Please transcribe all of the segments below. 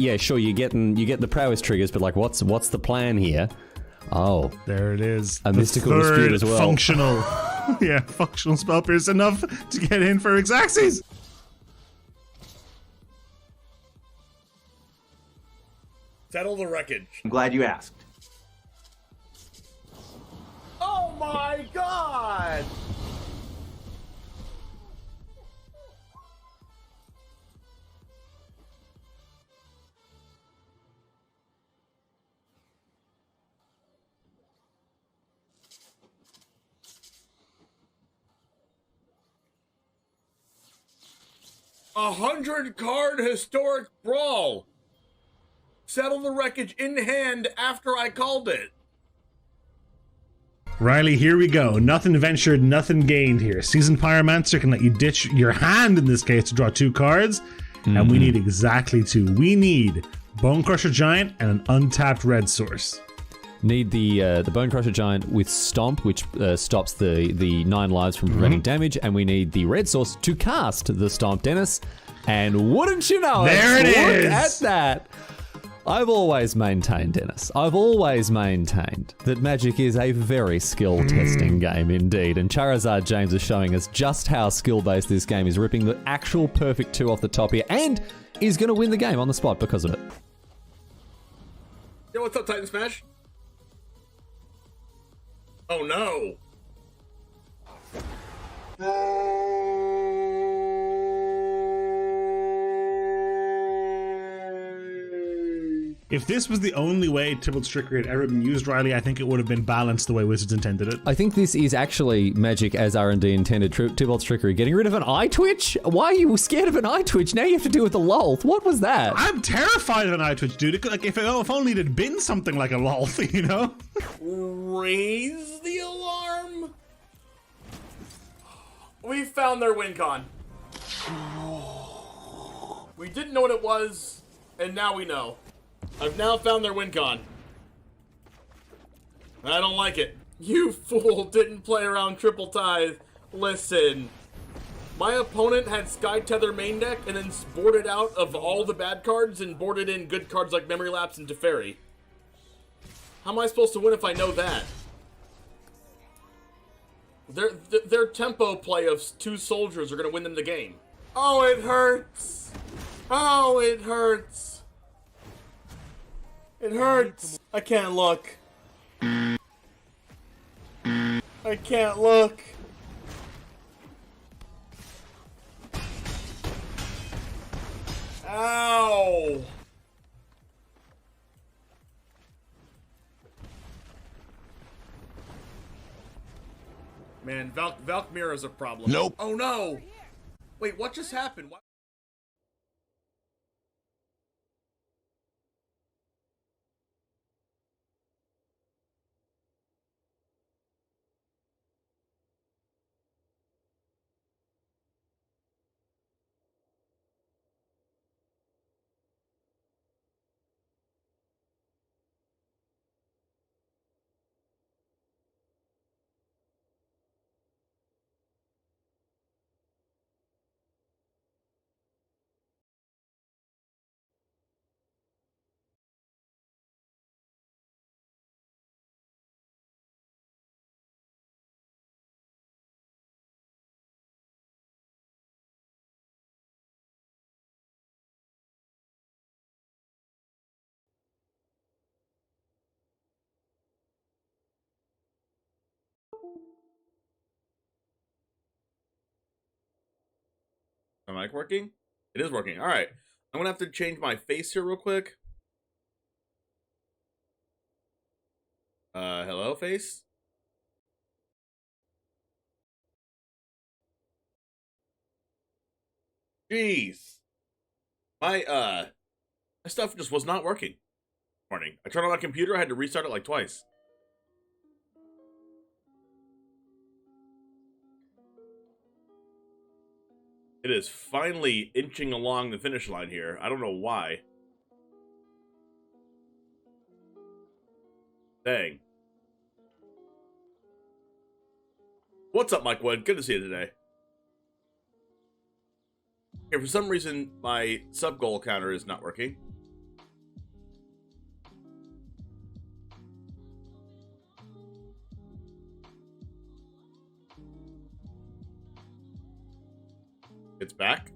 yeah, sure, you get the prowess triggers, but like, what's the plan here? Oh, there it is. A mystical dispute as well. Functional, yeah, functional spell pierce enough to get in for Xaxes. Settle the wreckage. I'm glad you asked. Oh my god! A 100-card historic brawl. Settle the wreckage in hand after I called it. Riley, here we go. Nothing ventured, nothing gained here. Seasoned Pyromancer can let you ditch your hand, in this case, to draw 2 cards. And we need exactly 2. We need Bone Crusher Giant and an untapped red source. Need the Bone Crusher Giant with Stomp, which stops the 9 lives from preventing damage, and we need the red source to cast the Stomp, Dennis. And wouldn't you know there it is! Look at that! I've always maintained, Dennis, I've always maintained that Magic is a very skill-testing game indeed, and Charizard James is showing us just how skill-based this game is, ripping the actual perfect 2 off the top here, and is going to win the game on the spot because of it. Yo, what's up, Titan Smash? Oh no! If this was the only way Tybalt's Trickery had ever been used, Riley, I think it would have been balanced the way Wizards intended it. I think this is actually Magic as R&D intended. Tybalt's Trickery. Getting rid of an eye twitch? Why are you scared of an eye twitch? Now you have to deal with the lolth. What was that? I'm terrified of an eye twitch, dude. Like, if only it had been something like a lolth, you know? Raise the alarm. We found their win con. We didn't know what it was, and now we know. I've now found their win con. I don't like it. You fool didn't play around Triple Tithe. Listen. My opponent had Sky Tether main deck and then boarded out of all the bad cards and boarded in good cards like Memory Lapse and Teferi. How am I supposed to win if I know that? Their tempo play of 2 soldiers are going to win them the game. Oh, it hurts. Oh, it hurts. It hurts. I can't look. I can't look. Ow. Man, Valkmir is a problem. Nope. Oh no. Wait, what just happened? What? Am I working? It is working. All right. I'm going to have to change my face here real quick. Hello, face? Jeez. My stuff just was not working. Morning. I turned on my computer, I had to restart it like twice. It is finally inching along the finish line here. I don't know why. Dang. What's up, Mike Wood? Good to see you today. Okay, for some reason, my sub-goal counter is not working. gets back.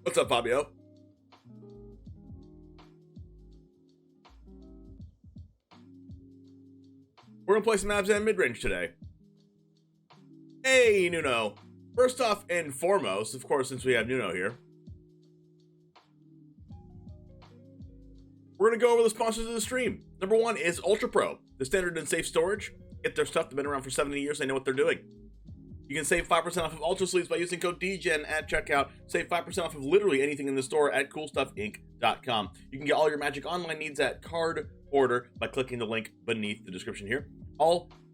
What's up, Fabio? We're gonna play some Abs and mid-range today. Hey, Nuno. First off and foremost, of course, since we have Nuno here, we're gonna go over the sponsors of the stream. Number one is Ultra Pro, the standard and safe storage. Get their stuff. They've been around for 70 years. They know what they're doing. You can save 5% off of Ultra Sleeves by using code DGEN at checkout. Save 5% off of literally anything in the store at CoolStuffInc.com. You can get all your Magic Online needs at Card Order by clicking the link beneath the description here.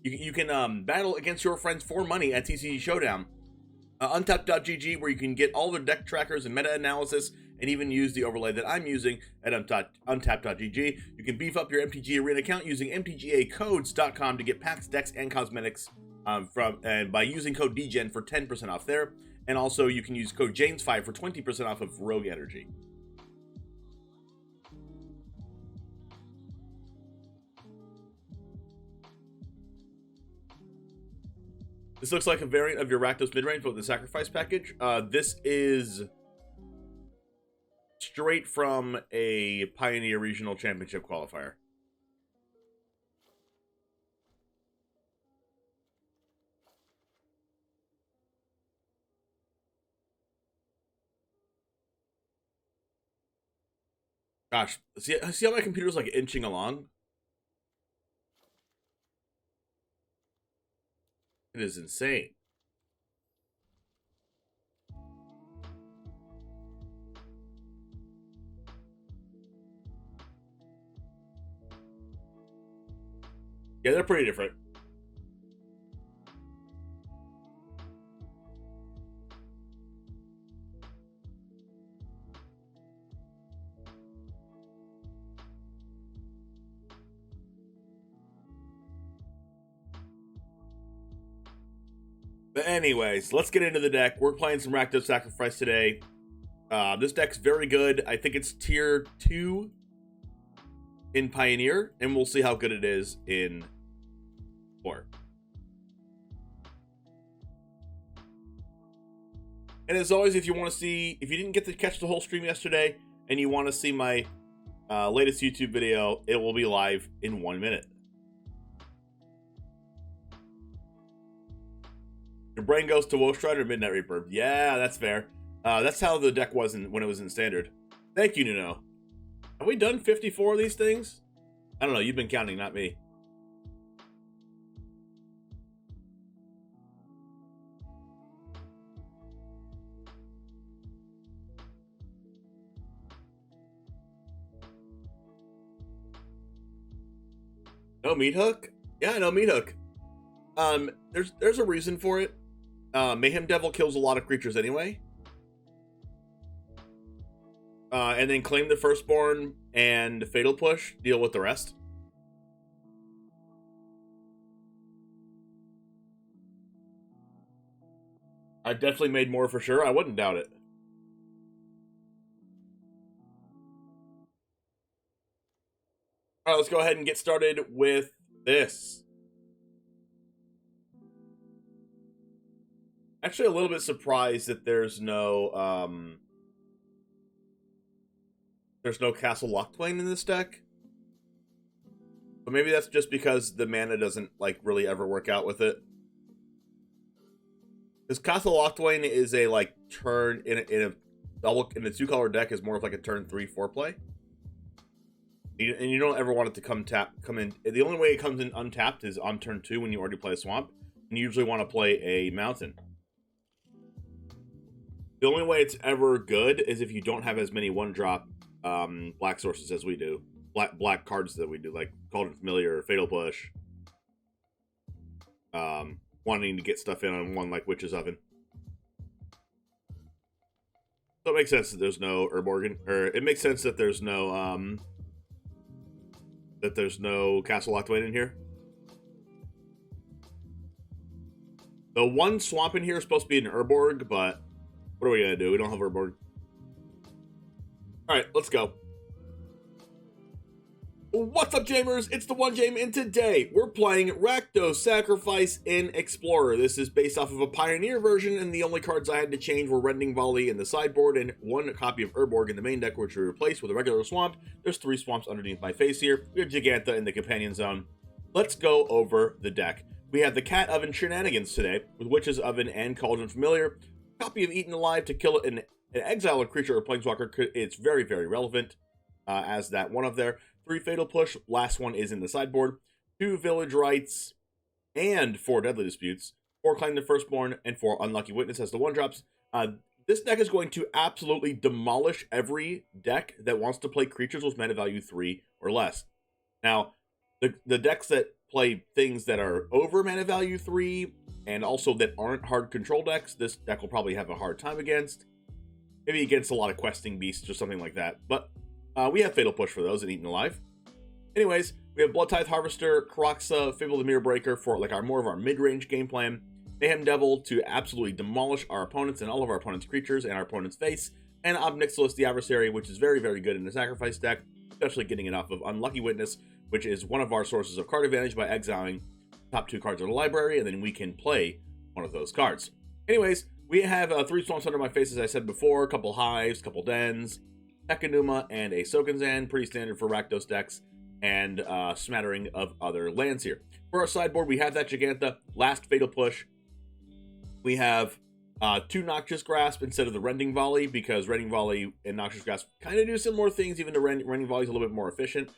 You can battle against your friends for money at TCG Showdown. Untapped.gg, where you can get all their deck trackers and meta-analysis, and even use the overlay that I'm using at Untapped.gg. You can beef up your MTG Arena account using mtgacodes.com to get packs, decks, and cosmetics by using code DGEN for 10% off there. And also, you can use code James5 for 20% off of Rogue Energy. This looks like a variant of your RAKDOS mid-range, but with the sacrifice package. This is straight from a Pioneer Regional Championship qualifier. Gosh, see how my computer's like inching along? It is insane. Yeah, they're pretty different. But anyways, let's get into the deck. We're playing some RAKDOS Sacrifice today. This deck's very good. I think it's tier 2 in Pioneer, and we'll see how good it is in 4. And as always, if you didn't get to catch the whole stream yesterday, and you want to see my latest YouTube video, it will be live in 1 minute. Your brain goes to Woe Strider Midnight Reaper. Yeah, that's fair. That's how the deck was when it was in Standard. Thank you, Nuno. Have we done 54 of these things? I don't know. You've been counting, not me. No meat hook? Yeah, no meat hook. There's a reason for it. Mayhem Devil kills a lot of creatures anyway. And then claim the Firstborn and Fatal Push, deal with the rest. I definitely made more for sure. I wouldn't doubt it. Alright, let's go ahead and get started with this. Actually, a little bit surprised that there's no Castle Locthwain in this deck. But maybe that's just because the mana doesn't like really ever work out with it. Because Castle Locthwain is a like turn in a 2-color deck is more of like a turn 3-4 play. And you don't ever want it to come in. The only way it comes in untapped is on turn 2 when you already play a swamp. And you usually want to play a mountain. The only way it's ever good is if you don't have as many 1-drop black sources as we do. Black cards that we do, like Cauldron Familiar, Fatal Push. Wanting to get stuff in on one like Witch's Oven. So it makes sense that there's no Herb Organ, or it makes sense that there's no Castle Locthwain in here. The one swamp in here is supposed to be an Urborg, but what are we gonna do? We don't have Urborg. Alright, let's go. What's up, Jamers? It's the One Jam, and today we're playing RAKDOS Sacrifice in Explorer. This is based off of a Pioneer version, and the only cards I had to change were Rending Volley in the sideboard and one copy of Urborg in the main deck, which we replaced with a regular swamp. There's 3 swamps underneath my face here. We have Giganta in the Companion Zone. Let's go over the deck. We have the Cat Oven Shenanigans today, with Witch's Oven and Cauldron Familiar. Copy of Eaten Alive to kill an exile a creature or planeswalker. It's very, very relevant as that one up there. 3 Fatal Push, last one is in the sideboard. 2 Village Rites, and 4 Deadly Disputes. 4 Claim the Firstborn, and 4 Unlucky Witness as the 1-drops. This deck is going to absolutely demolish every deck that wants to play creatures with mana value 3 or less. Now, the decks that play things that are over mana value 3, and also that aren't hard control decks, this deck will probably have a hard time against. Maybe against a lot of questing beasts or something like that, but we have Fatal Push for those and Eaten Alive. Anyways, we have Blood Tithe Harvester, Kroxa, Fable the Mirror Breaker for like more of our mid-range game plan. Mayhem Devil to absolutely demolish our opponents and all of our opponents' creatures and our opponent's face. And Ob Nixilis the Adversary, which is very, very good in the Sacrifice deck, especially getting it off of Unlucky Witness, which is one of our sources of card advantage by exiling top 2 cards of the library, and then we can play one of those cards. Anyways, we have 3 swamps under my face, as I said before, a couple hives, a couple dens, Ekanuma, and a Sokenzan, pretty standard for Rakdos decks, and a smattering of other lands here. For our sideboard, we have that Giganta, last Fatal Push. We have 2 Noxious Grasp instead of the Rending Volley, because Rending Volley and Noxious Grasp kind of do similar things, even the Rending Volley is a little bit more efficient.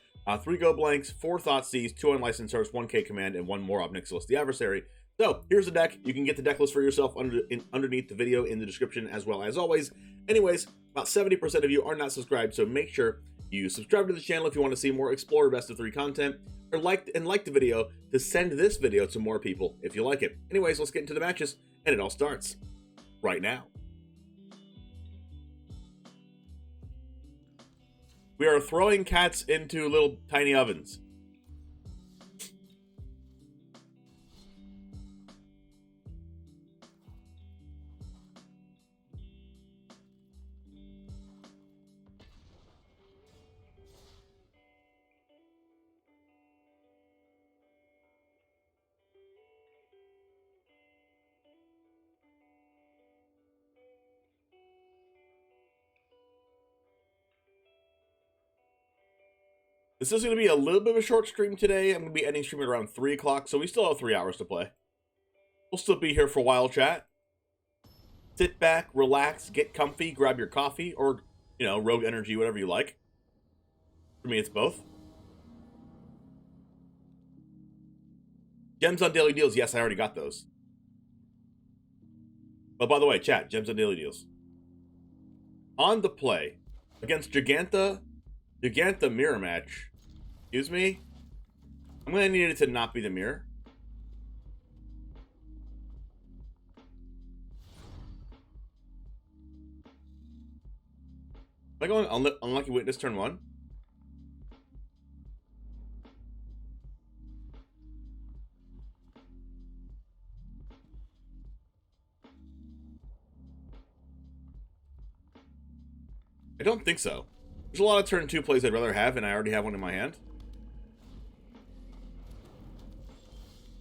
3 Go Blanks, 4 Thoughtseize, 2 Unlicensed Hearts, 1 K Command, and 1 more Ob Nixilis the Adversary. So, here's the deck. You can get the deck list for yourself underneath the video in the description, as well as always. Anyways, about 70% of you are not subscribed, so make sure you subscribe to the channel if you want to see more Explorer Best of 3 content, or like the video to send this video to more people if you like it. Anyways, let's get into the matches, and it all starts right now. We are throwing cats into little tiny ovens. This is going to be a little bit of a short stream today. I'm going to be ending stream at around 3 o'clock, so we still have 3 hours to play. We'll still be here for a while, chat. Sit back, relax, get comfy, grab your coffee, or, you know, Rogue Energy, whatever you like. For me, it's both. Gems on Daily Deals. Yes, I already got those. Oh, by the way, chat, Gems on Daily Deals. On the play, against Giganta Mirror Match. Excuse me? I'm going to need it to not be the mirror. Am I going Unlucky Witness turn 1? I don't think so. There's a lot of turn 2 plays I'd rather have, and I already have one in my hand.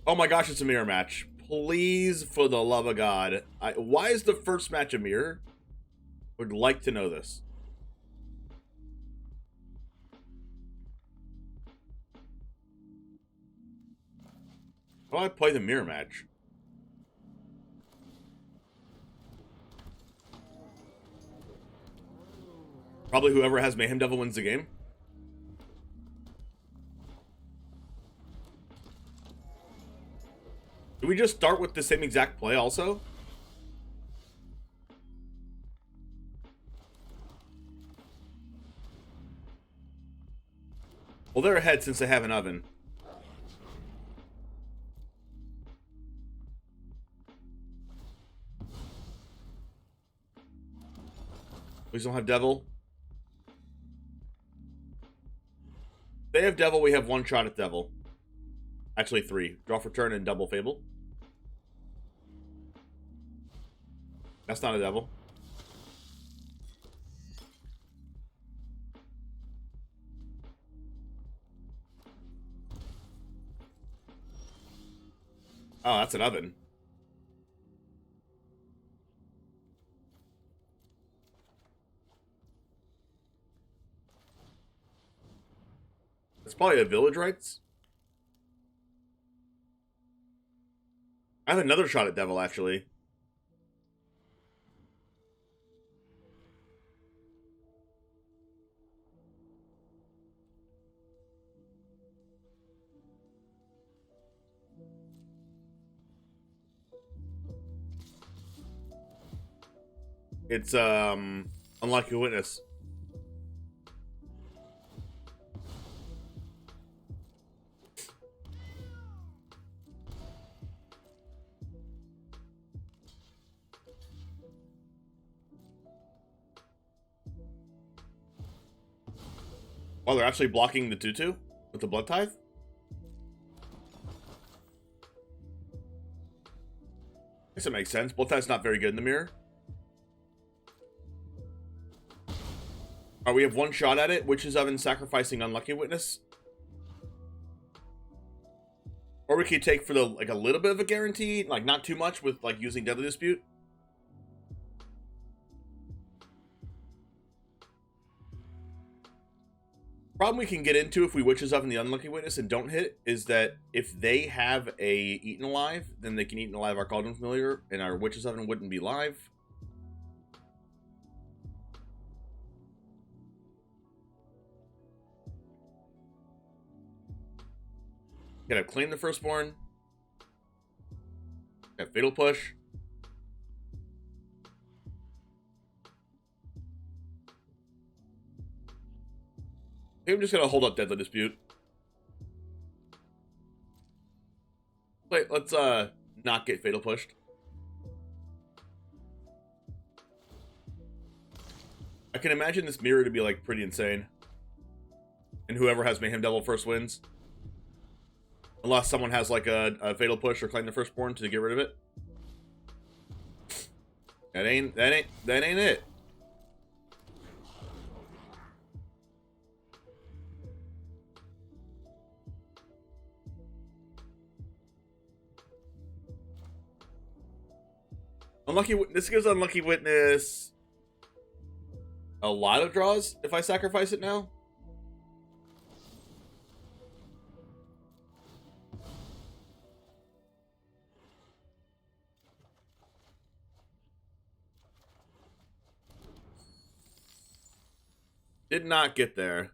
Oh my gosh, it's a mirror match. Please, for the love of God. Why is the first match a mirror? Would like to know this. How do I play the mirror match? Probably whoever has Mayhem Devil wins the game. Do we just start with the same exact play also? Well, they're ahead since they have an oven. Please don't have Devil. They have Devil, we have 1 shot at Devil. Actually 3. Draw for turn and double Fable. That's not a Devil. Oh, that's an oven. It's probably a village rights. I have another shot at devil, actually. It's unlucky witness. Oh, they're actually blocking the 2-2 with the blood tithe? I guess it makes sense. Blood tithe's not very good in the mirror. Alright, we have one shot at it. Witch's Oven sacrificing Unlucky Witness. Or we could take for the like a little bit of a guarantee, like not too much with like using Deadly Dispute. Problem we can get into if we Witch's Oven the Unlucky Witness and don't hit is that if they have a Eaten Alive, then they can Eaten Alive our Cauldron Familiar, and our Witch's Oven wouldn't be live. Gotta claim the Firstborn. Got Fatal Push. I think I'm just gonna hold up Deadly Dispute. Wait, let's not get Fatal Pushed. I can imagine this mirror to be like pretty insane. And whoever has Mayhem Devil first wins. Unless someone has like a Fatal Push or Claim the Firstborn to get rid of it. That ain't it. This gives Unlucky Witness a lot of draws if I sacrifice it now. Did not get there.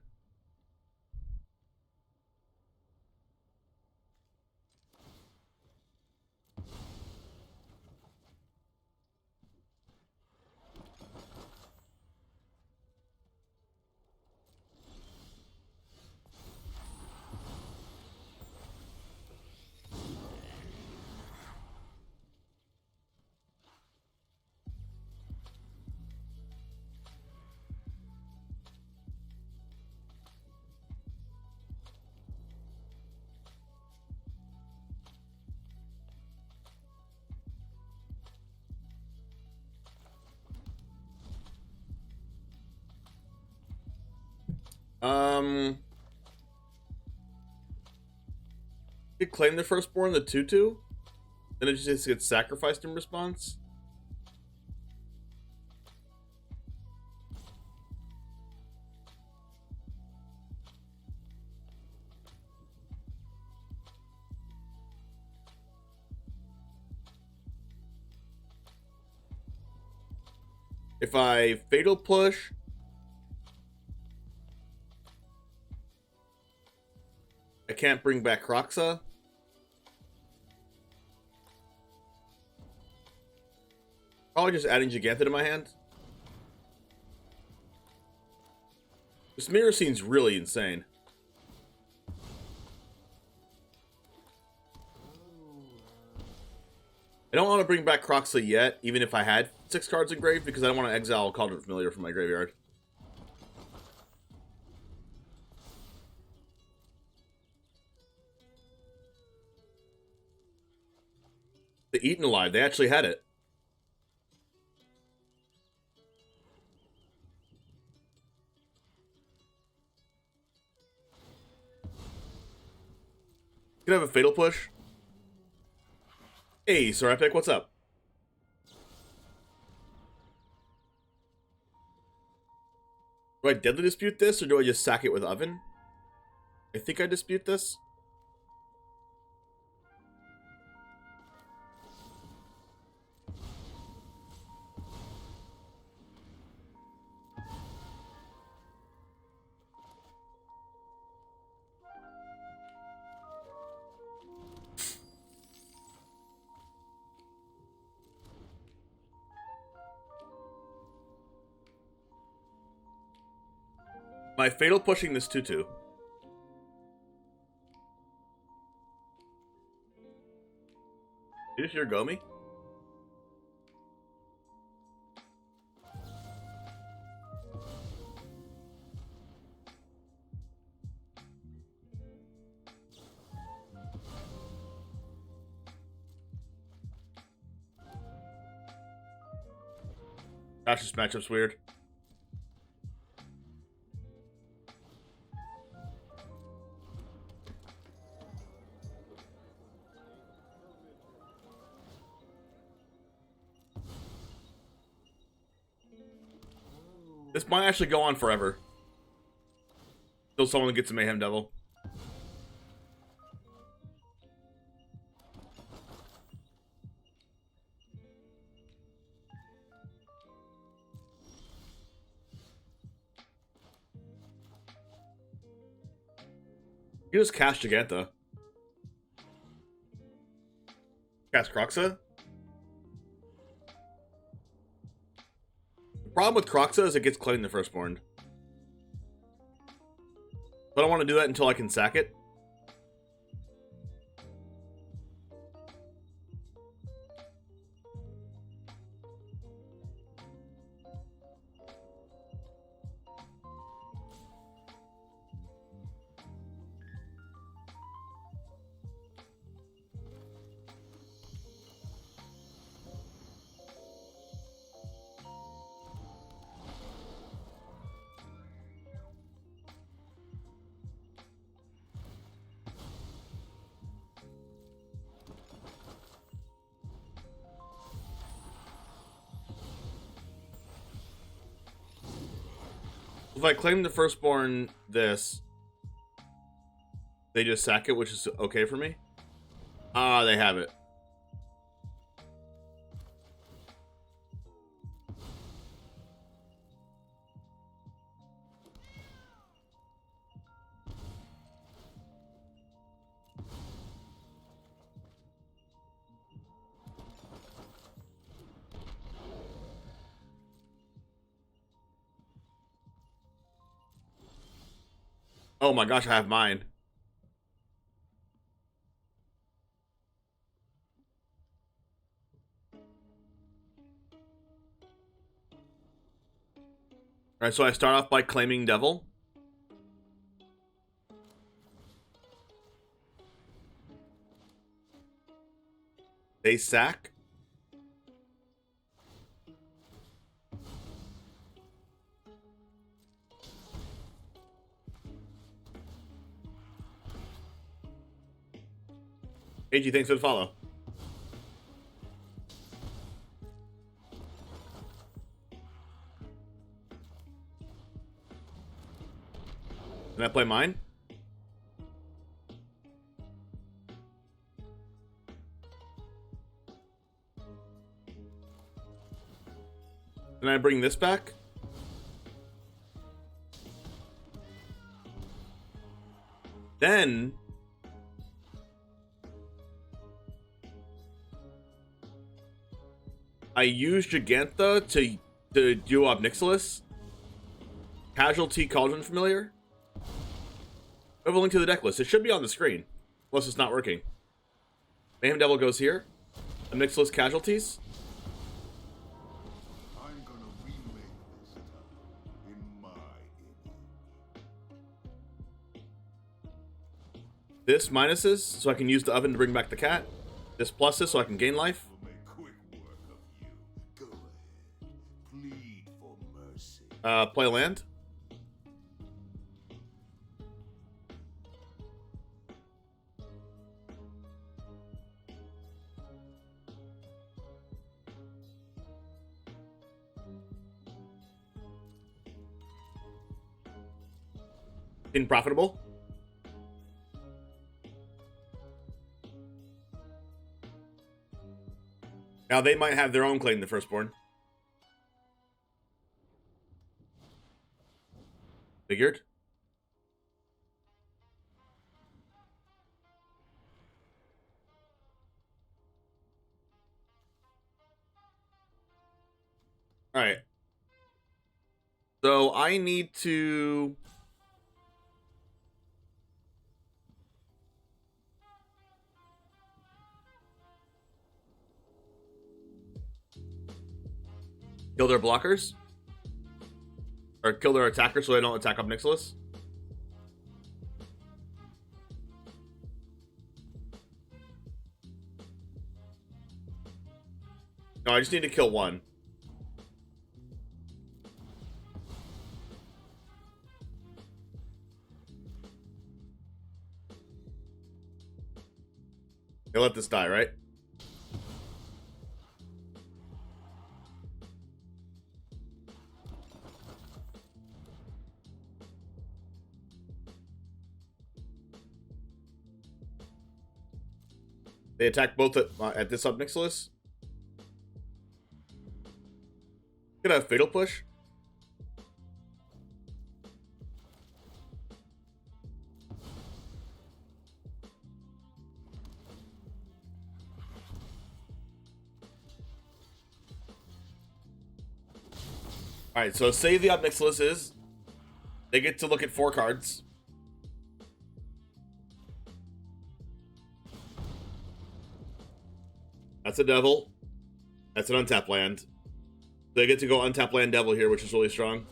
You claim the Firstborn, the 2-2, and it just gets sacrificed in response. If I Fatal Push, I can't bring back Crokeyz. Probably just adding Giganta to my hand. This mirror seems really insane. I don't want to bring back Crokeyz yet, even if I had 6 cards engraved, because I don't want to exile Cauldron Familiar from my graveyard. The Eaten Alive, they actually had it. Could have a Fatal Push. Hey, Sir Epic, what's up? Do I deadly dispute this, or do I just sack it with oven? I think I dispute this. My fatal pushing this tutu. Did you hear Gomi? Gosh, this matchup's weird. This might actually go on forever. Till someone gets a Mayhem Devil. You just cast Giganta. Cast Crokeyz? The problem with Crokeyz is it gets claimed the firstborn. But I don't want to do that until I can sack it. If I claim the firstborn this, they just sack it, which is okay for me. Ah, they have it. Oh my gosh, I have mine. Alright, so I start off by claiming Devil. They sack. AG, thanks for the follow. Can I play mine? Can I bring this back? Then I use Giganta to do Obnixilis. Casualty Cauldron Familiar. I have a link to the deck list. It should be on the screen. Unless it's not working. Mayhem Devil goes here. Obnixilis Casualties. I'm gonna remake this town in my image. This minuses, so I can use the oven to bring back the cat. This pluses, so I can gain life. We'll make quick work of you. Go ahead. Plead for mercy. Play land. profitable. Now they might have their own claim to firstborn. Figured. All right. So I need to kill their blockers? Or kill their attackers so they don't attack up Nixilis? No, I just need to kill one. They let this die, right? They attack both at this up Nixilis. Could have Fatal Push. Alright, so say the Obnixilis is, they get to look at 4 cards. That's a Devil. That's an untap land. They get to go untap land Devil here, which is really strong.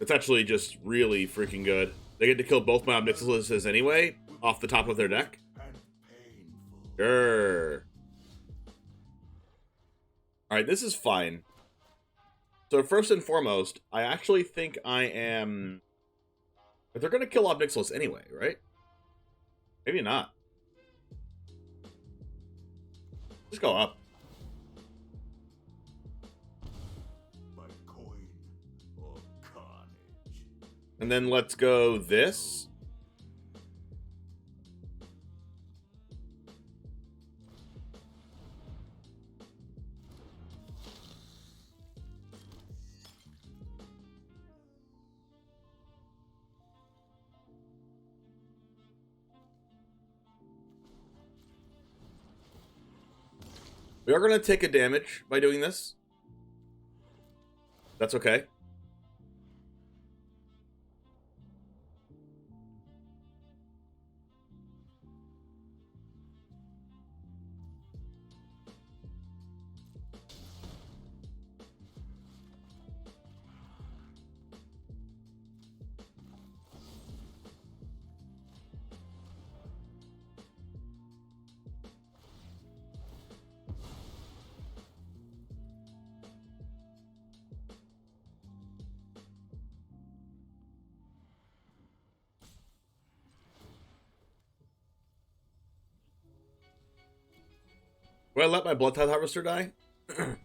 It's actually just really freaking good. They get to kill both my Obnixilises anyway, off the top of their deck. Sure. Alright, this is fine. So first and foremost, I actually think I am... But they're going to kill Obnixilis anyway, right? Maybe not. Just go up. My coin or carnage. And then let's go this. We are going to take a damage by doing this. That's okay. Will I let my Blood Tithe Harvester die? I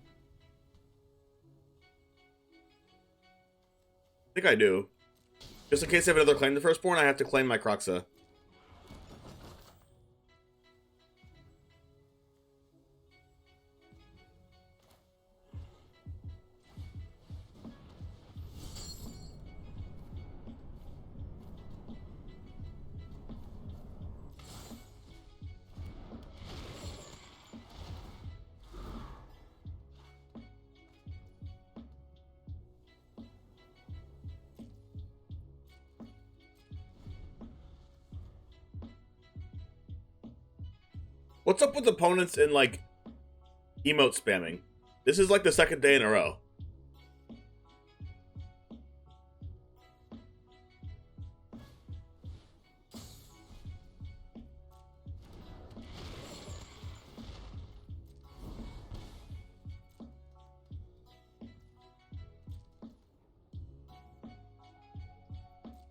think I do. Just in case I have another claim to firstborn, I have to claim my Kroxa. What's up with opponents in, like, emote spamming? This is, like, the second day in a row.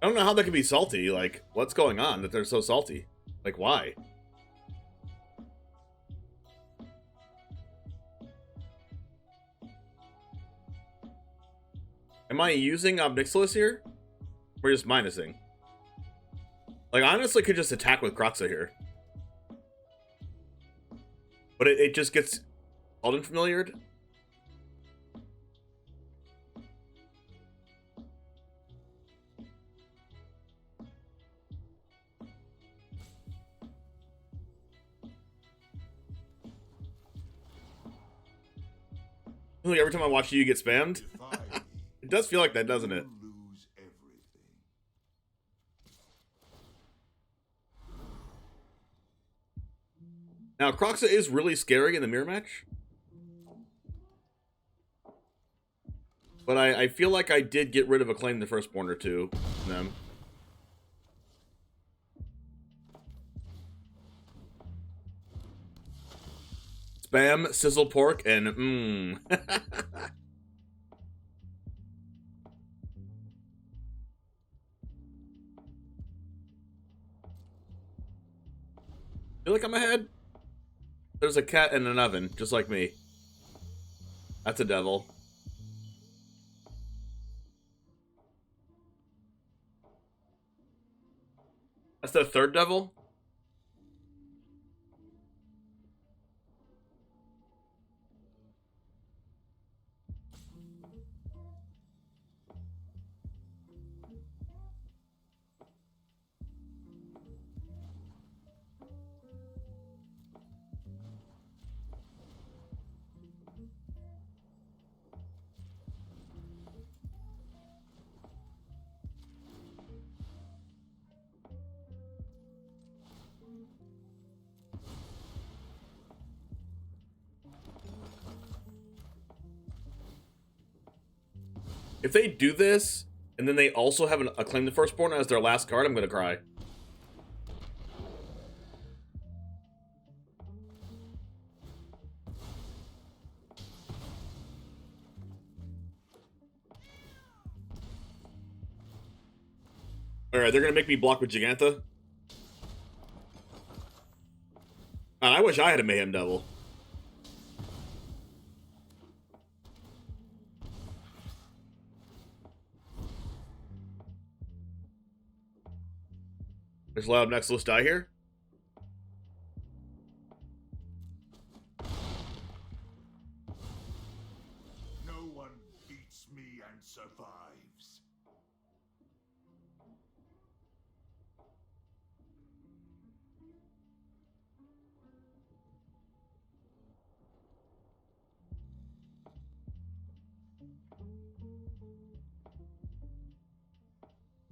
I don't know how they can be salty. Like, what's going on that they're so salty? Like, why? Am I using Obnixilis here? Or just minusing? Like, I honestly could just attack with Crokeyz here. But it just gets called unfamiliared. Every time I watch you get spammed. It does feel like that, doesn't it? Lose everything. Now, Crokeyz is really scary in the mirror match. But I feel like I did get rid of Acclaim the firstborn or two from them. Spam, sizzle pork, and Feel like I'm ahead? There's a cat in an oven, just like me. That's a devil. That's the third devil? If they do this, and then they also have a Claim the Firstborn as their last card, I'm gonna cry. Alright, they're gonna make me block with Giganta. Man, I wish I had a Mayhem Devil. There's a lot of Nexus die here. No one beats me and survives.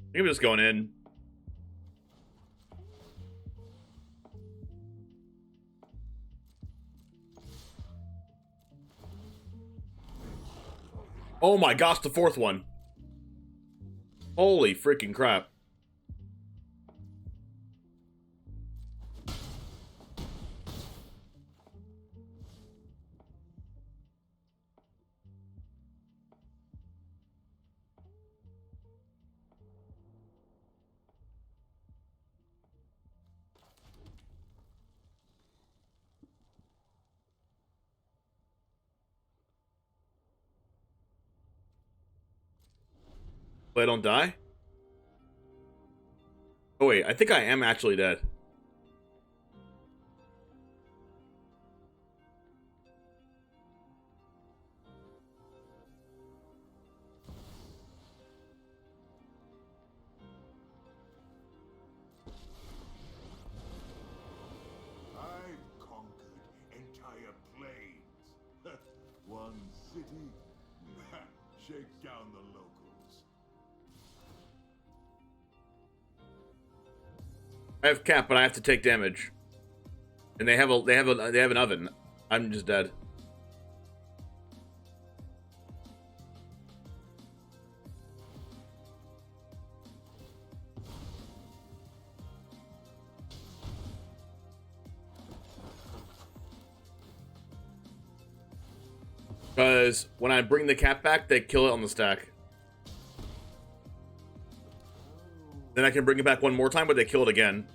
I think I'm just going in. Oh my gosh, the fourth one. Holy freaking crap. But I don't die? Oh wait, I think I am actually dead. I've conquered entire plains. One city. Shake down the locals. I have cap, but I have to take damage. And they have an oven. I'm just dead. Because when I bring the cap back, they kill it on the stack. Then I can bring it back one more time, but they kill it again.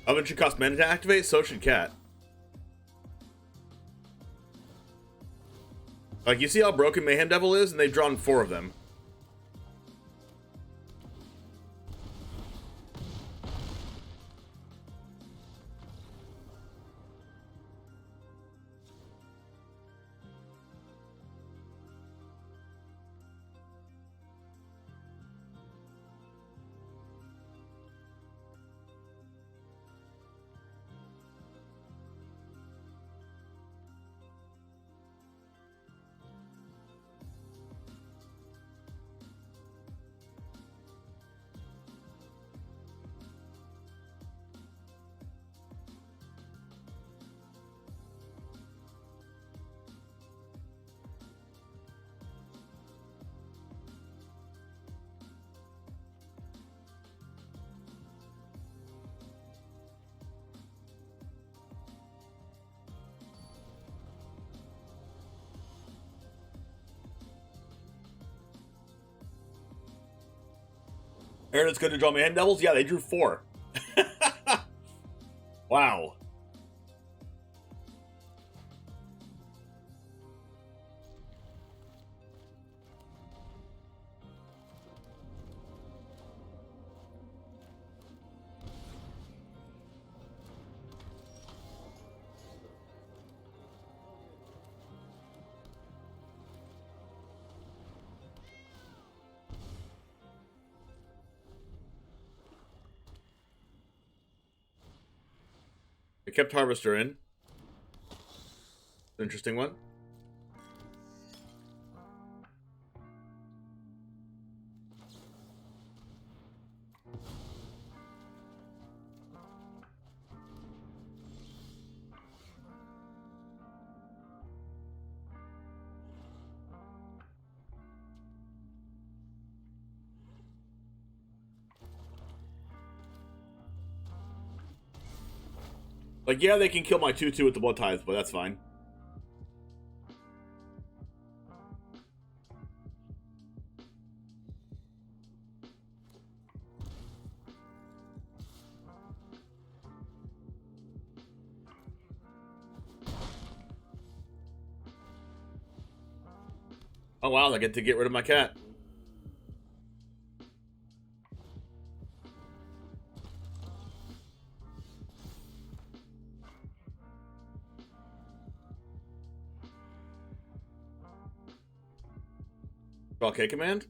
Oven should cost mana to activate, so should cat. Like, you see how broken Mayhem Devil is? And they've drawn 4 of them. Aaron, it's good to draw Mayhem Devils? Yeah, they drew 4. Wow. I kept Harvester in. Interesting one. Like, yeah, they can kill my 2-2 with the Blood Tithe, but that's fine. Oh wow, I get to get rid of my cat. Draw K command?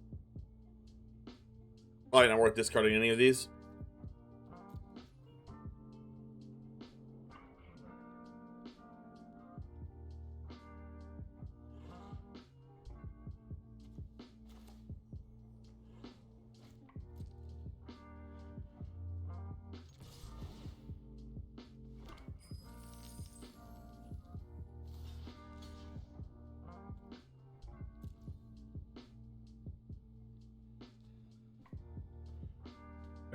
Probably not worth discarding any of these.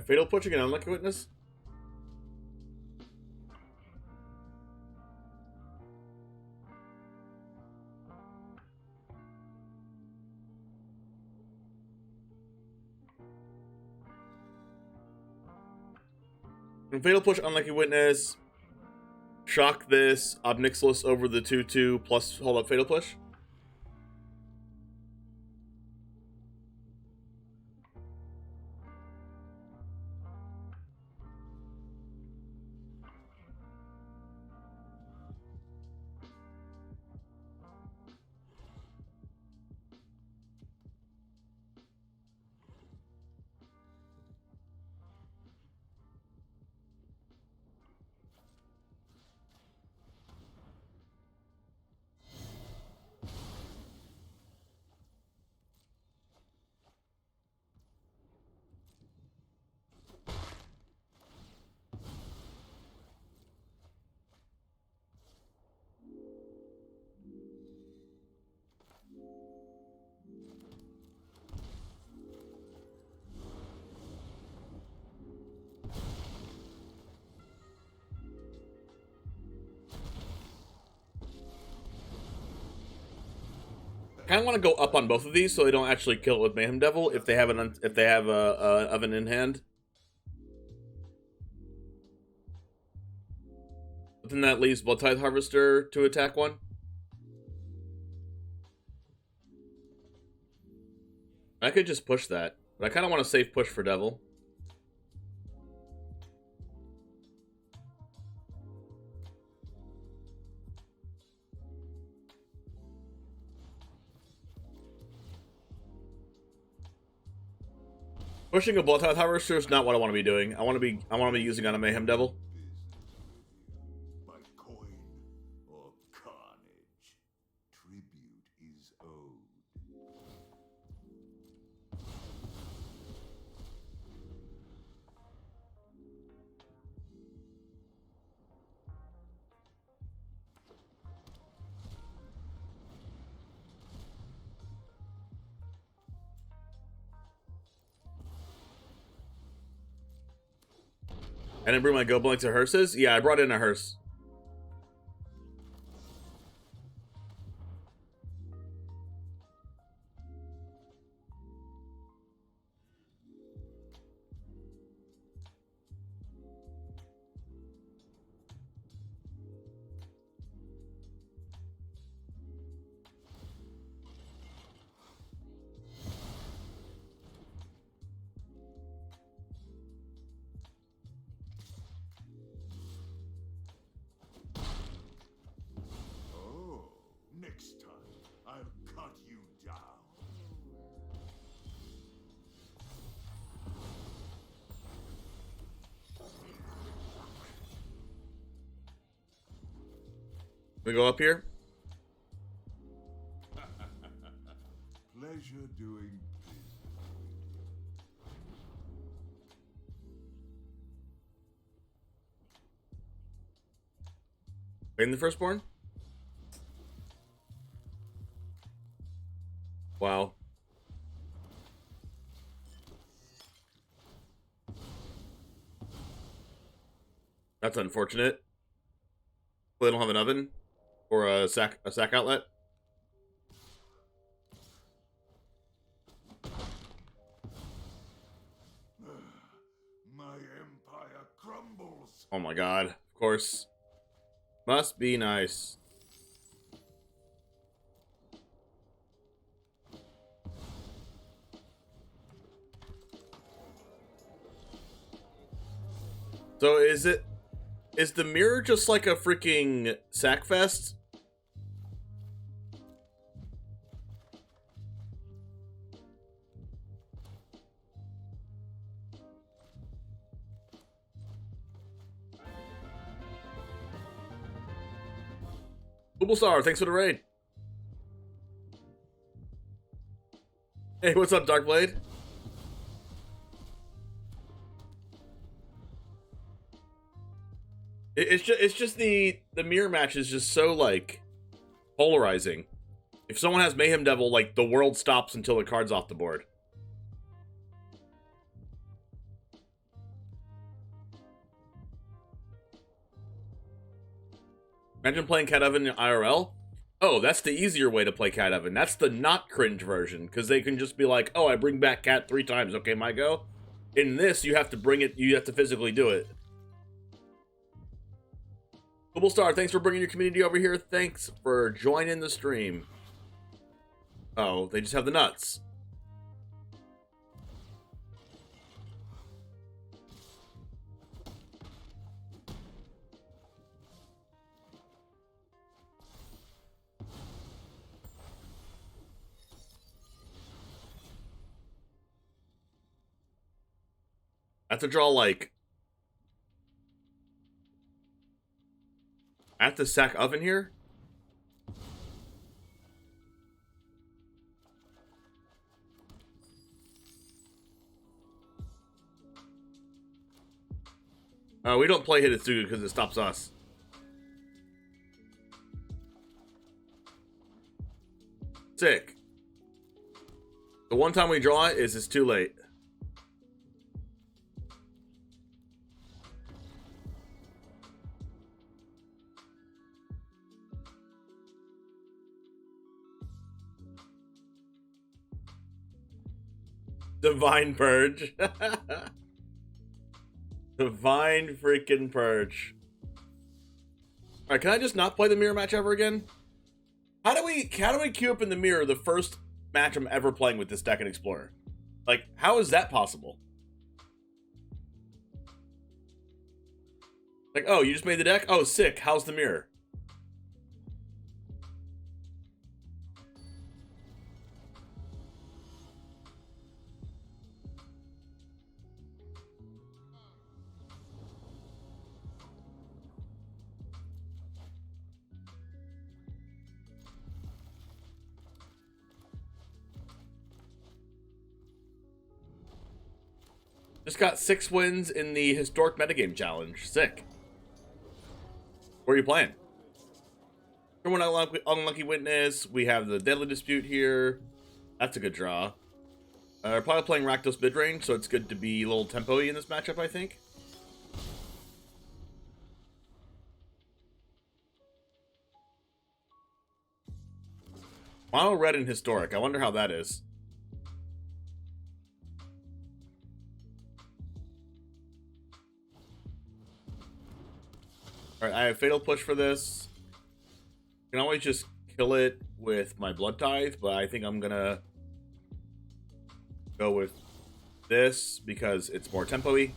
Fatal Push again, Unlucky Witness? Fatal Push, Unlucky Witness. Shock this. Obnixilis over the 2-2 plus hold up Fatal Push. I kind of want to go up on both of these so they don't actually kill it with Mayhem Devil if they have an Oven in hand. something that leaves Blood Tithe Harvester to attack one? I could just push that, but I kind of want to safe push for Devil. Pushing a Blood Tithe Harvester is not what I want to be doing. I want to be using on a Mayhem Devil. By coin or carnage, tribute is owed. I didn't bring my Go Blank to hearses? Yeah, I brought in a hearse. Oh, next time I'll cut you down. We go up here? Pleasure doing business. In the Firstborn? Wow. That's unfortunate. They don't have an oven or a sack outlet. My empire crumbles. Oh my god. Of course. Must be nice. So is the mirror just like a freaking sack fest? Star, thanks for the raid. Hey, what's up, Darkblade? It's just the mirror match is just so like polarizing. If someone has Mayhem Devil, like the world stops until the card's off the board. Imagine playing Cat Evan in IRL. Oh, that's the easier way to play Cat Evan. That's the not cringe version, because they can just be like, oh, I bring back Cat 3 times. Okay, my go. In this, you have to bring it, you have to physically do it. Star, thanks for bringing your community over here. Thanks for joining the stream. Oh, they just have the nuts. I have to draw, like... I have to sack oven here? We don't play Hitotsugu because it stops us. Sick. The one time we draw it is it's too late. Divine Purge. Divine freaking Purge. All right, can I just not play the mirror match ever again? How do we queue up in the mirror the first match I'm ever playing with this deck in Explorer? Like, how is that possible? Like, oh, you just made the deck? Oh, sick. How's the mirror? Just got 6 wins in the Historic Metagame Challenge. Sick. Where are you playing? For one Unlucky Witness, we have the Deadly Dispute here. That's a good draw. We're probably playing RAKDOS mid-range, so it's good to be a little tempo-y in this matchup, I think. Mono Red and Historic. I wonder how that is. Alright, I have Fatal Push for this. I can always just kill it with my Blood Tithe, but I think I'm gonna go with this because it's more tempo-y.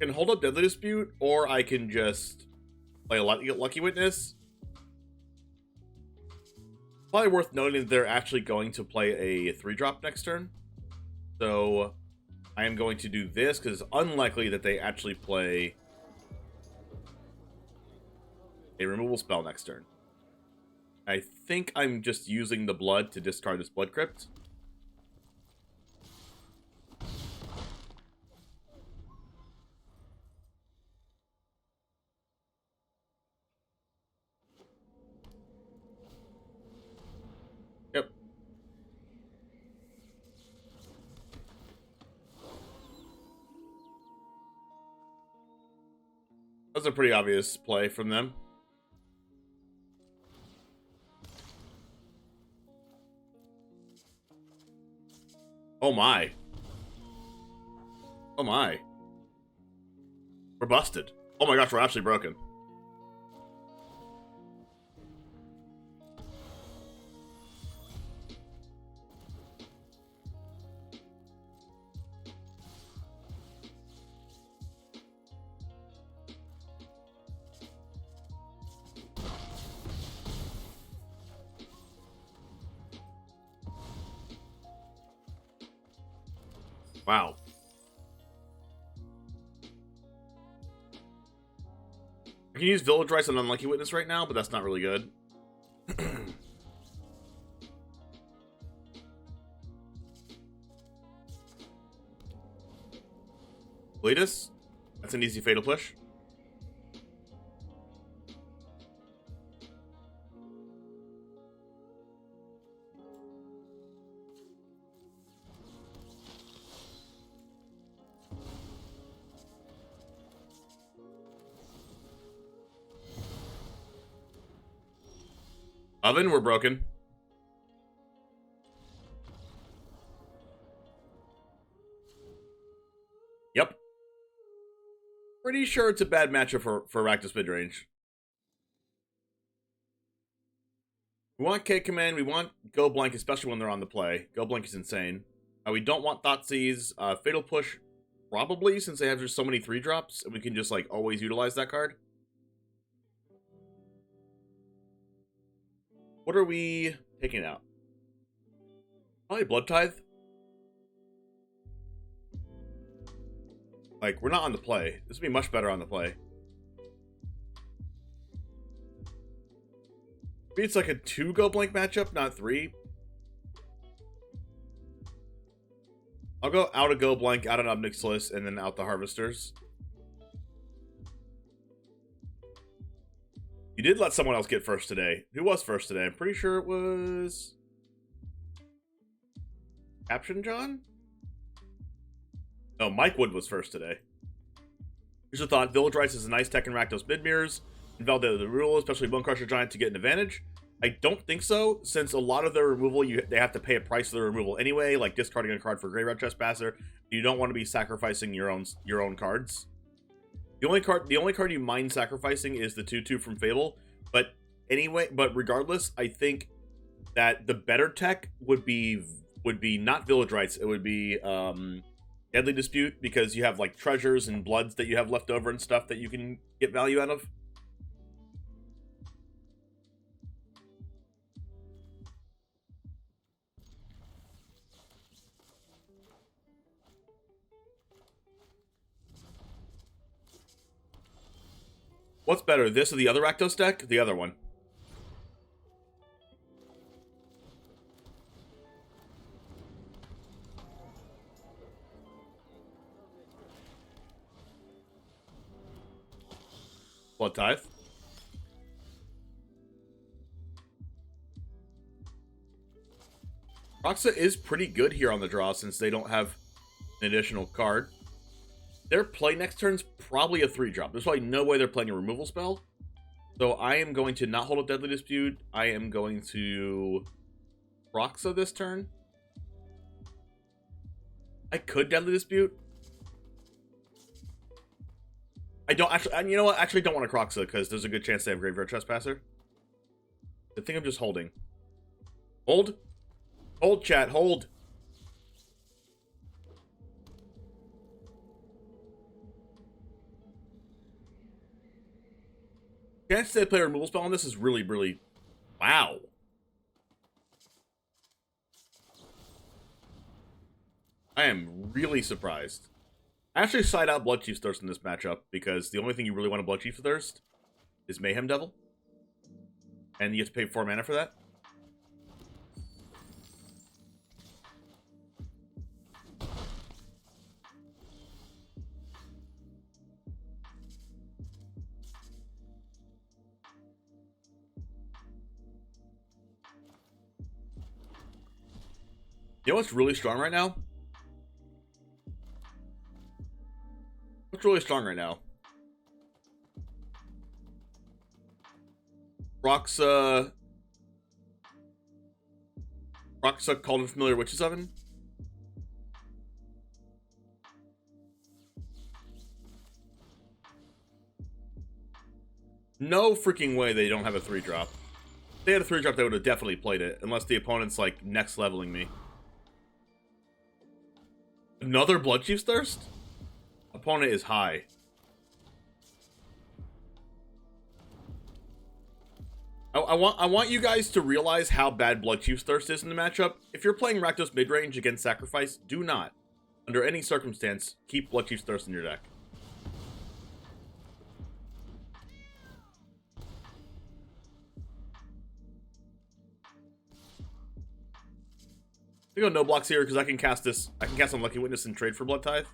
I can hold up Deadly Dispute, or I can just play a Lucky Witness. Probably worth noting that they're actually going to play a 3-drop next turn. So I am going to do this because it's unlikely that they actually play a removal spell next turn. I think I'm just using the blood to discard this Blood Crypt. Yep. That's a pretty obvious play from them. Oh my. Oh my. We're busted. Oh my gosh, we're actually broken. Wow. I can use Village Rice on Unlucky Witness right now, but that's not really good. Bleedus? That's an easy Fatal Push. Oven, we're broken. Yep. Pretty sure it's a bad matchup for RAKDOS midrange. We want K-Command, we want Go Blank, especially when they're on the play. Go Blank is insane. We don't want Thoughtseize. Fatal Push, probably, since they have just so many 3-drops, and we can just, like, always utilize that card. What are we taking out? Probably Blood Tithe. Like, we're not on the play. This would be much better on the play. Maybe it's like a 2 Go Blank matchup, not 3. I'll go out a Go Blank, out an Obnixilis, and then out the Harvesters. You did let someone else get first today. Who was first today? I'm pretty sure it was Caption John? No, Mike Wood was first today. Here's a thought. Village Rice is a nice tech in RAKDOS mid-mirrors. Invalidate the rule, especially Bone Crusher Giant, to get an advantage. I don't think so, since a lot of their removal, they have to pay a price for the removal anyway, like discarding a card for Graveyard Trespasser, You don't want to be sacrificing your own cards. The only card you mind sacrificing is the 2/2 from Fable. But anyway, regardless, I think that the better tech would be not Village Rites. It would be Deadly Dispute, because you have like treasures and bloods that you have left over and stuff that you can get value out of. What's better, this or the other RAKDOS deck? The other one. Blood Tithe. Roxa is pretty good here on the draw since they don't have an additional card. Their play next turn's probably a 3-drop. There's probably no way they're playing a removal spell. So I am going to not hold a Deadly Dispute. I am going to Roxa this turn. I could Deadly Dispute. I don't actually, you know what? Actually, don't want to Croxa because there's a good chance they have Graveyard Trespasser. I think I'm just holding. Hold. Hold, chat. Hold. Chance they play a removal spell on this is really, really... Wow. I am really surprised. I actually side out Bloodchief's Thirst in this matchup because the only thing you really want to Bloodchief's Thirst is Mayhem Devil. And you have to pay 4 mana for that. You know what's really strong right now? What's really strong right now? Roxa Called and Familiar Witch's Oven. No freaking way they don't have a 3-drop. If they had a 3-drop, they would have definitely played it, unless the opponent's like next leveling me. Another Bloodchief's Thirst? Opponent is high. I want you guys to realize how bad Bloodchief's Thirst is in the matchup. If you're playing Rakdos midrange against Sacrifice, do not, under any circumstance, keep Bloodchief's Thirst in your deck. I go no blocks here because I can cast this. I can cast Unlucky Witness and trade for Blood Tithe.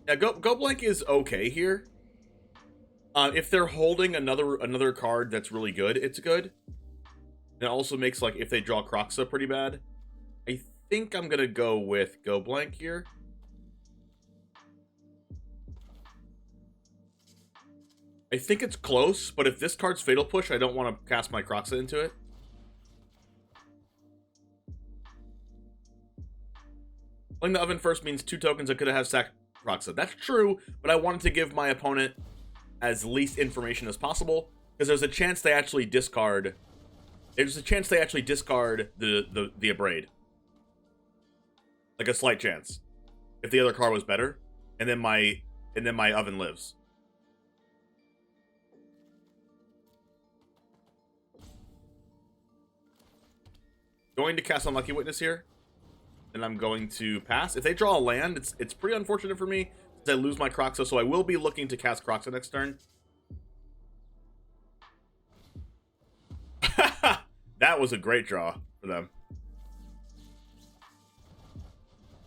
Yeah, go blank is okay here. If they're holding another card that's really good, it's good. And it also makes like if they draw Croxa pretty bad. I think I'm gonna go with go blank here. I think it's close, but if this card's Fatal Push, I don't want to cast my Croxa into it. Playing the oven first means 2 tokens I could have sacked Croxa. That's true, but I wanted to give my opponent as least information as possible, because there's a chance they actually discard. There's a chance they actually discard the Abrade. Like a slight chance. If the other card was better, and then my oven lives. Going to cast Unlucky Witness here. And I'm going to pass. If they draw a land, it's pretty unfortunate for me since I lose my Croxa, so I will be looking to cast Croxa next turn. That was a great draw for them.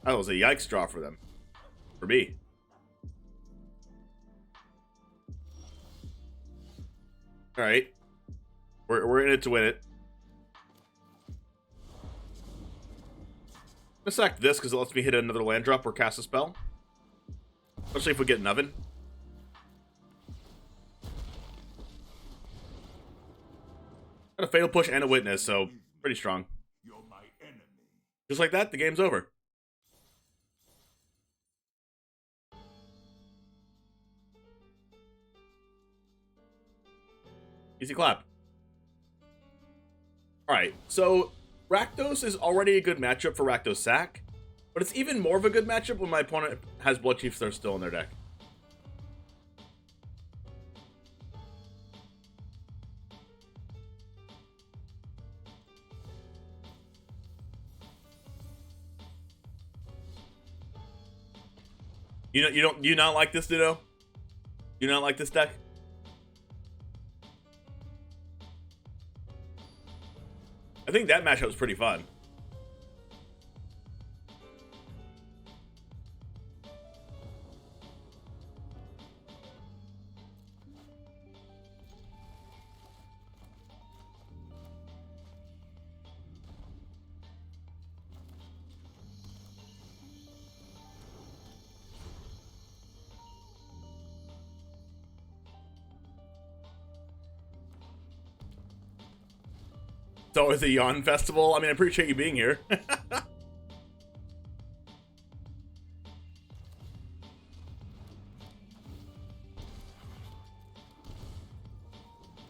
That was a yikes draw for them. For me. Alright. We're in it to win it. I'm gonna sack this because it lets me hit another land drop or cast a spell. Especially if we get an oven. Got a Fatal Push and a Witness, so pretty strong. You're my enemy. Just like that, the game's over. Easy clap. Alright, so RAKDOS is already a good matchup for RAKDOS Sack, but it's even more of a good matchup when my opponent has Blood Chiefs that are still in their deck. Do you not like this, Ditto? Do you not like this deck? I think that matchup was pretty fun. So is a yawn festival? I mean, I appreciate you being here.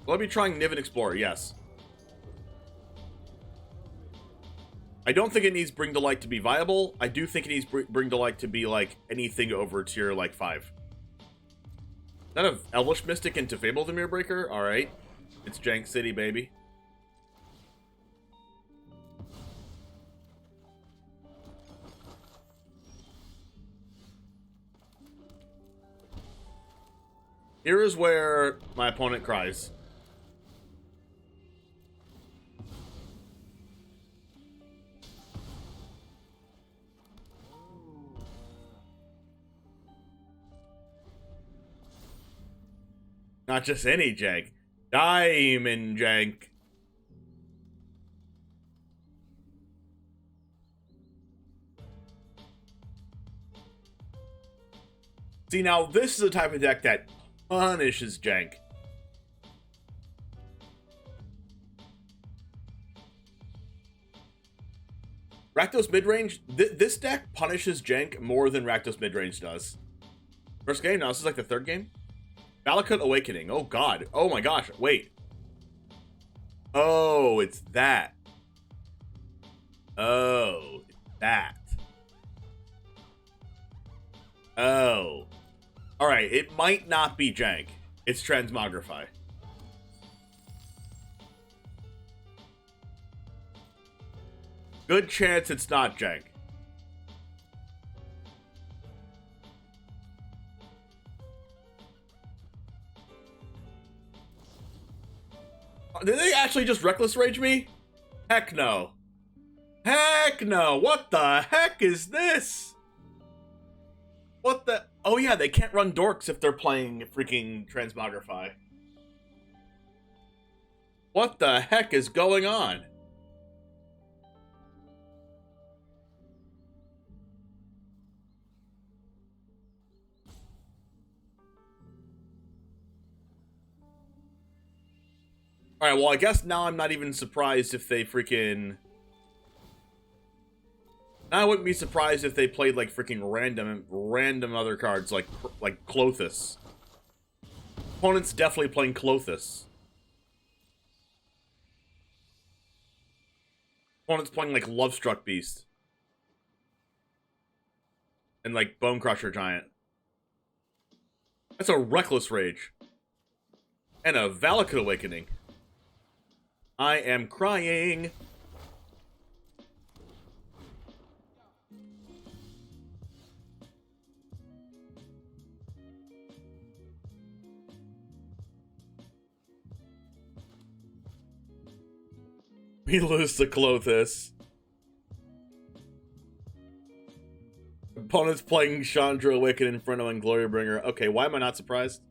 Will I be trying Niven Explorer? Yes. I don't think it needs Bring to Light to be viable. I do think it needs Bring to Light to be like anything over tier like 5. Is that an Elvish Mystic into Fable the Mirror Breaker? Alright. It's Jank City, baby. Here is where my opponent cries. Not just any jank. Diamond jank. See, now this is the type of deck that punishes jank. RAKDOS midrange, this deck punishes jank more than RAKDOS midrange does. First game, now this is like the third game. Valakut Awakening, oh god, oh my gosh, wait. Oh, it's that. Oh, it's that. Oh. Alright, it might not be jank. It's Transmogrify. Good chance it's not jank. Did they actually just Reckless Rage me? Heck no. Heck no. What the heck is this? What the... Oh yeah, they can't run Dorks if they're playing freaking Transmogrify. What the heck is going on? Alright, well I guess now I'm not even surprised if they freaking... Now I wouldn't be surprised if they played like freaking random other cards like Klothys. Opponent's definitely playing Klothys. Opponent's playing like Lovestruck Beast. And like Bone Crusher Giant. That's a Reckless Rage. And a Valakut Awakening. I am crying. We lose to Klothys. Opponent's playing Chandra Awakened Inferno and Glorybringer. Okay, why am I not surprised?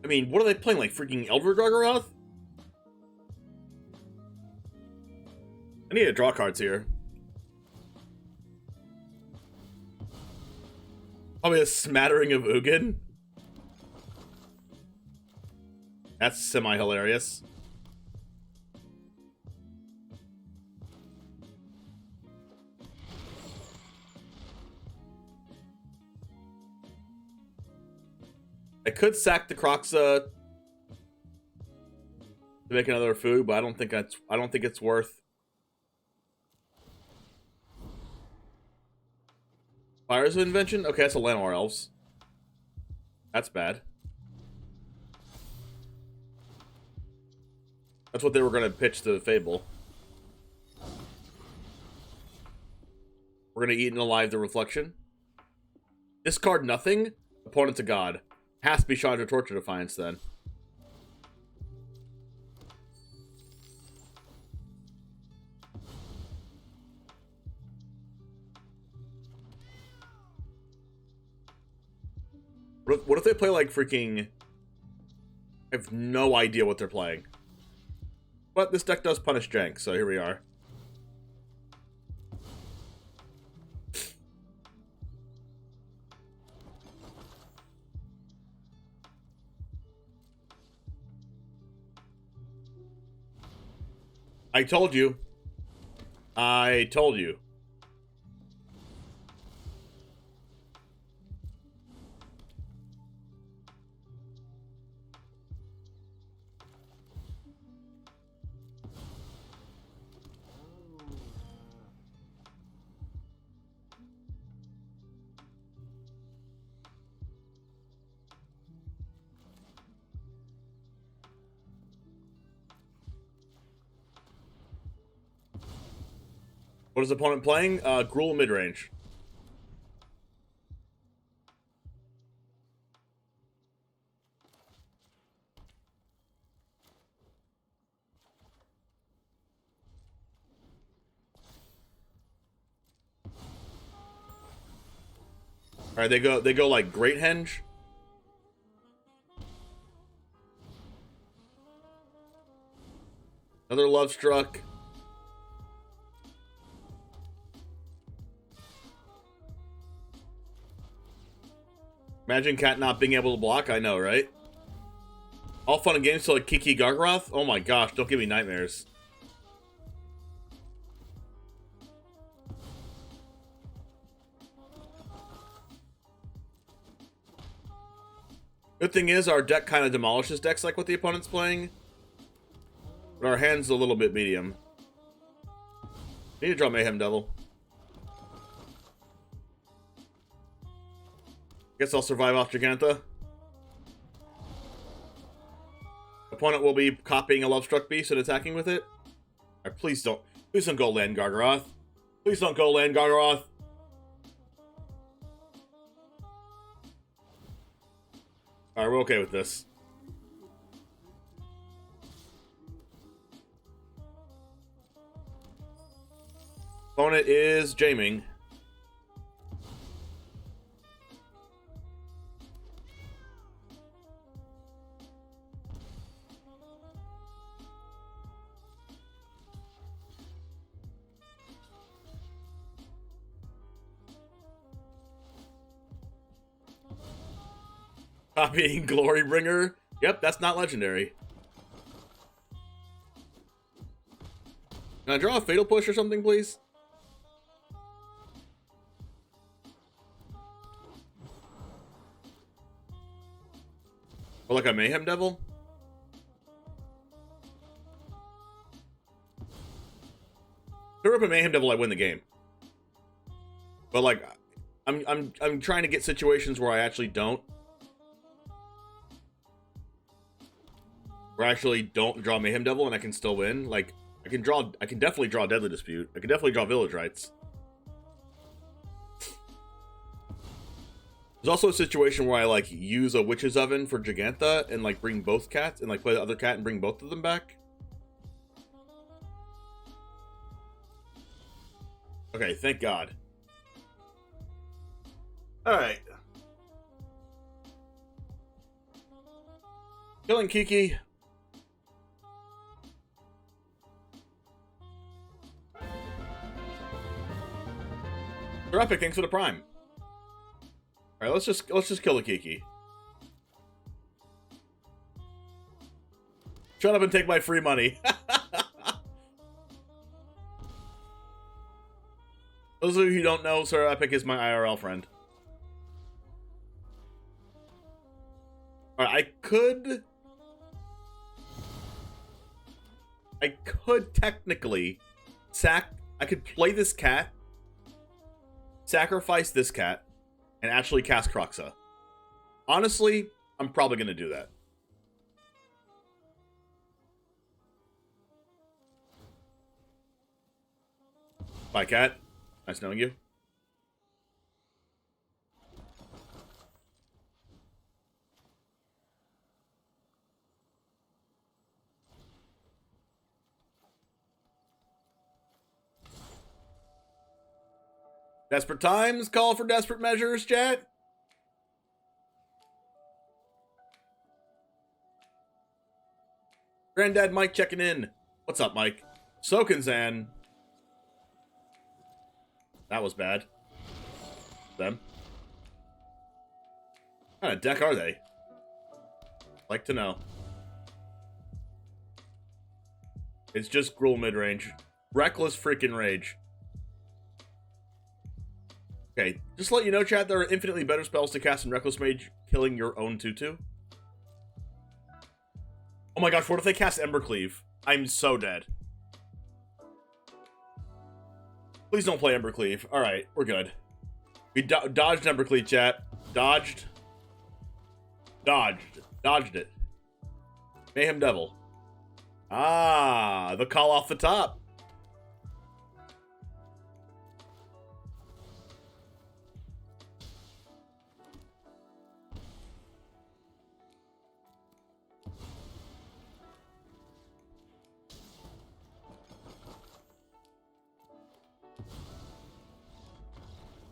I mean, what are they playing? Like freaking Elder Gargaroth? I need to draw cards here. Probably a smattering of Ugin. That's semi-hilarious. I could sack the Kroxa to make another food, but I don't think it's worth. Fires of Invention? Okay, that's a Llanowar Elves. That's bad. That's what they were going to pitch to Fable. We're going to eat and alive the Reflection. Discard nothing. Opponent's a god. Has to be Chandra Torture Defiance then. What if they play like freaking... I have no idea what they're playing. But this deck does punish jank, so here we are. I told you. I told you. What is the opponent playing? Gruul midrange. All right, they go like Great Henge. Another Love Struck. Imagine Cat not being able to block. I know, right? All fun and games till like Kiki Gargaroth. Oh my gosh, don't give me nightmares. Good thing is our deck kind of demolishes decks like what the opponent's playing. But our hand's a little bit medium. Need to draw Mayhem Devil. Guess I'll survive off Giganta. Opponent will be copying a Lovestruck Beast and attacking with it. Right, please don't go land Gargaroth. Please don't go land Gargaroth. Alright, we're okay with this. Opponent is Jaming. Copying Glorybringer. Yep, that's not legendary. Can I draw a Fatal Push or something, please? Or like a Mayhem Devil? If I rip a Mayhem Devil, I win the game. But like, I'm trying to get situations where I actually don't. Where I actually don't draw Mayhem Devil and I can still win. Like, I can definitely draw Deadly Dispute. I can definitely draw Village Rites. There's also a situation where I like use a Witch's Oven for Giganta and like bring both cats and like play the other cat and bring both of them back. Okay, thank God. Alright. Killing Kiki. Epic, thanks for the Prime. All right, let's just kill the Kiki. Shut up and take my free money. Those of you who don't know, Sir Epic is my IRL friend. All right, I could technically I could play this cat, sacrifice this cat, and actually cast Crokeyz. Honestly, I'm probably going to do that. Bye, cat. Nice knowing you. Desperate times call for desperate measures, chat. Granddad Mike checking in. What's up, Mike? Sokinzan. That was bad. Them. What kind of deck are they? Like to know. It's just Gruul mid-range. Reckless freaking rage. Okay, just to let you know, chat, there are infinitely better spells to cast in Reckless Mage, killing your own 2/2. Oh my gosh, what if they cast Embercleave? I'm so dead. Please don't play Embercleave. Alright, we're good. We dodged Embercleave, chat. Dodged it. Mayhem Devil. Ah, the call off the top.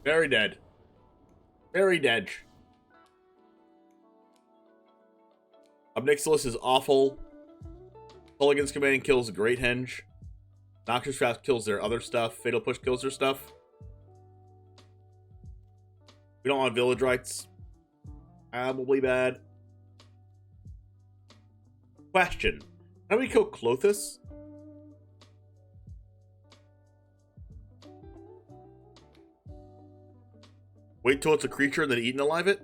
Very dead. Very dead. Obnixilis is awful. Mulligan's Command kills Great Henge. Noxious Trap kills their other stuff. Fatal Push kills their stuff. We don't want Village Rites. Probably bad. Question. How do we kill Klothys? Wait till it's a creature and then eat and alive it?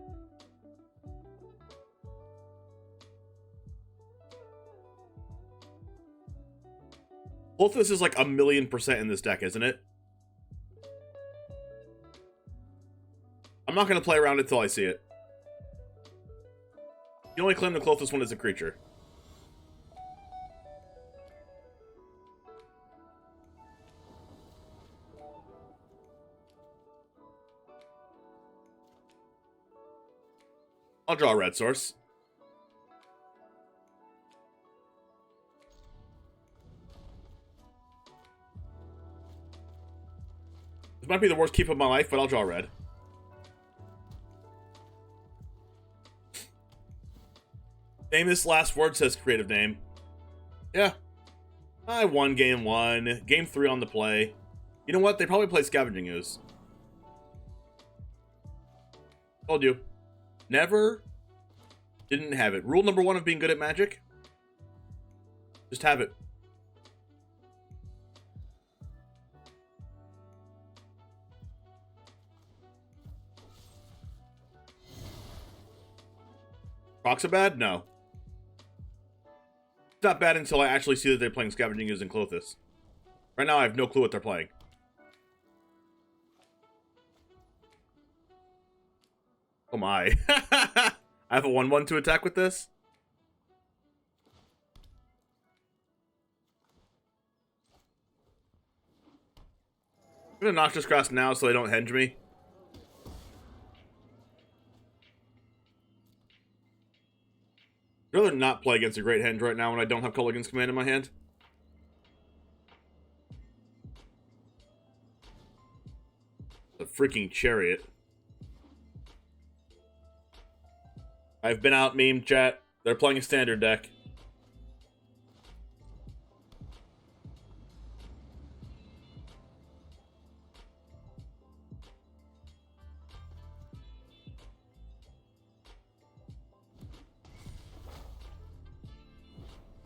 Klothys is like 1,000,000% in this deck, isn't it? I'm not going to play around until I see it. You only claim the Klothys one as a creature. I'll draw a red source. This might be the worst keep of my life, but I'll draw red. Famous last word, says creative name. Yeah. I won game 1. Game 3 on the play. You know what? They probably play Scavenging Ooze. Told you. Never didn't have it. Rule number 1 of being good at Magic. Just have it. Crokeyz bad? No. It's not bad until I actually see that they're playing Scavenging Ooze and Klothys. Right now I have no clue what they're playing. Oh my. I have a 1/1 to attack with this? I'm gonna Noxious Grasp now so they don't henge me. I'd rather not play against a Great Henge right now when I don't have Mulligan's Command in my hand. The freaking Chariot. I've been out meme chat. They're playing a standard deck.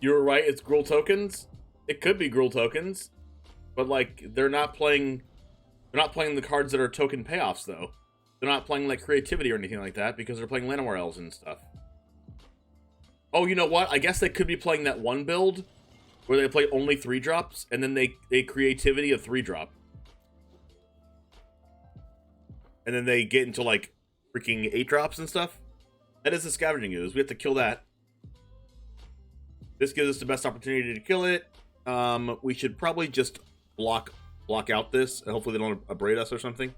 You were right. It's Gruul tokens. It could be Gruul tokens, but like they're not playing. They're not playing the cards that are token payoffs though. They're not playing like creativity or anything like that because they're playing Llanowar Elves and stuff. Oh, you know what? I guess they could be playing that one build where they play only 3-drops and then they creativity a 3-drop. And then they get into like freaking 8-drops and stuff. That is the scavenging ooze. We have to kill that. This gives us the best opportunity to kill it. We should probably just block out this, and hopefully they don't abrade us or something.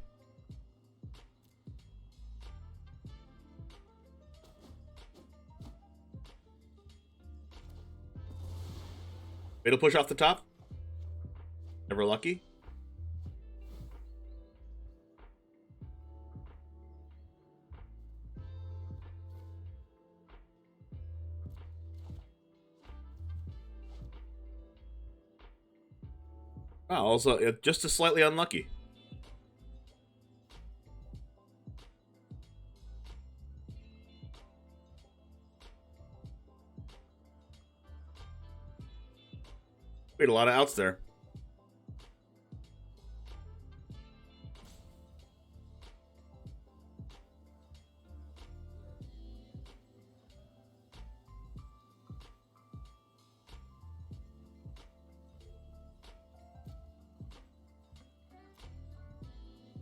It'll push off the top. Never lucky. Wow, also just slightly unlucky. We had a lot of outs there.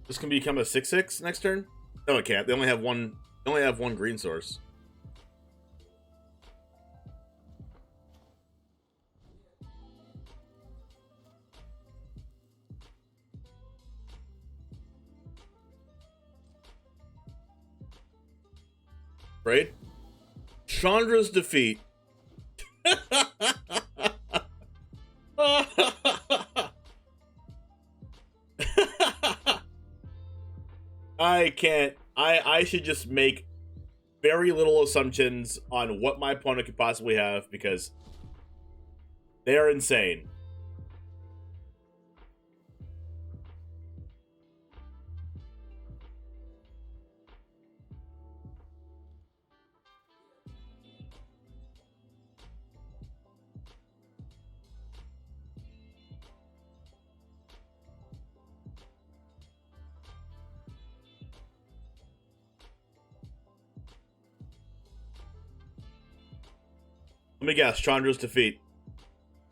This can become a 6/6 next turn? No, it can't. They only have one. They only have one green source. Right? Chandra's defeat. I can't. I should just make very little assumptions on what my opponent could possibly have because they are insane. Let me guess, Chandra's defeat.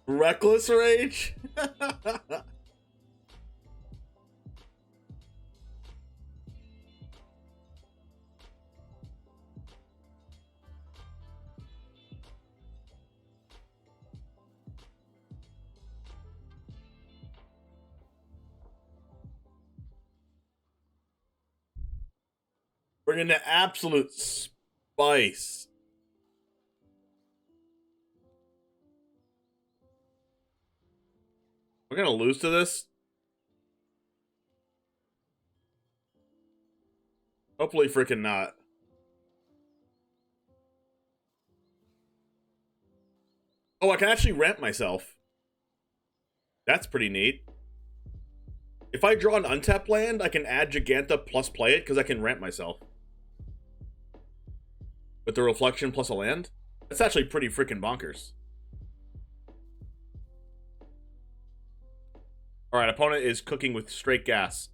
Reckless Rage? Bringing the absolute spice. We're gonna lose to this? Hopefully freaking not. Oh, I can actually ramp myself. That's pretty neat. If I draw an untapped land, I can add Giganta plus play it because I can ramp myself. With the reflection plus a land? That's actually pretty freaking bonkers. Alright, opponent is cooking with straight gas.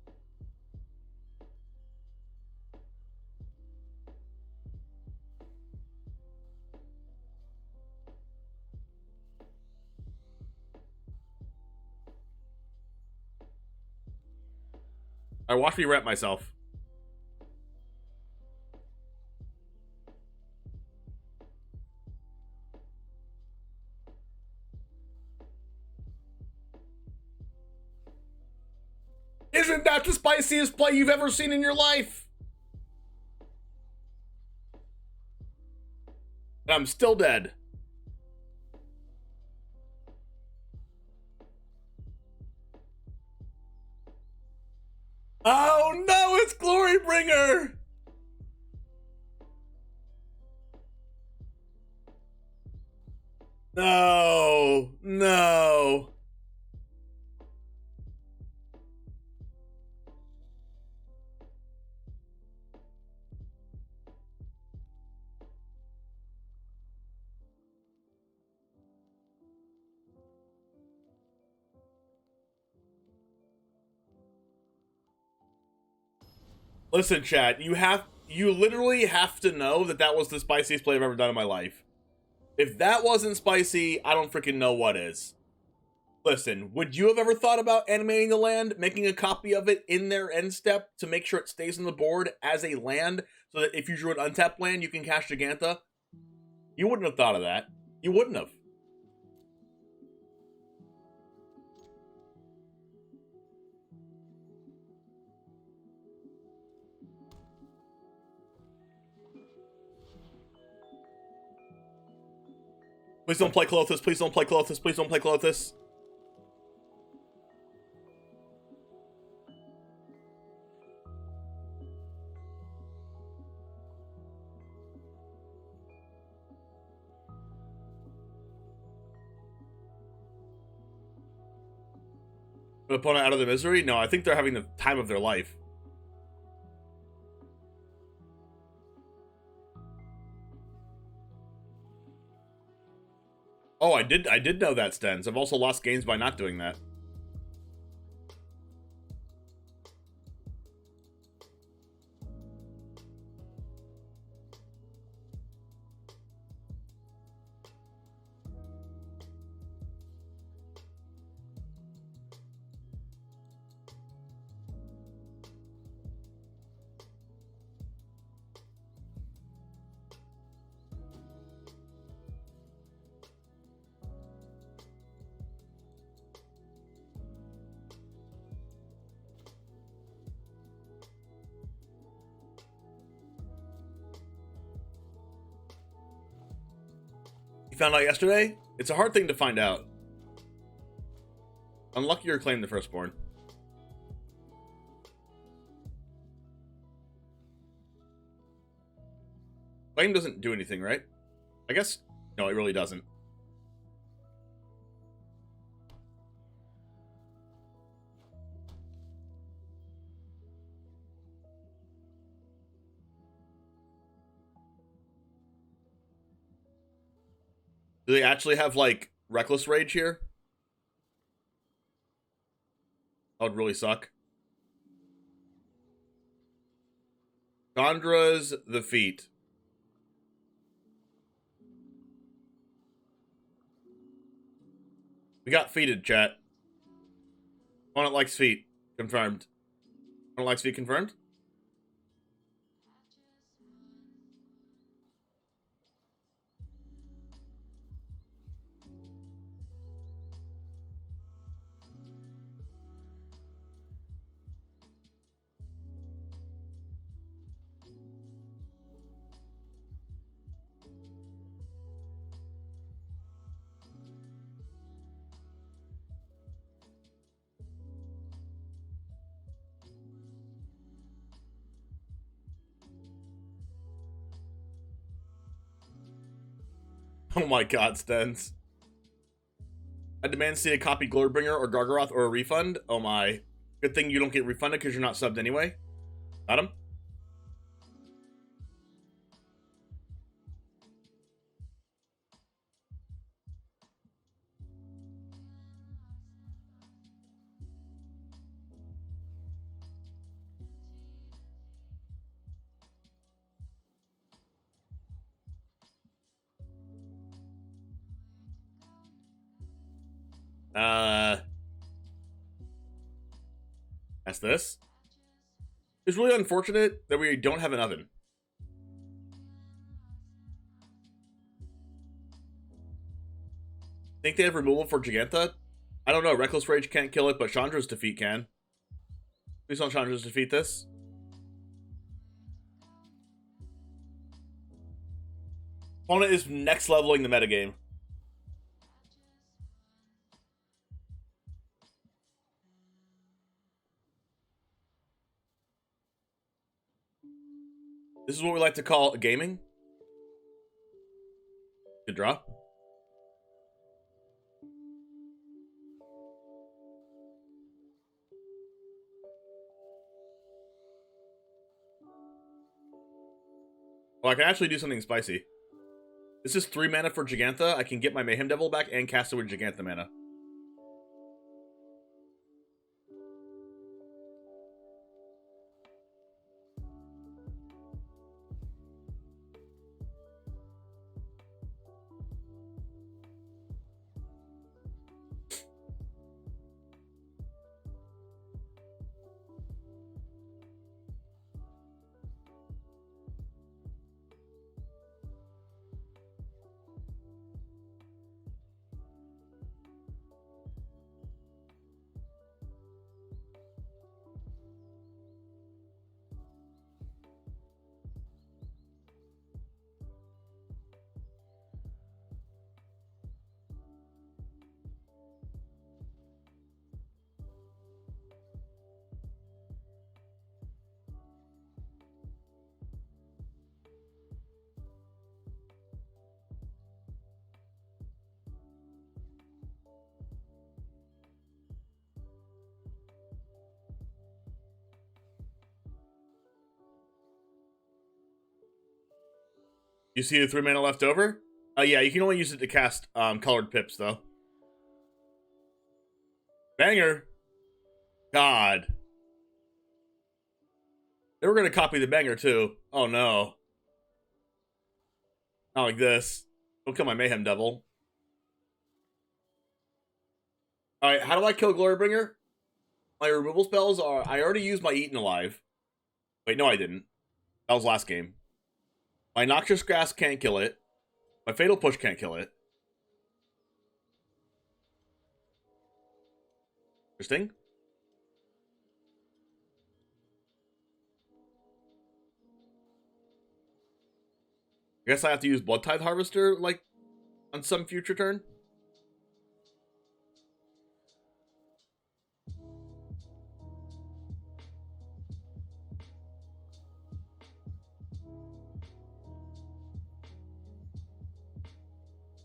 Alright, watch me ramp myself. Isn't that the spiciest play you've ever seen in your life? I'm still dead. Oh no, it's Glorybringer! No, no. Listen, chat, you literally have to know that that was the spiciest play I've ever done in my life. If that wasn't spicy, I don't freaking know what is. Listen, would you have ever thought about animating the land, making a copy of it in their end step to make sure it stays on the board as a land, so that if you drew an untapped land, you can cast Giganta? You wouldn't have thought of that. You wouldn't have. Please don't play Clothis. Please don't play Clothis. Please don't play Clothis. An opponent out of the misery? No, I think they're having the time of their life. Oh, I did know that, Stens. I've also lost games by not doing that. You found out yesterday? It's a hard thing to find out. Unlucky or claim the firstborn. Claim doesn't do anything, right? I guess... No, it really doesn't. Do they actually have, like, Reckless Rage here? That would really suck. Chandra's the feet. We got feeted, chat. Opponent likes feet. Confirmed. Opponent likes feet confirmed? Oh my god, Stens. I demand to see a copy Glurbringer or Gargaroth or a refund. Oh my. Good thing you don't get refunded because you're not subbed anyway. Got him? That's this. It's really unfortunate that we don't have an oven. Think they have removal for Giganta? I don't know. Reckless Rage can't kill it, but Chandra's defeat can. Please don't Chandra's defeat this. Opponent is next leveling the metagame. This is what we like to call gaming. Good draw. Well, I can actually do something spicy. This is 3 mana for Giganta. I can get my Mayhem Devil back and cast it with Giganta mana. You see the 3 mana left over? Yeah, you can only use it to cast colored pips, though. Banger. God. They were going to copy the banger, too. Oh, no. Not like this. Don't kill my Mayhem Devil. Alright, how do I kill Glorybringer? My removal spells are... I already used my Eaten Alive. Wait, no I didn't. That was last game. My Noxious Grasp can't kill it. My Fatal Push can't kill it. Interesting. I guess I have to use Blood Tithe Harvester, like, on some future turn?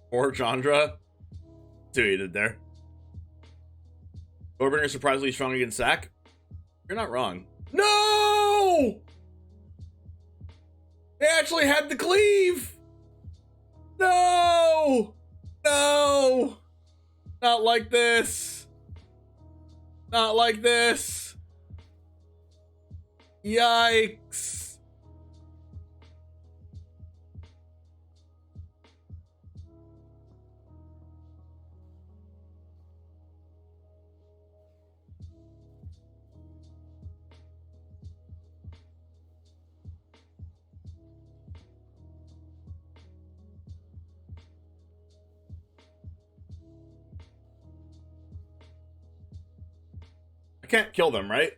Or Chandra. See what you did there. Glorybringer surprisingly strong against Sack. You're not wrong. No! They actually had the cleave! No! No! Not like this. Not like this. Yikes. I can't kill them, right?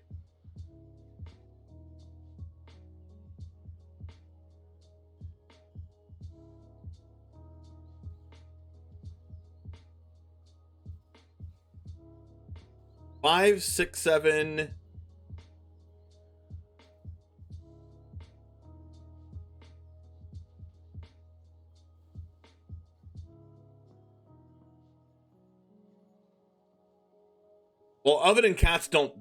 Five, 6, 7. Well, Oven and Cats don't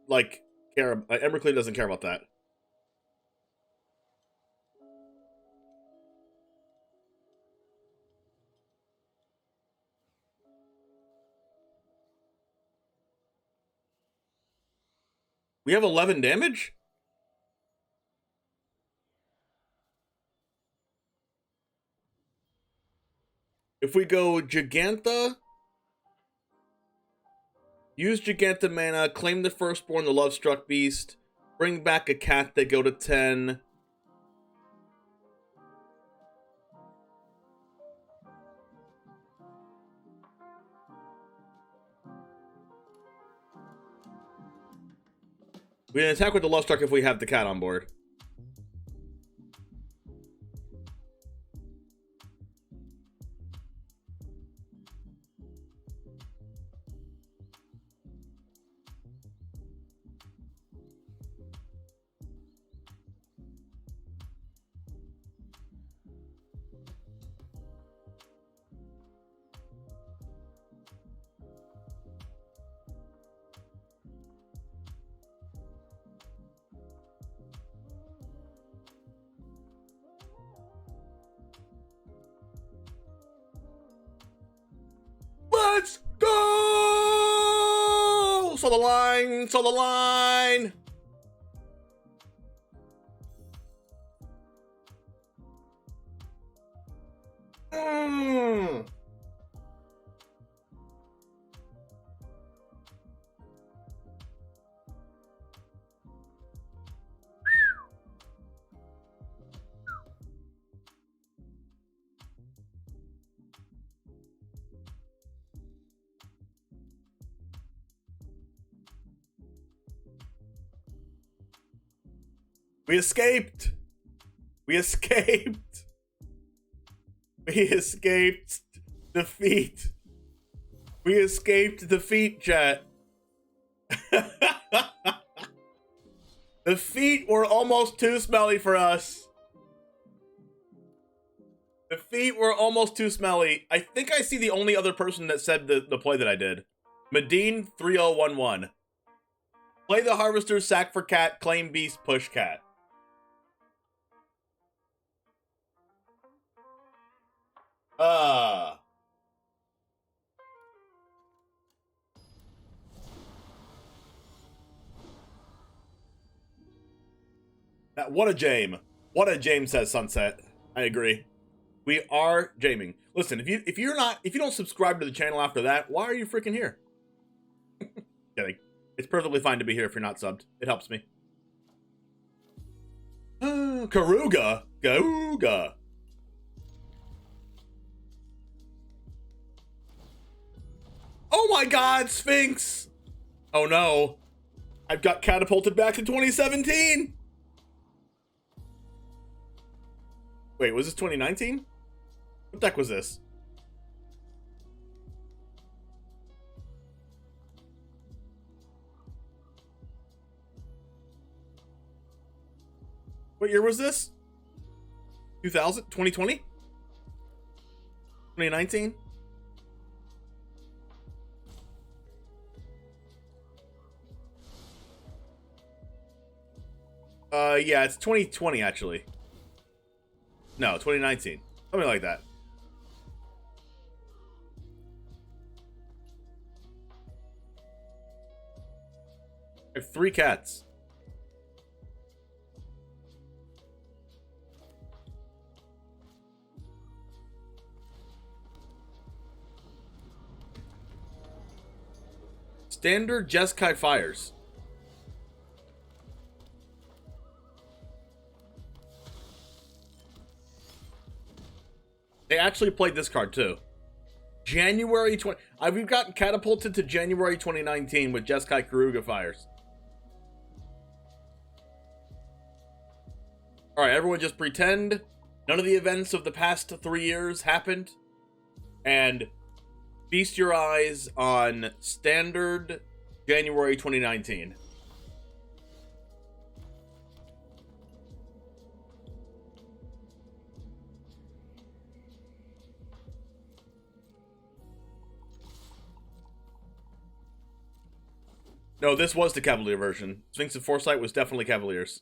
like care. Embercleave doesn't care about that. We have 11 damage? If we go Gigantha, use Giganta mana, claim the Firstborn, the Love-Struck Beast, bring back a cat, they go to 10. We can attack with the Love-Struck if we have the cat on board. Let's go! Saw the line! Saw the line! We escaped! We escaped! We escaped defeat! We escaped defeat, chat! The feet were almost too smelly for us. The feet were almost too smelly. I think I see the only other person that said the play that I did. Medine 3011. Play the Harvester, sack for cat, claim beast, push cat. What a jame. What a jame, says Sunset. I agree. We are jaming. Listen, if you don't subscribe to the channel after that, why are you freaking here? Kidding. It's perfectly fine to be here if you're not subbed. It helps me. Karuga. Gauga. Oh my god, Sphinx! Oh no. I've got catapulted back to 2017! Wait, was this 2019? What deck was this? What year was this? 2000? 2020? 2019? Yeah, it's 2020 actually. No, 2019. Something like that. I have 3 cats. Standard Jeskai Fires. They actually played this card too. January 20. We've gotten catapulted to January 2019 with Jeskai Karuga Fires. Alright, everyone just pretend none of the events of the past 3 years happened. And feast your eyes on standard January 2019. No, this was the Cavalier version. Sphinx and Foresight was definitely Cavaliers.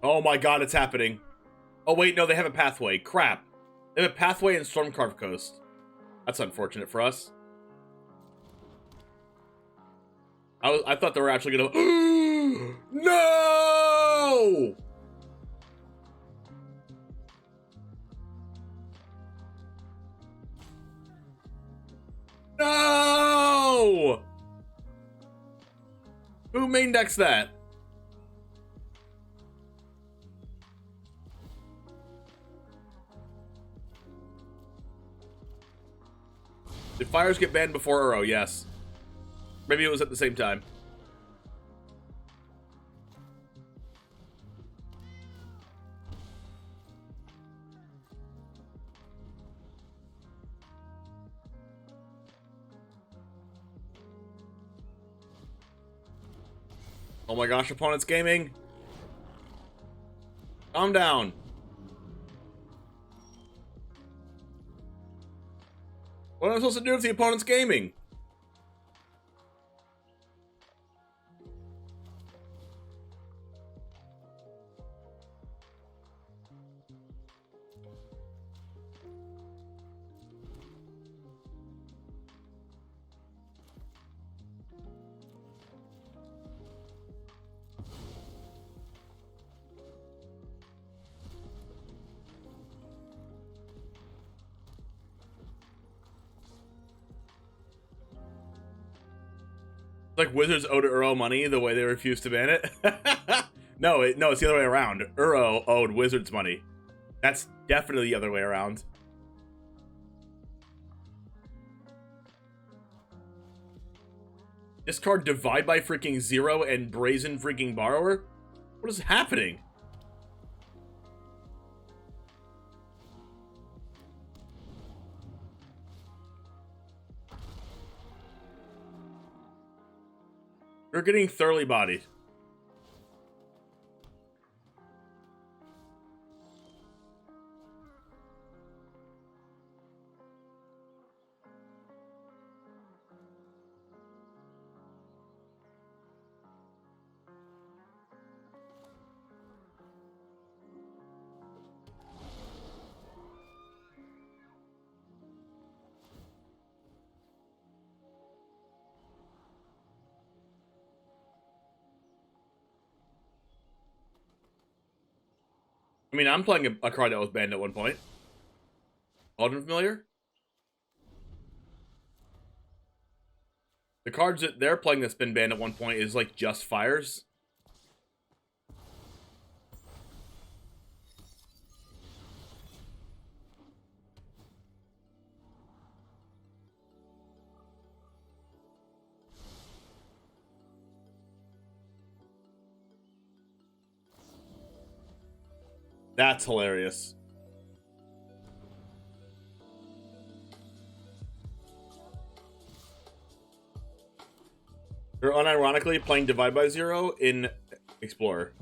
Oh my god, it's happening. Oh wait, no, they have a pathway. Crap. They have a pathway in Stormcarved Coast. That's unfortunate for us. I thought they were actually gonna... No! No! Who main decks that? Did fires get banned before Uro? Yes. Maybe it was at the same time. Oh my gosh, opponent's gaming. Calm down. What am I supposed to do if the opponent's gaming? Like Wizards owed Uro money the way they refused to ban it. No, it's the other way around. Uro owed Wizards money. That's definitely the other way around. Discard Divide by freaking 0 and Brazen freaking Borrower? What is happening? You're getting thoroughly bodied. I mean, I'm playing a card that was banned at one point. Cauldron Familiar? The cards that they're playing that's been banned at one point is like just fires. That's hilarious. They're unironically playing Divide by Zero in Explorer.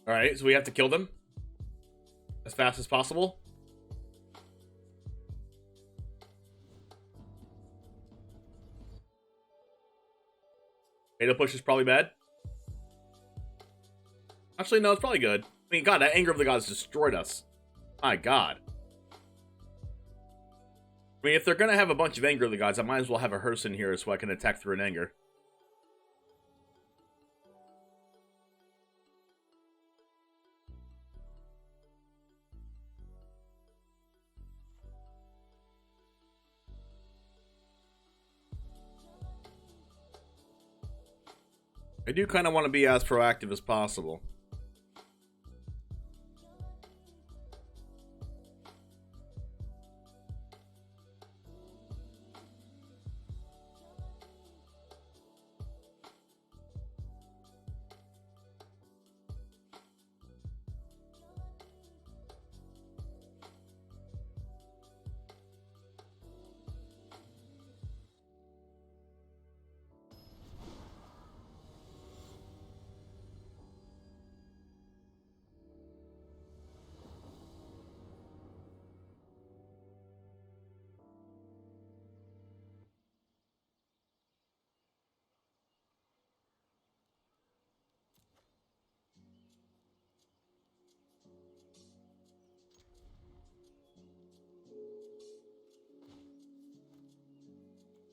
Alright, so we have to kill them as fast as possible. Fatal Push is probably bad. Actually, no, it's probably good. I mean, God, that Anger of the Gods destroyed us. My God. I mean, if they're gonna have a bunch of Anger of the Gods, I might as well have a hearse in here so I can attack through an Anger. I do kind of want to be as proactive as possible.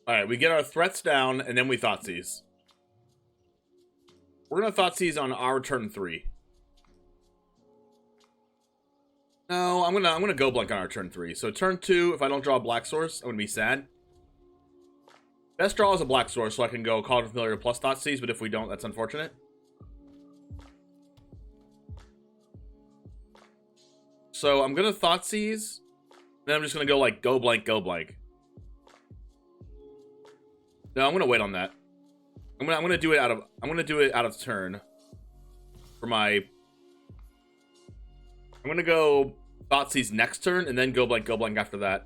Alright, we get our threats down, and then we Thoughtseize. We're gonna Thoughtseize on our turn 3. No, I'm gonna go blank on our turn 3. So turn 2, if I don't draw a black source, I'm gonna be sad. Best draw is a black source, so I can go Cauldron Familiar plus Thoughtseize, but if we don't, that's unfortunate. So I'm gonna Thoughtseize, then I'm just gonna go like go blank, go blank. No, I'm gonna wait on that. I'm gonna do it out of turn. For my, I'm gonna go Thoughtseize next turn and then go blank after that.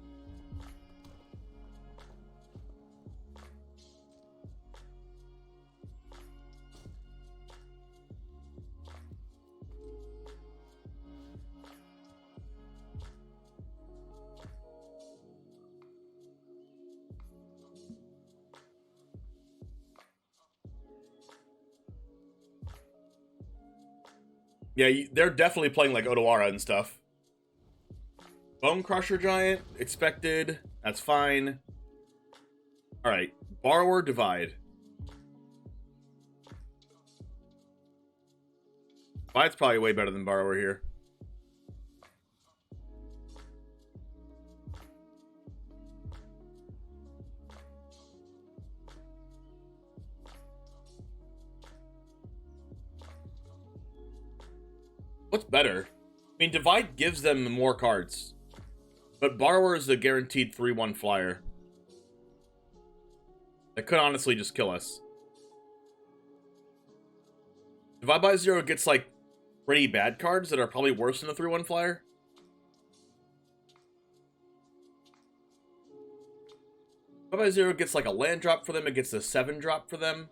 Yeah, they're definitely playing like Odawara and stuff. Bone Crusher Giant, expected. That's fine. Alright, Borrower Divide. Divide's probably way better than Borrower here. What's better? I mean, Divide gives them more cards. But Borrower is a guaranteed 3-1 flyer. That could honestly just kill us. Divide by Zero gets, like, pretty bad cards that are probably worse than a 3-1 flyer. Divide by Zero gets, like, a land drop for them. It gets a 7 drop for them.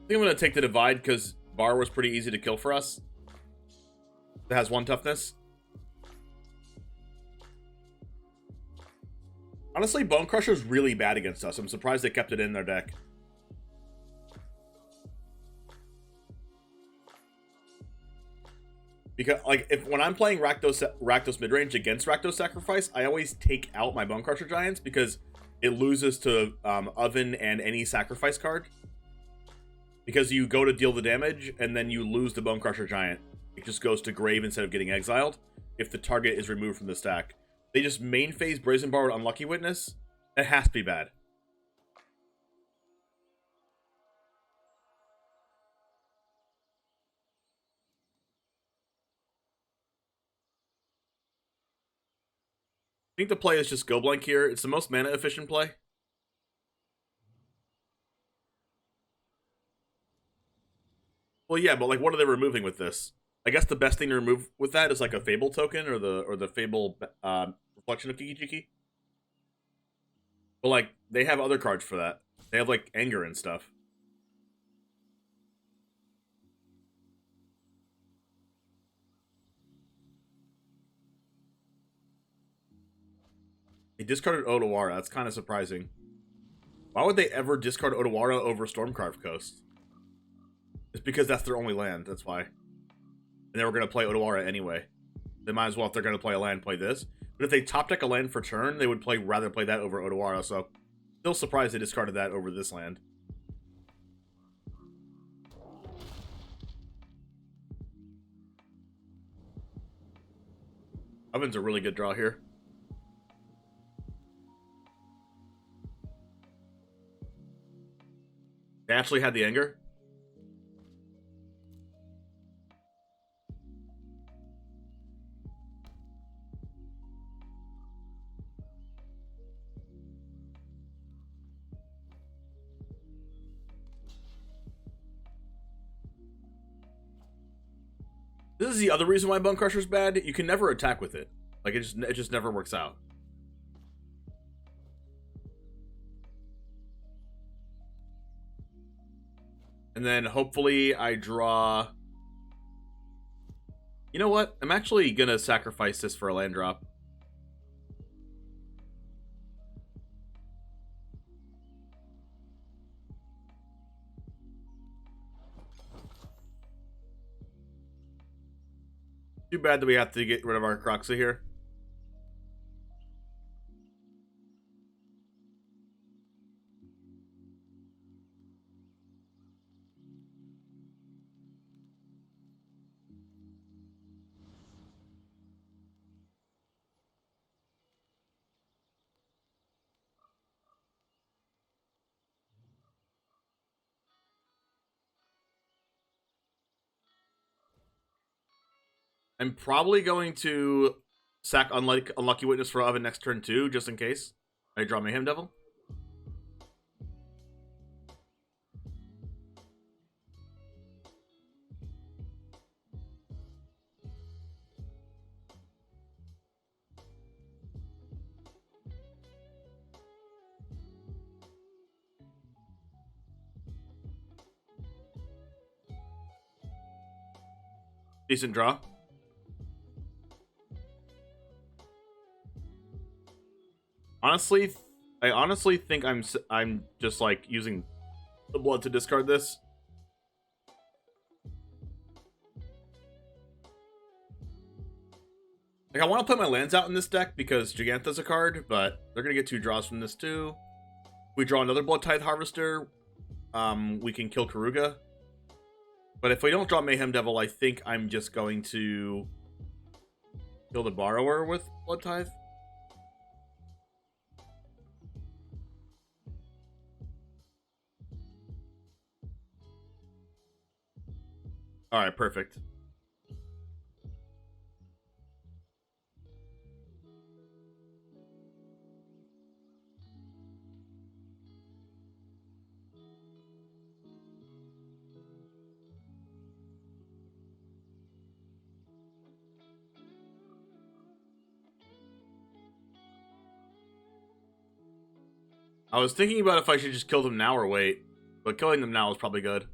I think I'm going to take the Divide because Bar was pretty easy to kill for us. It has 1 toughness. Honestly, Bone Crusher is really bad against us. I'm surprised they kept it in their deck. Because, like, when I'm playing Rakdos midrange against Rakdos Sacrifice, I always take out my Bone Crusher Giants because it loses to Oven and any Sacrifice card. Because you go to deal the damage, and then you lose the Bone Crusher Giant. It just goes to Grave instead of getting exiled if the target is removed from the stack. They just main phase Brazen Bar with Unlucky Witness. It has to be bad. I think the play is just Go Blank here. It's the most mana efficient play. Well, yeah, but like, what are they removing with this? I guess the best thing to remove with that is like a Fable token or the Fable reflection of Kiki Jiki. But like, they have other cards for that. They have like Anger and stuff. They discarded Odawara. That's kind of surprising. Why would they ever discard Odawara over Stormcarved Coast? It's because that's their only land. That's why. And they were going to play Odawara anyway. They might as well, if they're going to play a land, play this. But if they top deck a land for turn, they would rather play that over Odawara. So, still surprised they discarded that over this land. Oven's a really good draw here. They actually had the Anger. This is the other reason why Bone Crusher's bad. You can never attack with it. Like, it just never works out. And then hopefully I draw... You know what? I'm actually gonna sacrifice this for a land drop. Too bad that we have to get rid of our Crokeyz here. I'm probably going to sack Unlucky Witness for Oven next turn too, just in case I draw Mayhem Devil. Decent draw. Honestly, I honestly think I'm just like using the blood to discard this. Like, I want to put my lands out in this deck because Gigantha's a card, but they're gonna get 2 draws from this too. If we draw another Blood Tithe Harvester, we can kill Karuga. But if we don't draw Mayhem Devil, I think I'm just going to kill the Borrower with Blood Tithe. Alright, perfect. I was thinking about if I should just kill them now or wait, but killing them now is probably good.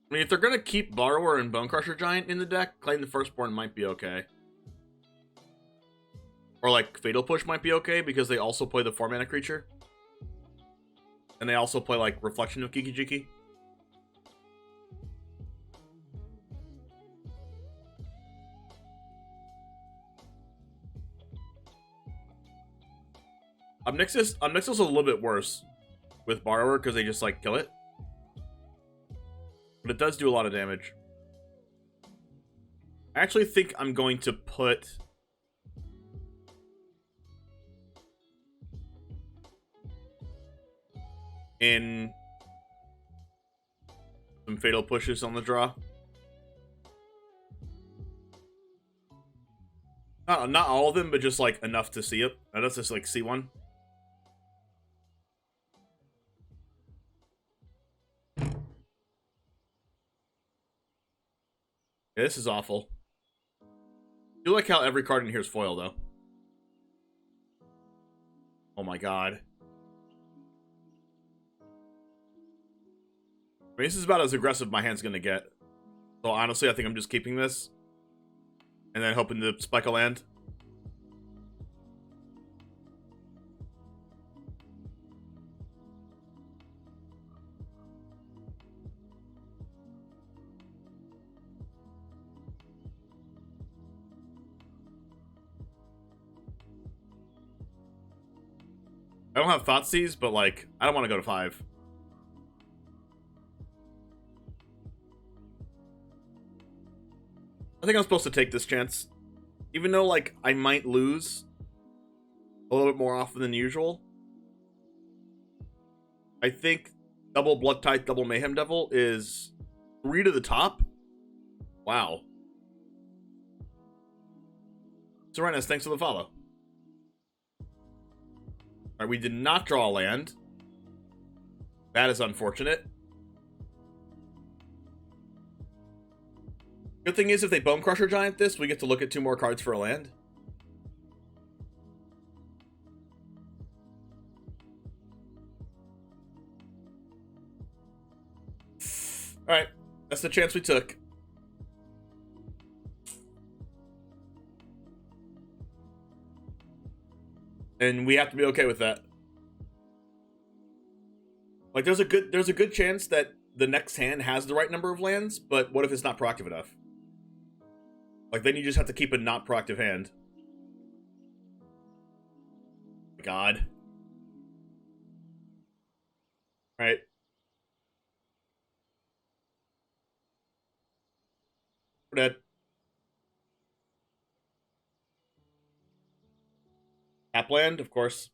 I mean, if they're gonna keep Borrower and Bone Crusher Giant in the deck, Claim the Firstborn might be okay. Or like Fatal Push might be okay because they also play the 4-mana creature. And they also play like Reflection of Kiki Jiki. Omnixus is a little bit worse with Borrower because they just like kill it. But it does do a lot of damage. I actually think I'm going to put in some Fatal Pushes on the draw. Not all of them, but just like enough to see it. Enough to just like see one. Yeah, this is awful. I do like how every card in here is foil, though. Oh my god. I mean, this is about as aggressive my hand's gonna get. So honestly, I think I'm just keeping this. And then hoping to spike a land. I don't have Thoughtseize, but like, I don't want to go to 5. I think I'm supposed to take this chance. Even though, like, I might lose a little bit more often than usual. I think double Blood Tithe, double Mayhem Devil is 3 to the top. Wow. Serenus, thanks for the follow. Alright, we did not draw a land. That is unfortunate. Good thing is, if they Bone Crusher Giant this, we get to look at 2 more cards for a land. Alright, that's the chance we took. And we have to be okay with that. Like, there's a good chance that the next hand has the right number of lands, but what if it's not proactive enough? Like, then you just have to keep a not proactive hand. God. Right. We're dead. Tap land, of course.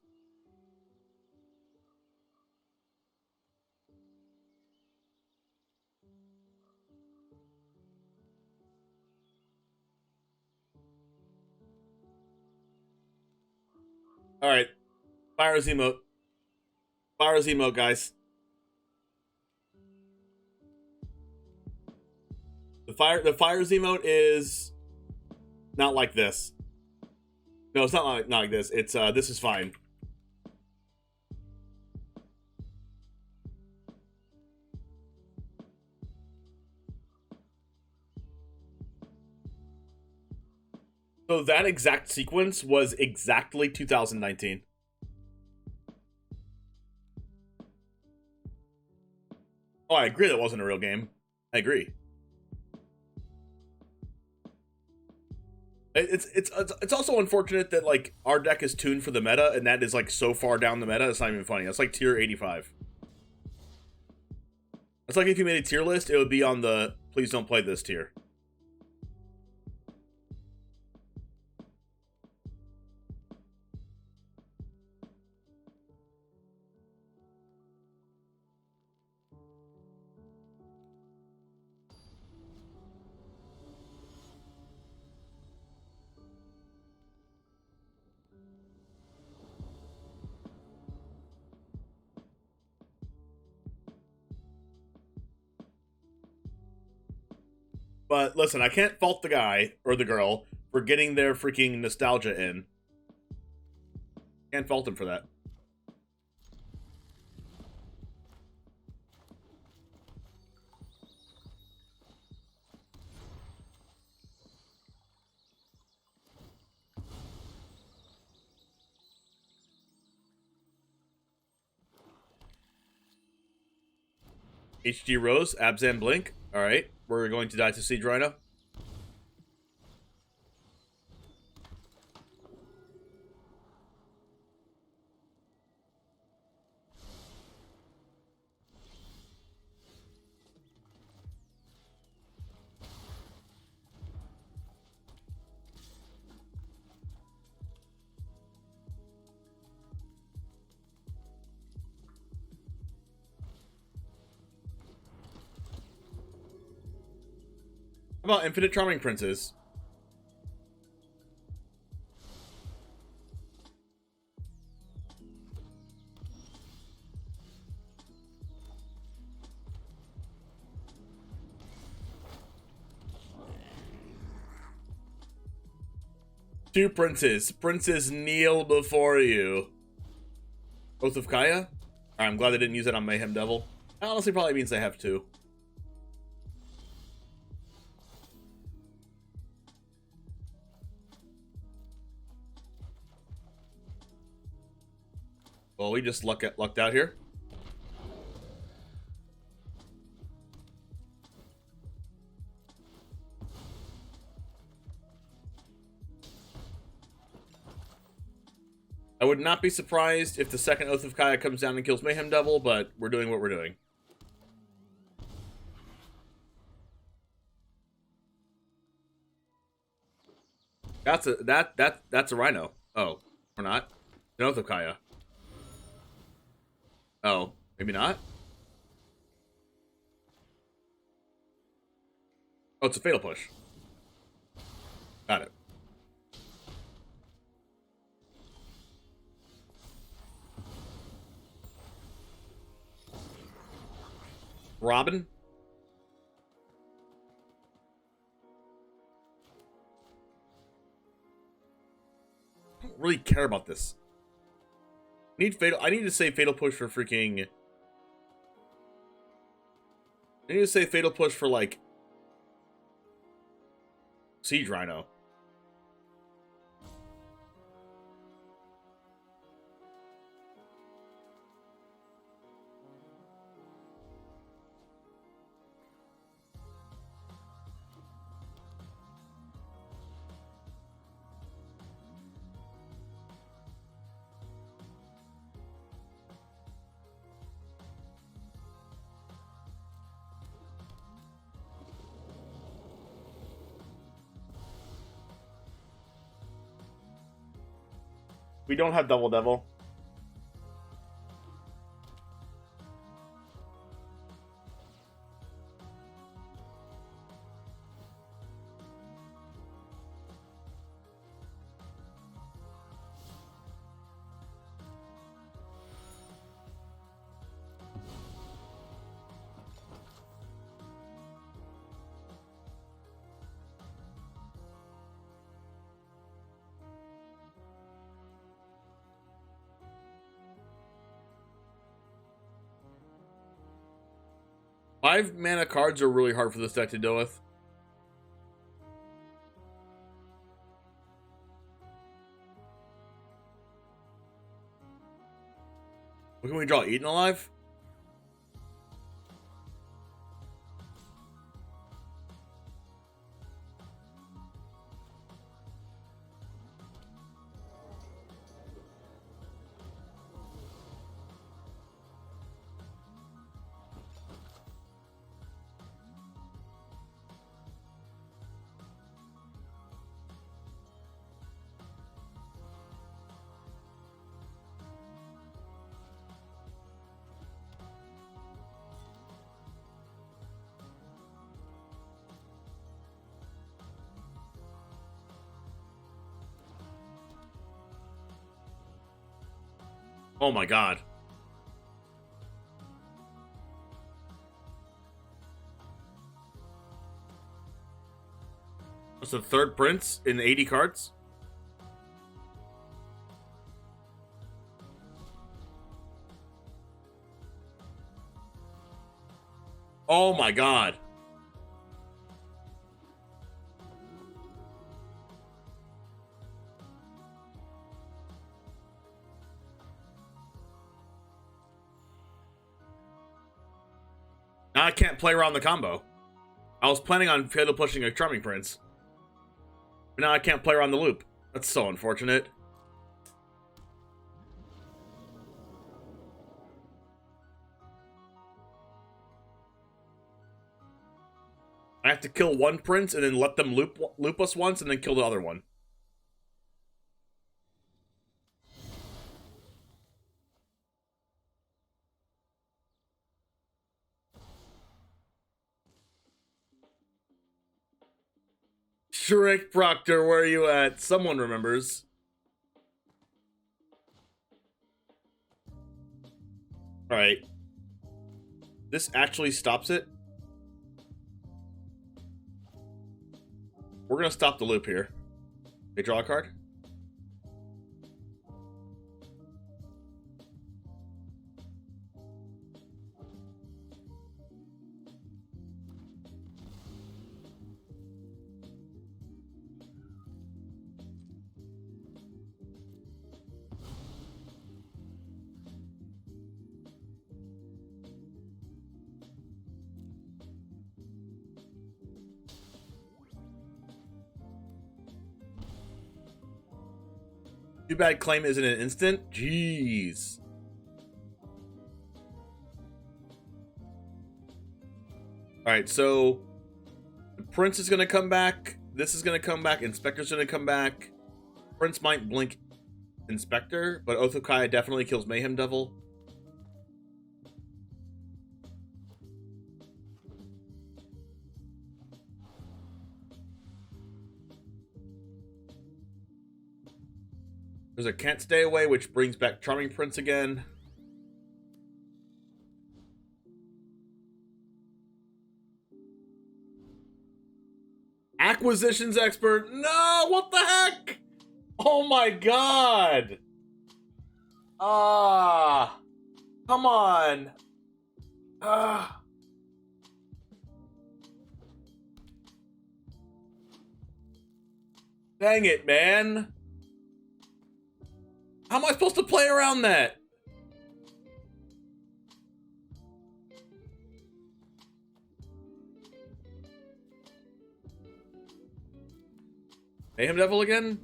Alright. Fire's emote. Fire's emote, guys. The fire's emote is not like this. No, it's not like this. It's this is fine. So that exact sequence was exactly 2019. Oh, I agree that wasn't a real game. I agree. It's also unfortunate that like our deck is tuned for the meta, and that is like so far down the meta, it's not even funny. It's like tier 85. It's like if you made a tier list, it would be on the please don't play this tier. But listen, I can't fault the guy or the girl for getting their freaking nostalgia in. Can't fault him for that. HG Rose, Abzan Blink. All right, we're going to die to Siege Rhino. How about Infinite Charming Princes? Two princes. Princes kneel before you. Oath of Kaya? I'm glad they didn't use that on Mayhem Devil. That honestly probably means they have two. Well, we just lucked out here. I would not be surprised if the second Oath of Kaya comes down and kills Mayhem Devil, but we're doing what we're doing. That's a Rhino. Oh, or not? An Oath of Kaya. Oh, maybe not? Oh, it's a Fatal Push. Got it. Robin? I don't really care about this. I need to say Fatal Push for freaking... I need to say Fatal Push for, like... Siege Rhino. We don't have Double Devil. Five mana cards are really hard for this deck to deal with. What can we draw? Eaten Alive? Oh my god. That's the third Prince in 80 cards? Oh my god. can't play around the combo. I was planning on fatal pushing a Charming Prince. But now I can't play around the loop. That's so unfortunate. I have to kill one prince and then let them loop us once and then kill the other one. Shrek Proctor, where are you at? Someone remembers. Alright. This actually stops it. We're gonna stop the loop here. Okay, draw a card. Too bad claim isn't an instant. Jeez. Alright, so the Prince is gonna come back. This is gonna come back. Inspector's gonna come back. Prince might blink Inspector, but Othokai definitely kills Mayhem Devil. There's a Can't Stay Away, which brings back Charming Prince again. Acquisitions Expert. No, what the heck? Oh my god. Come on. Dang it, man. How am I supposed to play around that? Mayhem Devil again?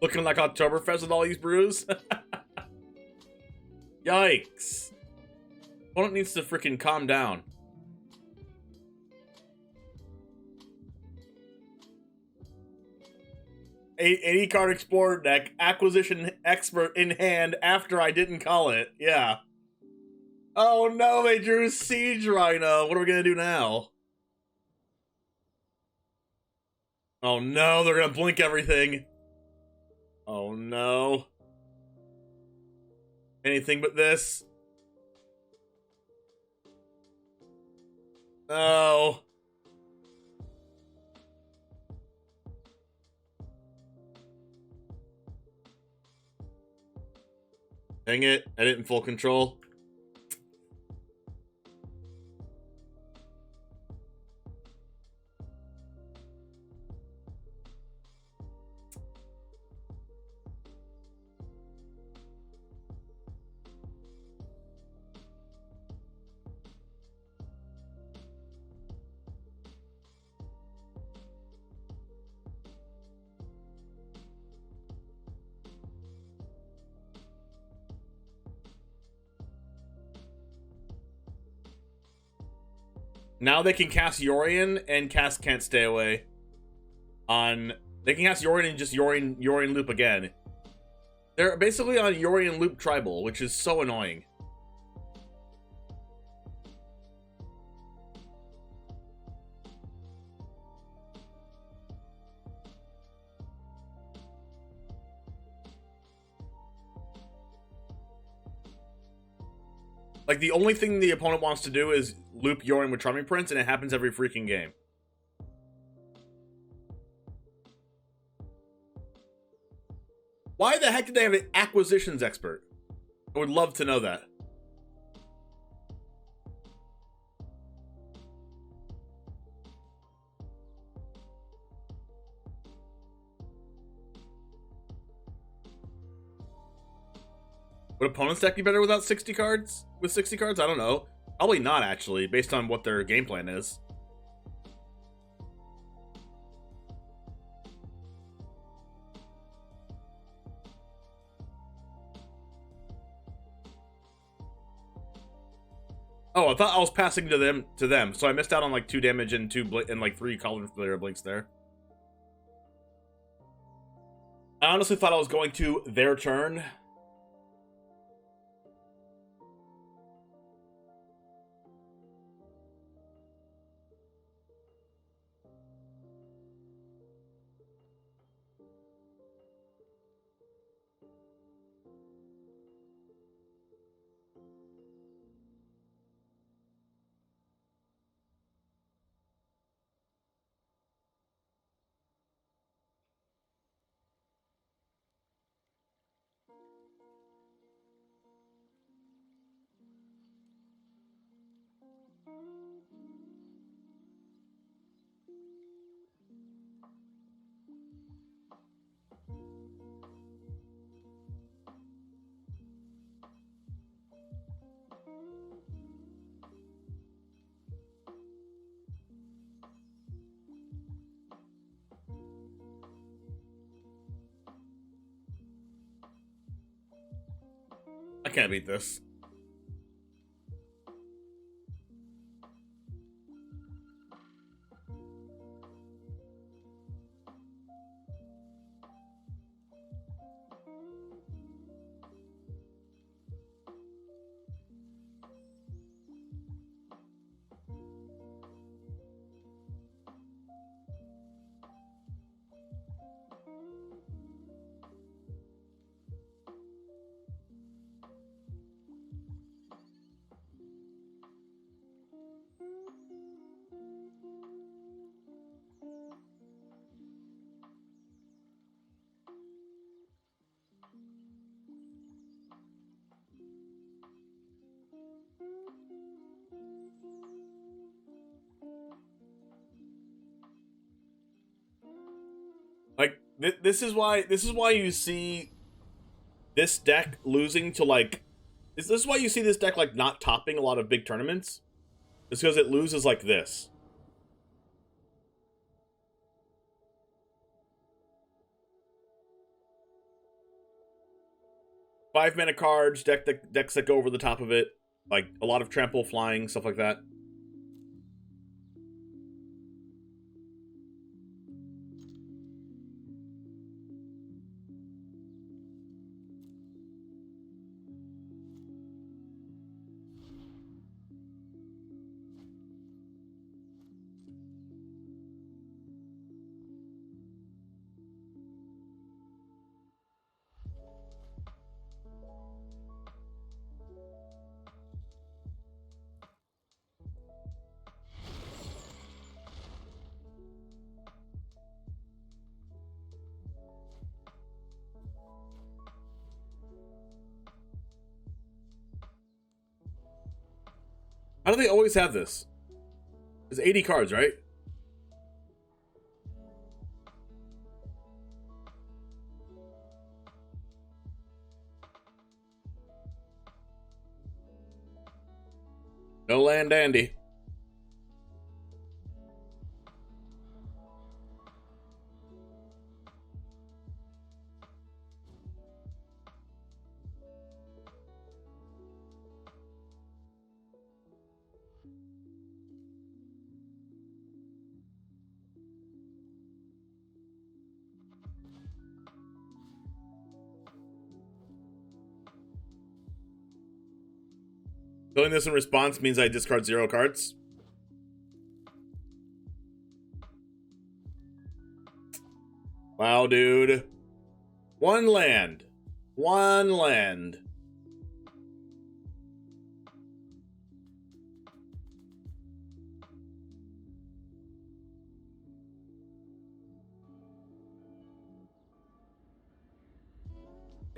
Looking like Oktoberfest with all these brews? Yikes. Opponent needs to freaking calm down. A 80 card Explorer deck, Acquisition Expert in hand after I didn't call it. Yeah. Oh no, they drew Siege Rhino. What are we gonna do now? Oh no, they're gonna blink everything. Oh no. Anything but this. No. Dang it, I didn't full control. Now they can cast Yorion and cast Can't Stay Away on... They can cast Yorion and just Yorion loop again. They're basically on Yorion loop tribal, which is so annoying. Like, the only thing the opponent wants to do is loop Yorion with Charming Prince, and it happens every freaking game. Why the heck did they have an Acquisitions Expert? I would love to know that. Would opponents' deck be better without 60 cards? With 60 cards? I don't know. Probably not, actually, based on what their game plan is. Oh, I thought I was passing to them, so I missed out on like 2 damage and 3 color flare blinks there. I honestly thought I was going to their turn. I can't beat this. Like this is why you see this deck losing to like this is why you see this deck like not topping a lot of big tournaments. It's because it loses like this. Five mana cards, decks that go over the top of it, like a lot of trample, flying, stuff like that. How do they always have this? It's 80 cards, right? No land dandy. Doing this in response means I discard 0 cards. Wow, dude. One land. One land.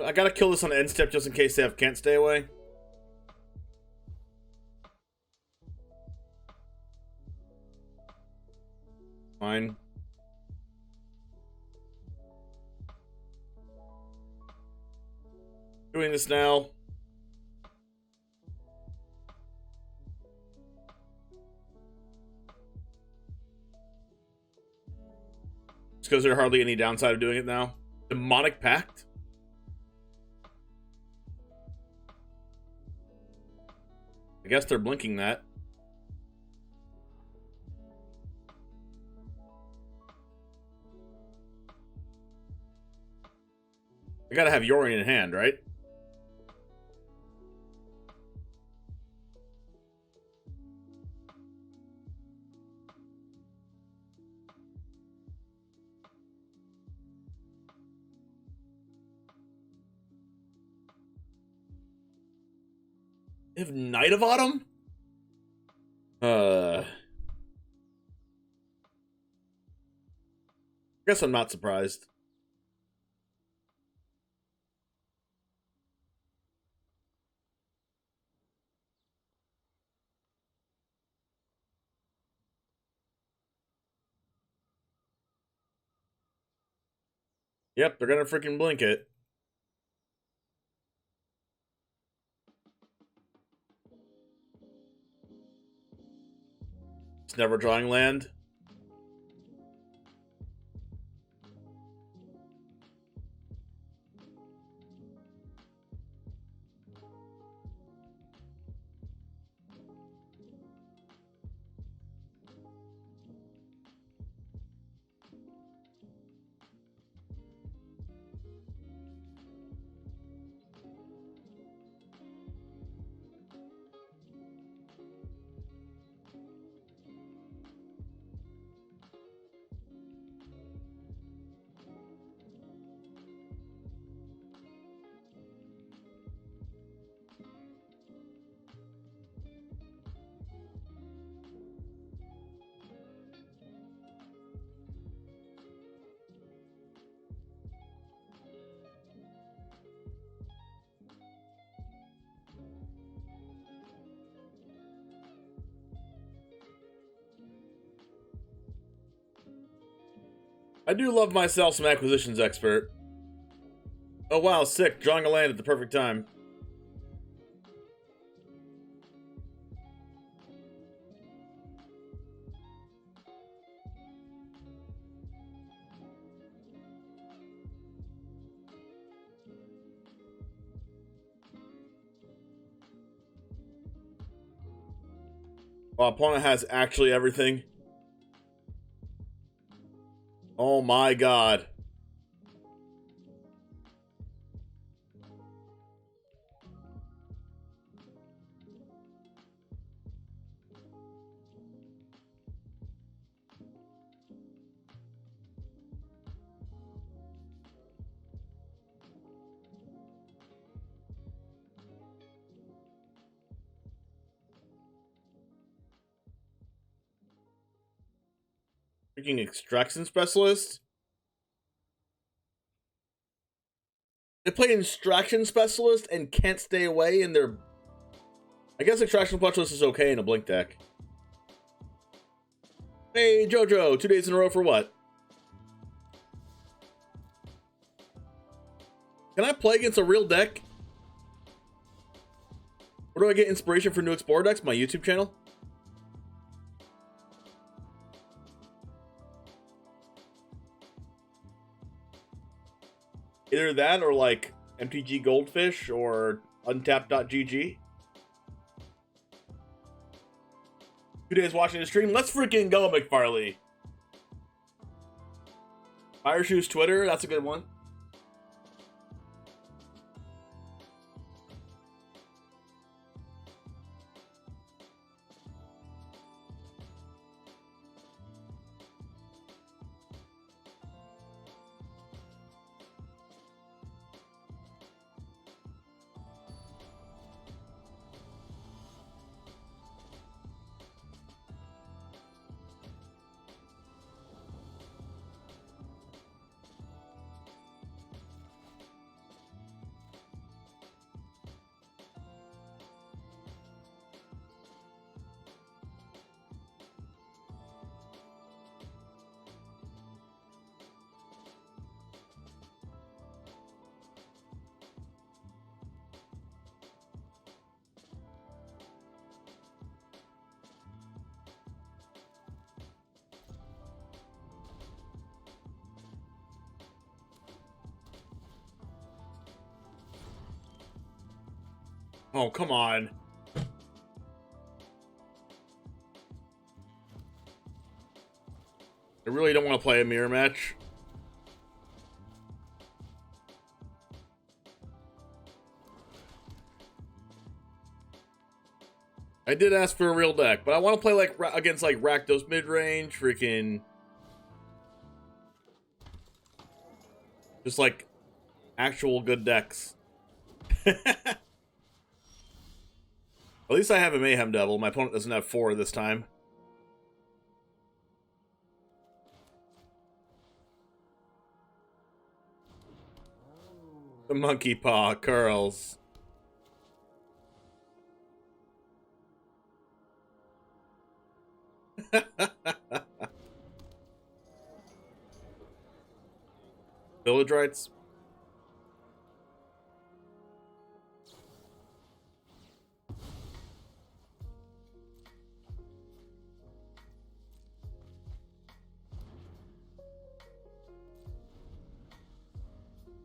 I gotta kill this on end step just in case they can't stay away. Fine. Doing this now. Just because there's hardly any downside of doing it now. Demonic Pact? I guess they're blinking that. I gotta have Yorion in hand, right? They have Knight of Autumn? Guess I'm not surprised. Yep, they're gonna freaking blink it. It's never drawing land. I do love myself some acquisitions expert. Oh wow, sick. Drawing a land at the perfect time. Well, opponent has actually everything. Oh my god. Freaking extraction specialist? They play extraction specialist and can't stay away in their... I guess extraction specialist is okay in a blink deck. Hey Jojo, 2 days in a row for what? Can I play against a real deck? Where do I get inspiration for new Explorer decks? My YouTube channel? Either that or like MTG Goldfish or Untapped.gg. 2 days watching the stream. Let's freaking go, McFarley. Fireshoes Twitter, that's a good one. Oh, come on. I really don't want to play a mirror match. I did ask for a real deck, but I want to play like against like RAKDOS mid-range, freaking just like actual good decks. At least I have a Mayhem Devil. My opponent doesn't have 4 this time. The monkey paw curls. Village rights.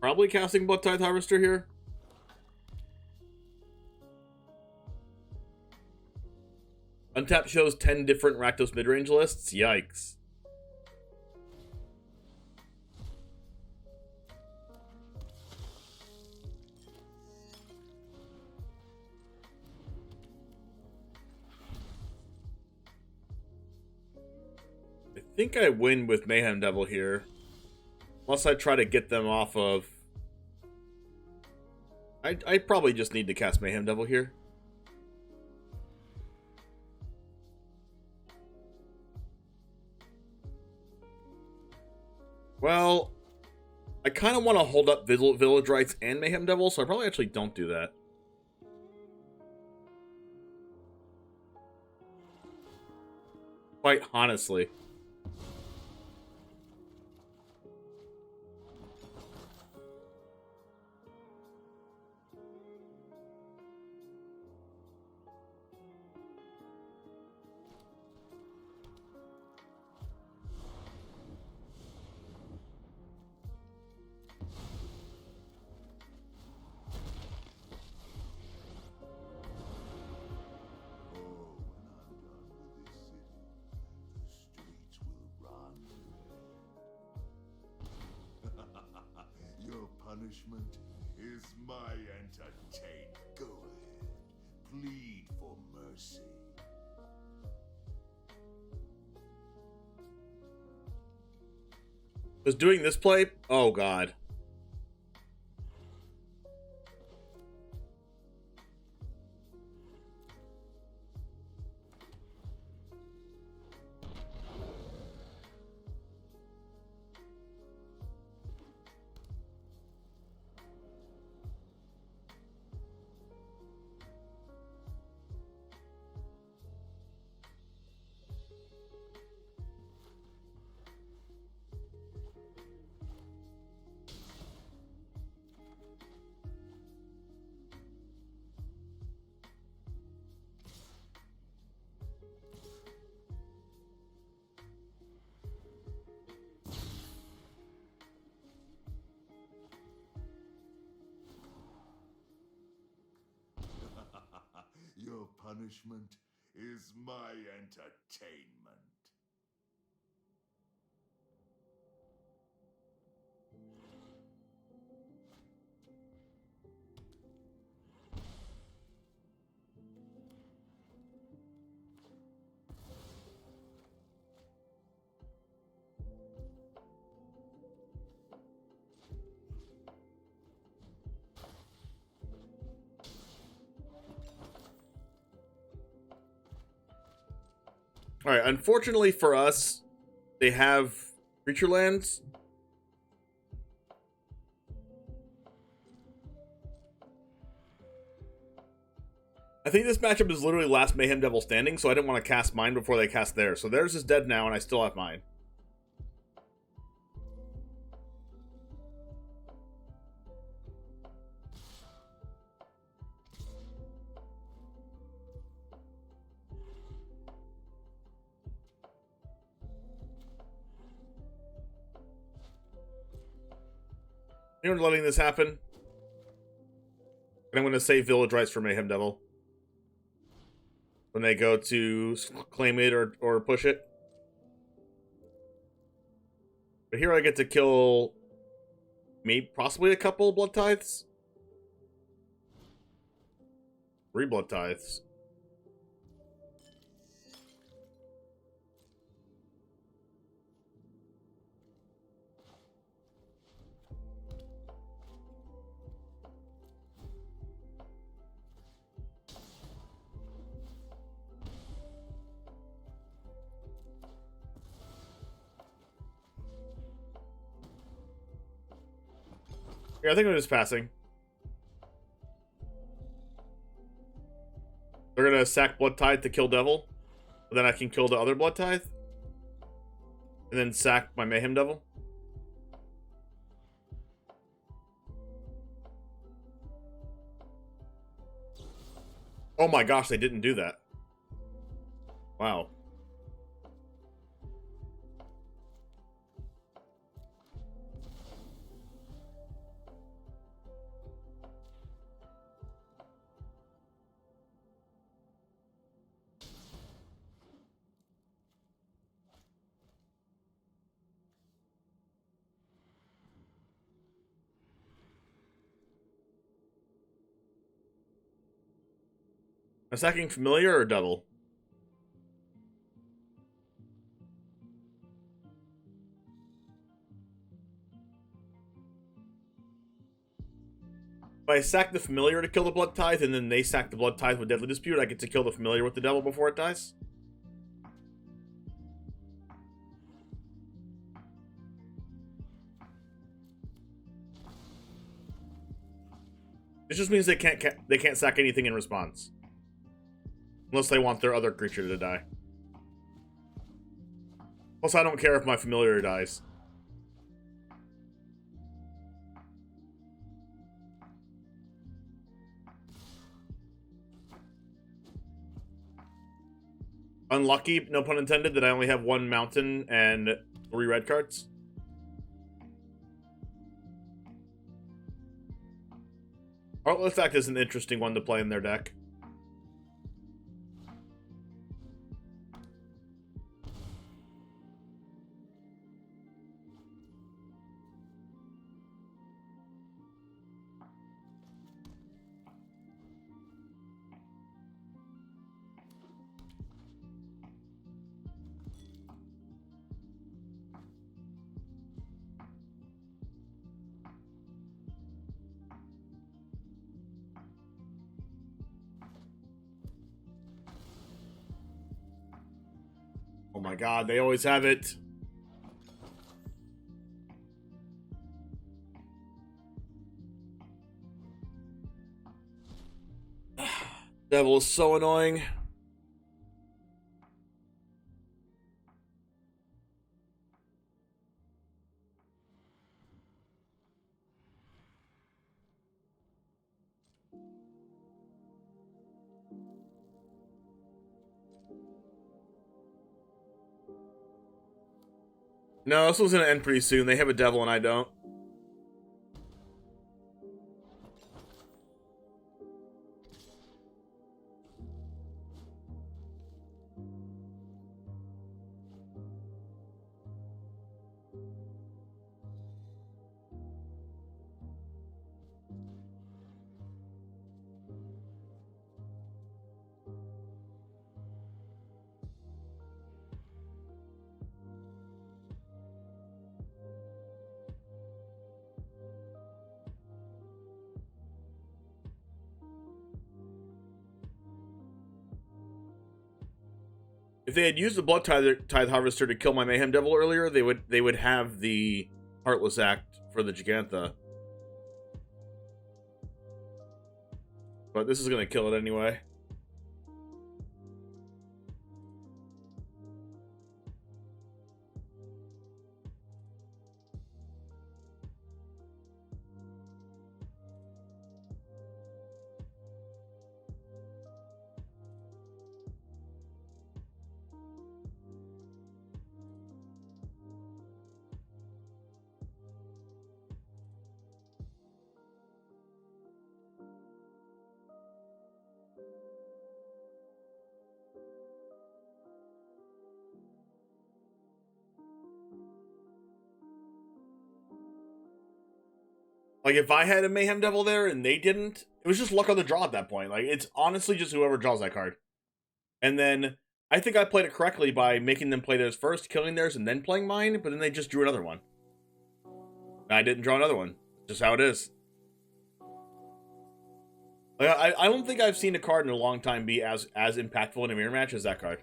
Probably casting Blood Tithe Harvester here. Untapped shows 10 different Rakdos midrange lists. Yikes. I think I win with Mayhem Devil here. Unless I try to get them off of... I probably just need to cast Mayhem Devil here. Well, I kind of want to hold up Village Rights and Mayhem Devil, so I probably actually don't do that. Quite honestly. Punishment is my entertainment. Go ahead. Plead for mercy. Was doing this play? Oh, God. Your punishment is my entertainment. Alright, unfortunately for us, they have creature lands. I think this matchup is literally last Mayhem Devil standing, so I didn't want to cast mine before they cast theirs. So theirs is dead now, and I still have mine. Anyone letting this happen? And I'm going to save Village Rights for Mayhem Devil. When they go to claim it or push it. But here I get to kill maybe possibly a couple Blood Tithes. 3 Blood Tithes. Yeah, I think I'm just passing. They're gonna sack Blood Tithe to kill Devil. But then I can kill the other Blood Tithe. And then sack my Mayhem Devil. Oh my gosh, they didn't do that. Wow. Am I sacking Familiar or Devil? If I sack the Familiar to kill the Blood Tithe, and then they sack the Blood Tithe with Deadly Dispute, I get to kill the Familiar with the Devil before it dies? It just means they can't sack anything in response. Unless they want their other creature to die. Plus, I don't care if my Familiar dies. Unlucky, no pun intended, that I only have 1 mountain and 3 red cards. Heartless Act is an interesting one to play in their deck. Oh my god, they always have it. Devil is so annoying. No, this one's gonna end pretty soon. They have a devil and I don't. If they had used the Blood Tithe Harvester to kill my Mayhem Devil earlier, they would have the Heartless Act for the Gigantha. But this is gonna kill it anyway. Like, if I had a Mayhem Devil there and they didn't, it was just luck on the draw at that point. Like, it's honestly just whoever draws that card. And then, I think I played it correctly by making them play theirs first, killing theirs, and then playing mine, but then they just drew another one. And I didn't draw another one. Just how it is. Like, I don't think I've seen a card in a long time be as impactful in a mirror match as that card.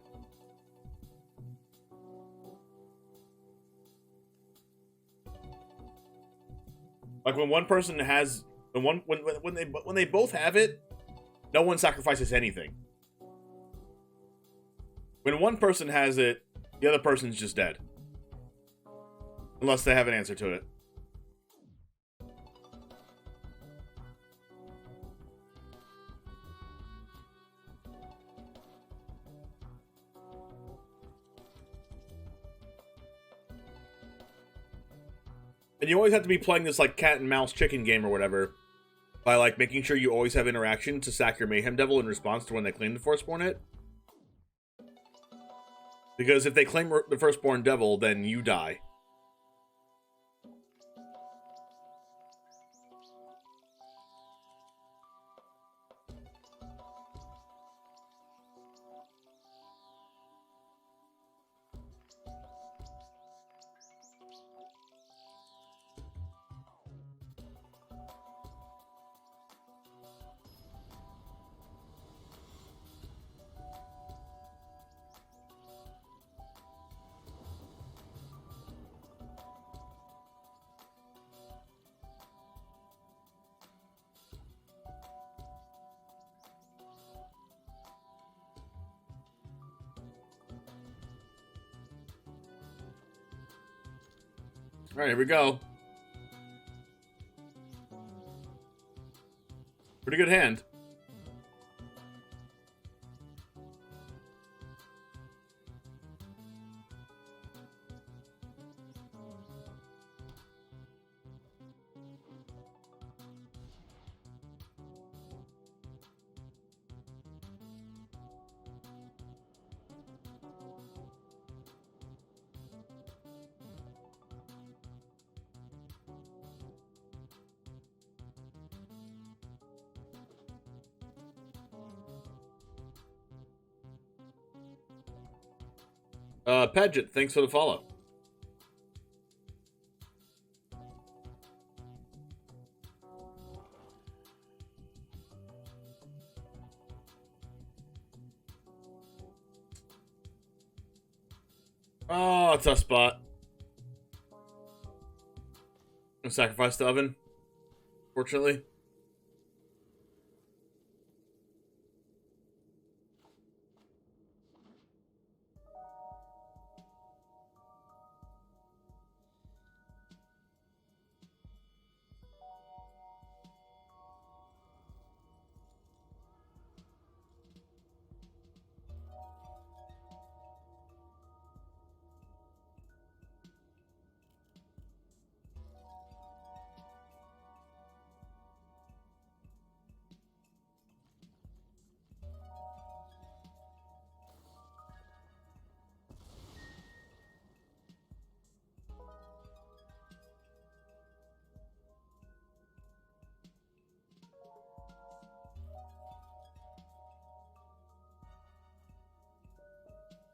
Like, when one person has when they both have it, no one sacrifices anything. When one person has it, the other person's just dead. Unless they have an answer to it. And you always have to be playing this, like, cat and mouse chicken game or whatever, by, like, making sure you always have interaction to sack your Mayhem Devil in response to when they claim the Firstborn it. Because if they claim the Firstborn Devil, then you die. Alright, here we go. Pretty good hand. Paget, thanks for the follow. Oh, it's a spot. I sacrificed the oven, fortunately.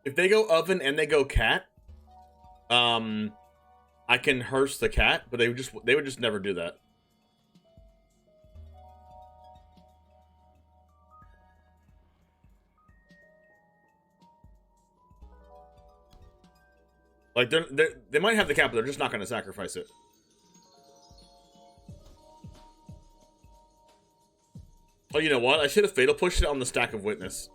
If they go oven and they go cat, I can hearse the cat, but they would just never do that. Like they might have the cat, but they're just not going to sacrifice it. Oh, you know what? I should have fatal pushed it on the stack of witness.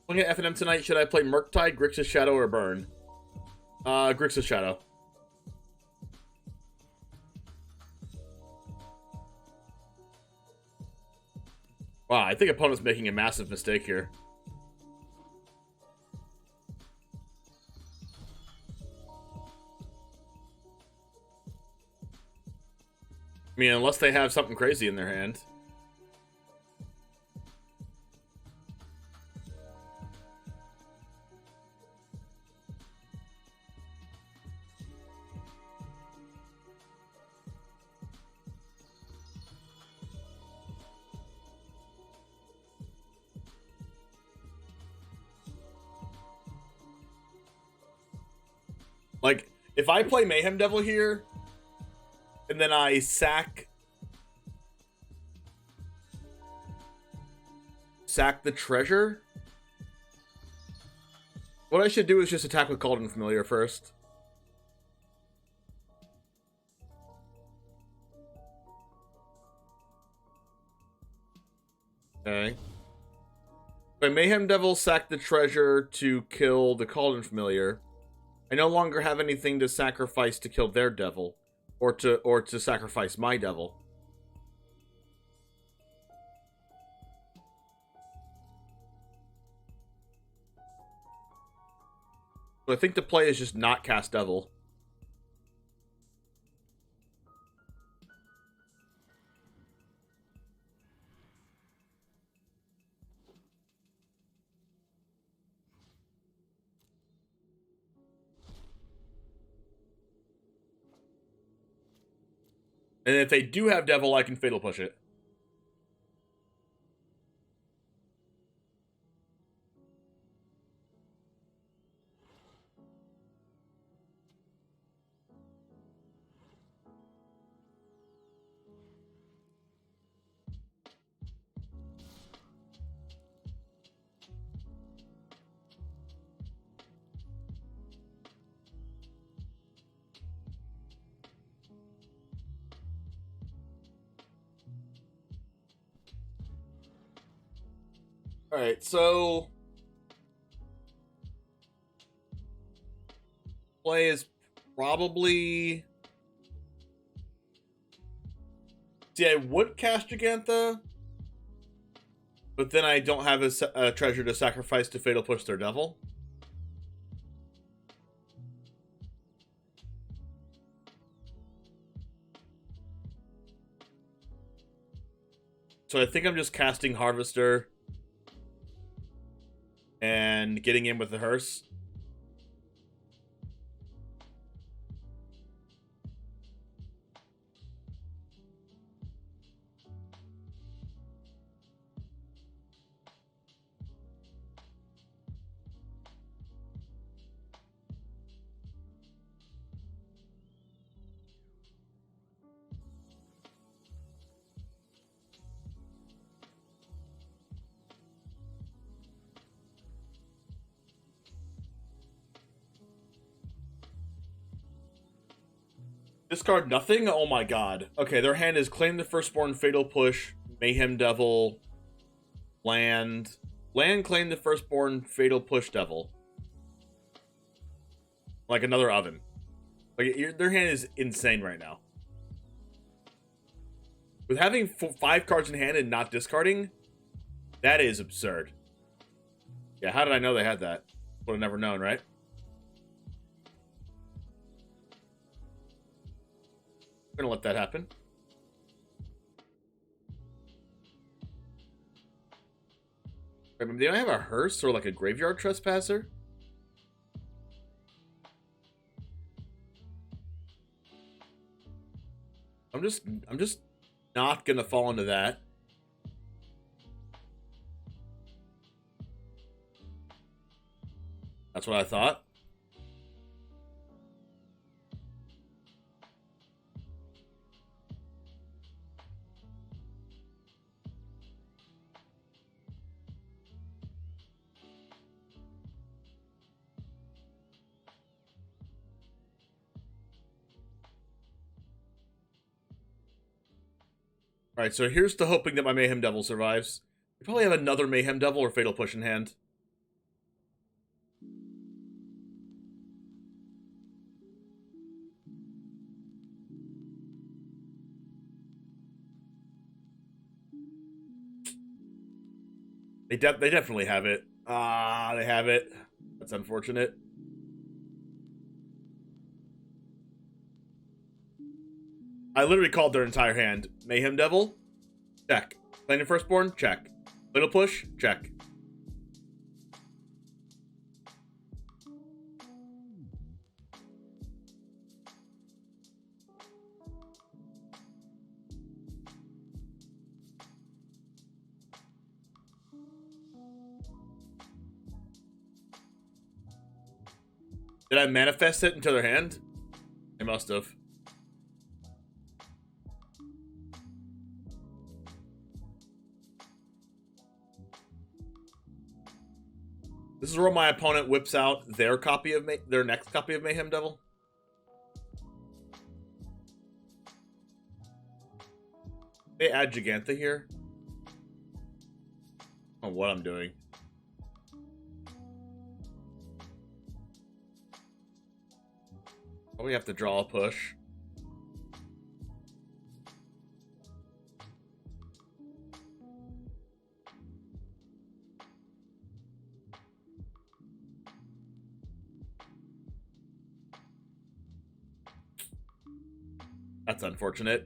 Looking at FNM tonight, should I play Murktide, Grixis Shadow, or Burn? Grixis Shadow. Wow, I think opponent's making a massive mistake here. I mean, unless they have something crazy in their hand. Like, if I play Mayhem Devil here, and then I sack the treasure, what I should do is just attack with Cauldron Familiar first. Okay. If I Mayhem Devil sack the treasure to kill the Cauldron Familiar, I no longer have anything to sacrifice to kill their devil, or to sacrifice my devil. So I think the play is just not cast devil. And if they do have devil, I can fatal push it. Alright, so play is probably... See, I would cast Gigantha, but then I don't have a treasure to sacrifice to fatal push their devil. So I think I'm just casting Harvester and getting in with the hearse. Discard nothing? Oh my god. Okay, their hand is Claim the Firstborn, Fatal Push, Mayhem Devil, Land. Land, Claim the Firstborn, Fatal Push Devil. Like another oven. Like, their hand is insane right now. With having 5 cards in hand and not discarding, that is absurd. Yeah, how did I know they had that? Would have never known, right? We're gonna let that happen. Do I have a hearse or like a graveyard trespasser? I'm just not gonna fall into that. That's what I thought. Alright, so here's to hoping that my Mayhem Devil survives. We probably have another Mayhem Devil or Fatal Push in hand. They definitely have it. Ah, they have it. That's unfortunate. I literally called their entire hand. Mayhem Devil? Check. Playing Firstborn? Check. Little Push? Check. Did I manifest it into their hand? I must have. This is where my opponent whips out their copy of their next copy of Mayhem Devil. They add Gigantha here. I don't know what I'm doing. Probably have to draw a push. That's unfortunate.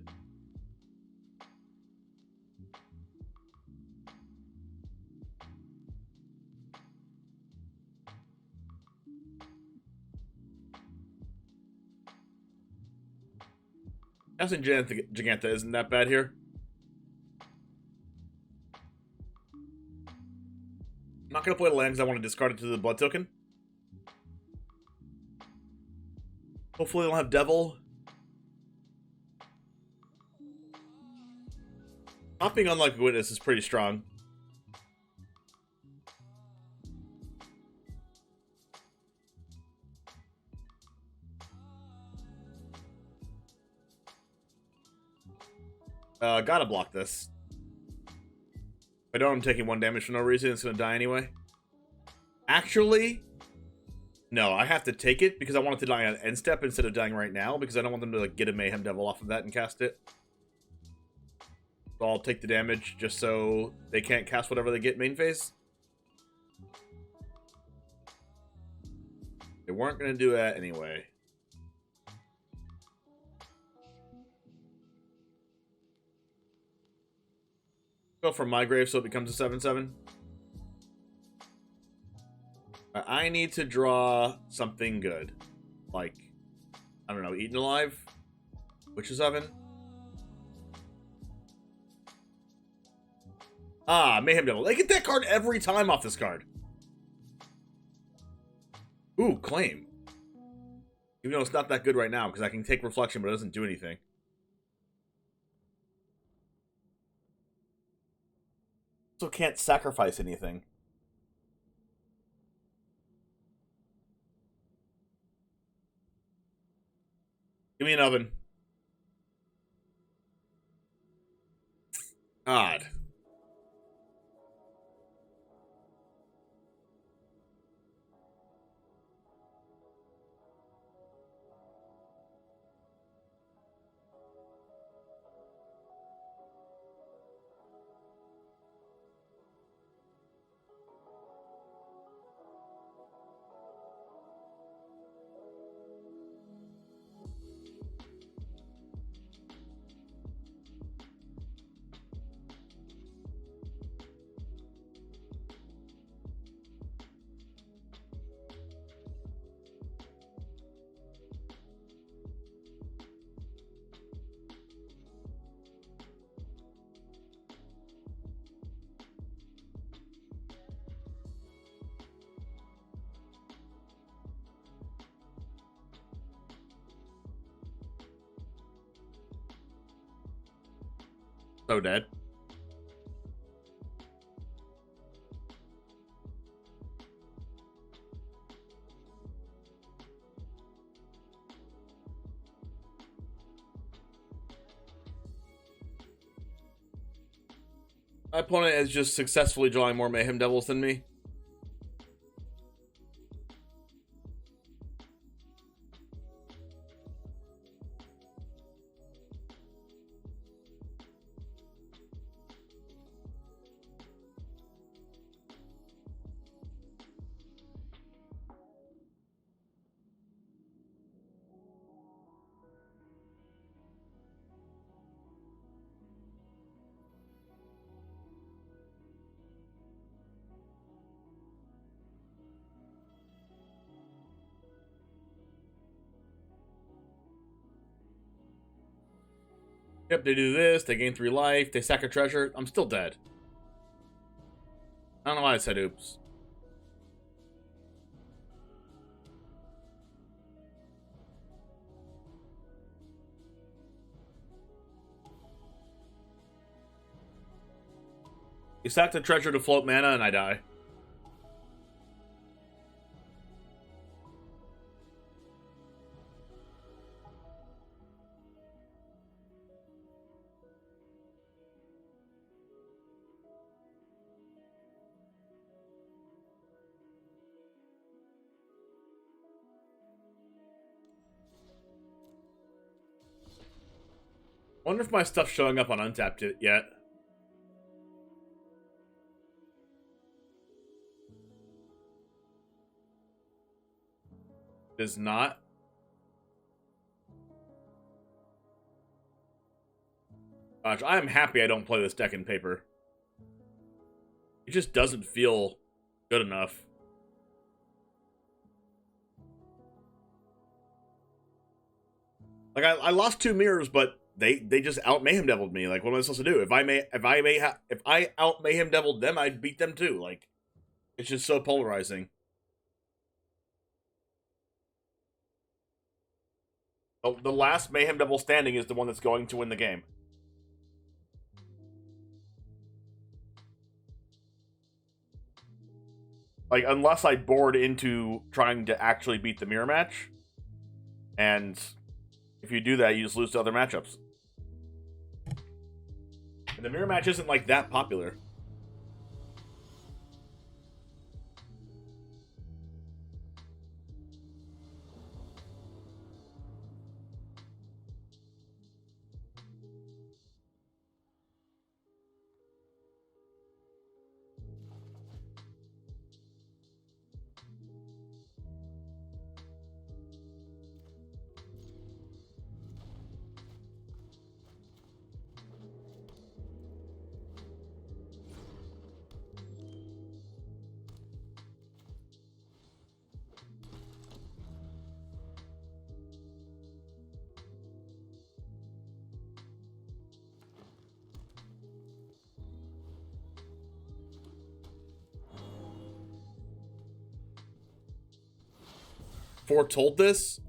Guessing Gigantha isn't that bad here. I'm not going to play the land because I want to discard it to the blood token. Hopefully they don't have Devil. Not being Unlikely Witness is pretty strong. Gotta block this. If I don't, I'm taking 1 damage for no reason. It's gonna die anyway. Actually, no, I have to take it because I want it to die on end step instead of dying right now because I don't want them to like get a Mayhem Devil off of that and cast it. So I'll take the damage just so they can't cast whatever they get main phase. They weren't gonna do that anyway. Go for my grave so it becomes a 7/7. I need to draw something good. Like, I don't know, Eaten Alive? Witch's Oven? Ah, Mayhem Devil. They get that card every time off this card. Ooh, Claim. Even though it's not that good right now, because I can take Reflection, but it doesn't do anything. Also can't sacrifice anything. Give me an oven. Odd. So dead. My opponent is just successfully drawing more Mayhem Devils than me. Yep, they do this, they gain 3 life, they sack a treasure. I'm still dead. I don't know why I said oops. You sack the treasure to float mana and I die. Wonder if my stuff's showing up on Untapped yet. It is not. Gosh, I am happy I don't play this deck in paper. It just doesn't feel good enough. Like I lost 2 mirrors, but they just out Mayhem Deviled me. Like, what am I supposed to do? If I out Mayhem Deviled them, I'd beat them too. Like, it's just so polarizing. Oh, the last Mayhem Devil standing is the one that's going to win the game. Like, unless I board into trying to actually beat the mirror match, and if you do that, you just lose to other matchups. And the mirror match isn't, like, that popular. Foretold this?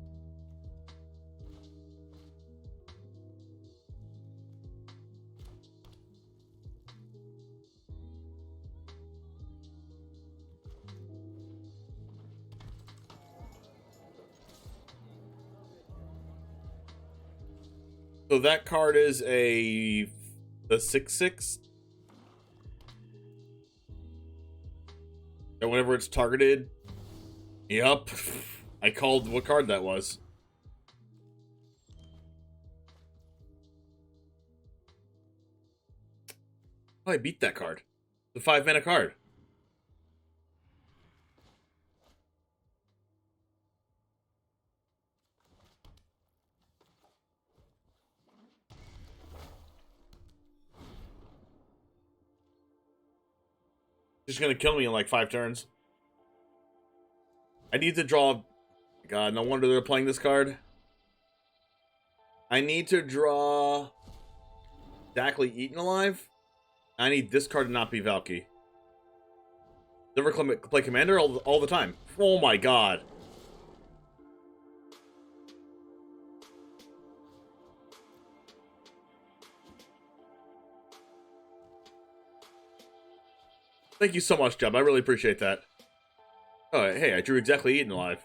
So that card is the 6/6. And whenever it's targeted. Yup. I called what card that was. Oh, I beat that card. The 5-mana card. Just gonna kill me in like 5 turns. I need to draw... God, no wonder they're playing this card. I need to draw... Exactly Eaten Alive. I need this card to not be Valky. Never play Commander all the time. Oh my god. Thank you so much, Jeb. I really appreciate that. Oh, hey, I drew exactly Eaten Alive.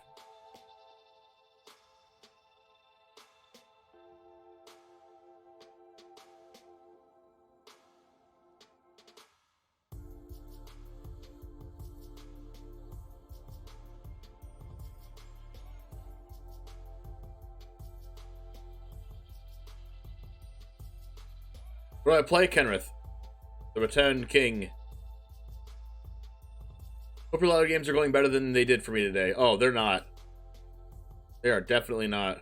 What do I play, Kenrith? The Return King. Hope your ladder games are going better than they did for me today. Oh, they're not. They are definitely not.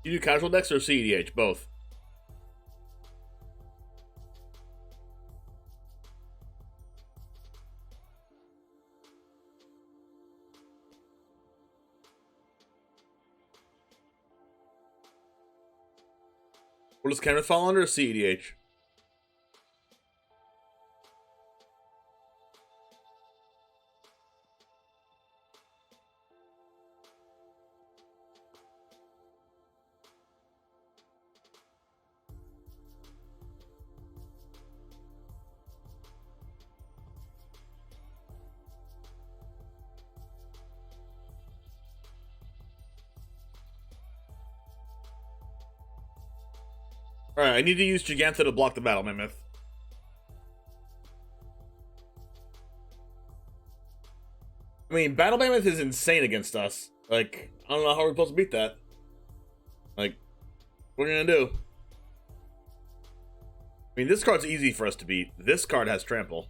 You do casual decks or CEDH? Both. What does Kenneth fall under? CEDH. Alright, I need to use Giganta to block the Battle Mammoth. I mean, Battle Mammoth is insane against us. Like, I don't know how we're supposed to beat that. Like, what are we gonna do? I mean, this card's easy for us to beat. This card has Trample.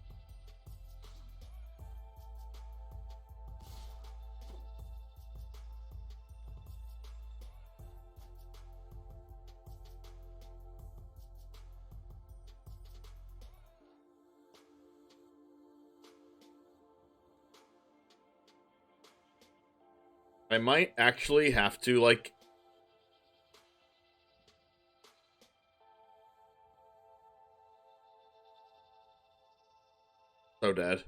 I might actually have to, like... So dead.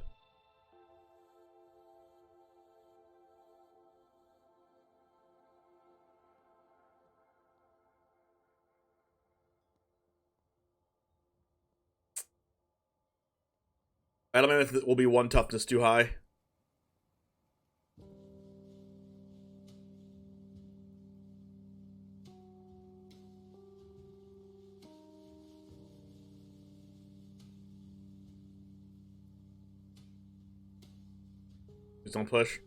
Battle Mammoth will be one toughness too high. Don't push.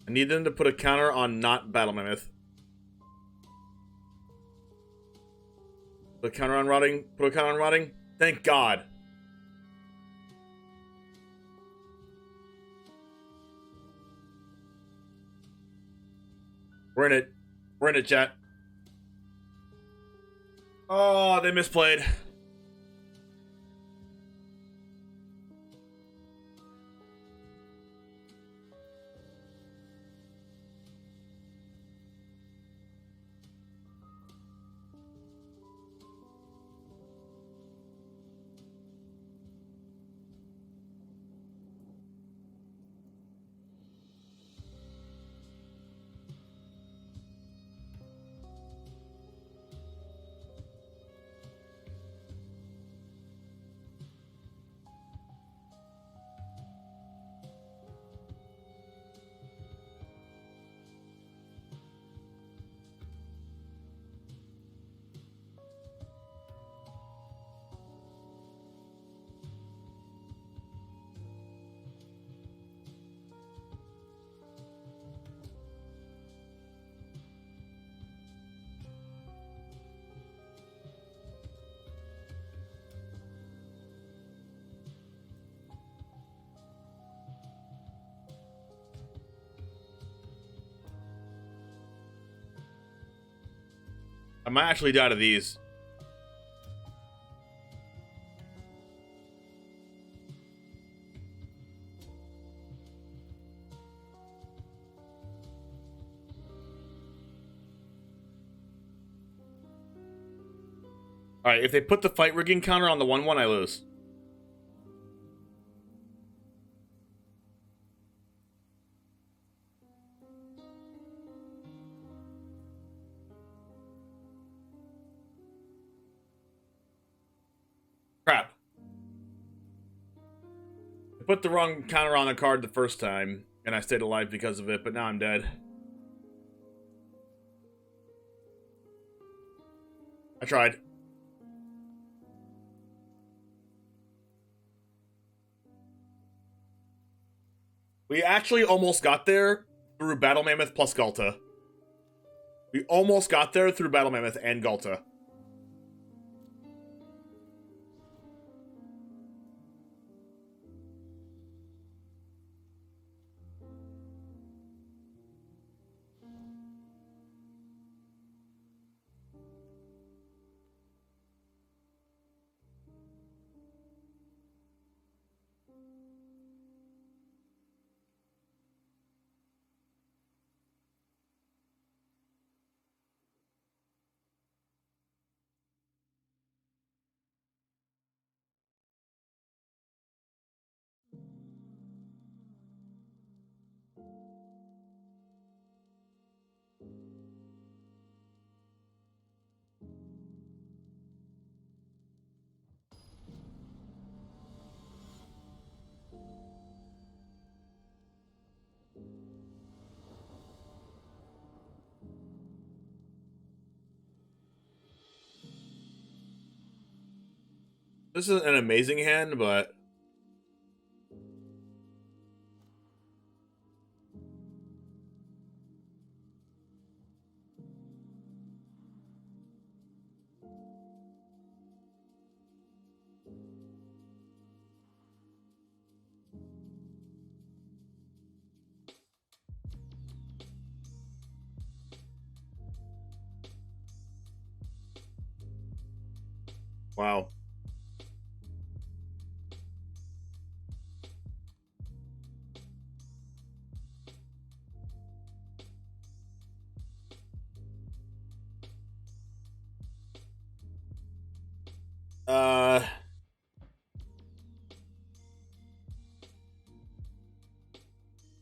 I need them to put a counter on not Battle Mammoth. Put a counter on Rotting. Put a counter on Rotting. Thank God. We're in it. We're in it, chat. Oh, they misplayed. I might actually die to these. Alright, if they put the fight rigging counter on the 1-1, I lose. Crap. I put the wrong counter on the card the first time, and I stayed alive because of it, but now I'm dead. I tried. We actually almost got there through Battle Mammoth plus Galta. We almost got there through Battle Mammoth and Galta. This is an amazing hand, but wow.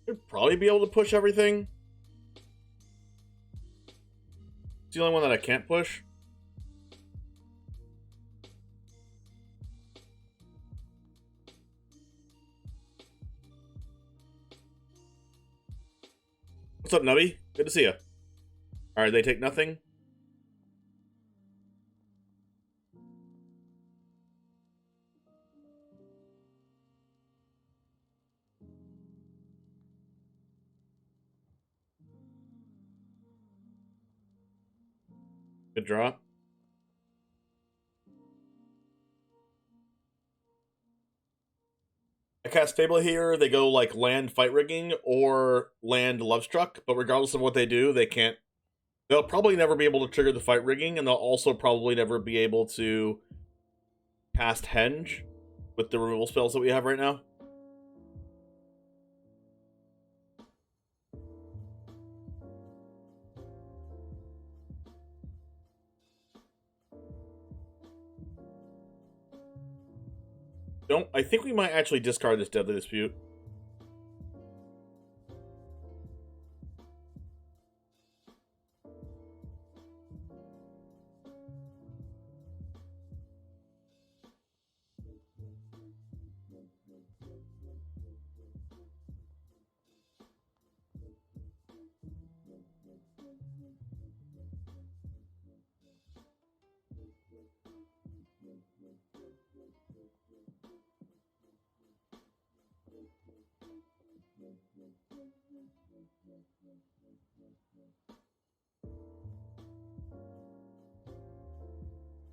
Should probably be able to push everything. It's the only one that I can't push. What's up, Nubby? Good to see you. Alright, they take nothing. Good draw. I cast Fable here, they go like land Fight Rigging or land Lovestruck, but regardless of what they do, they can't. They'll probably never be able to trigger the Fight Rigging, and they'll also probably never be able to cast Henge with the removal spells that we have right now. I think we might actually discard this Deadly Dispute.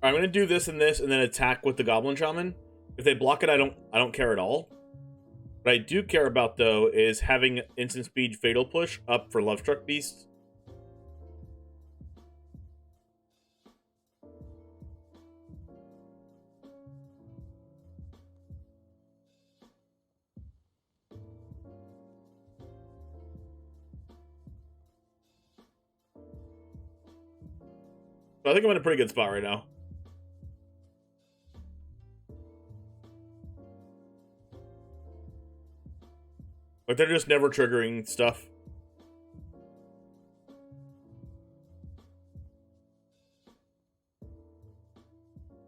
I'm gonna do this and this, and then attack with the Goblin Shaman. If they block it, I don't care at all. What I do care about though is having instant speed Fatal Push up for Lovestruck Beasts. So I think I'm in a pretty good spot right now. Like, they're just never triggering stuff.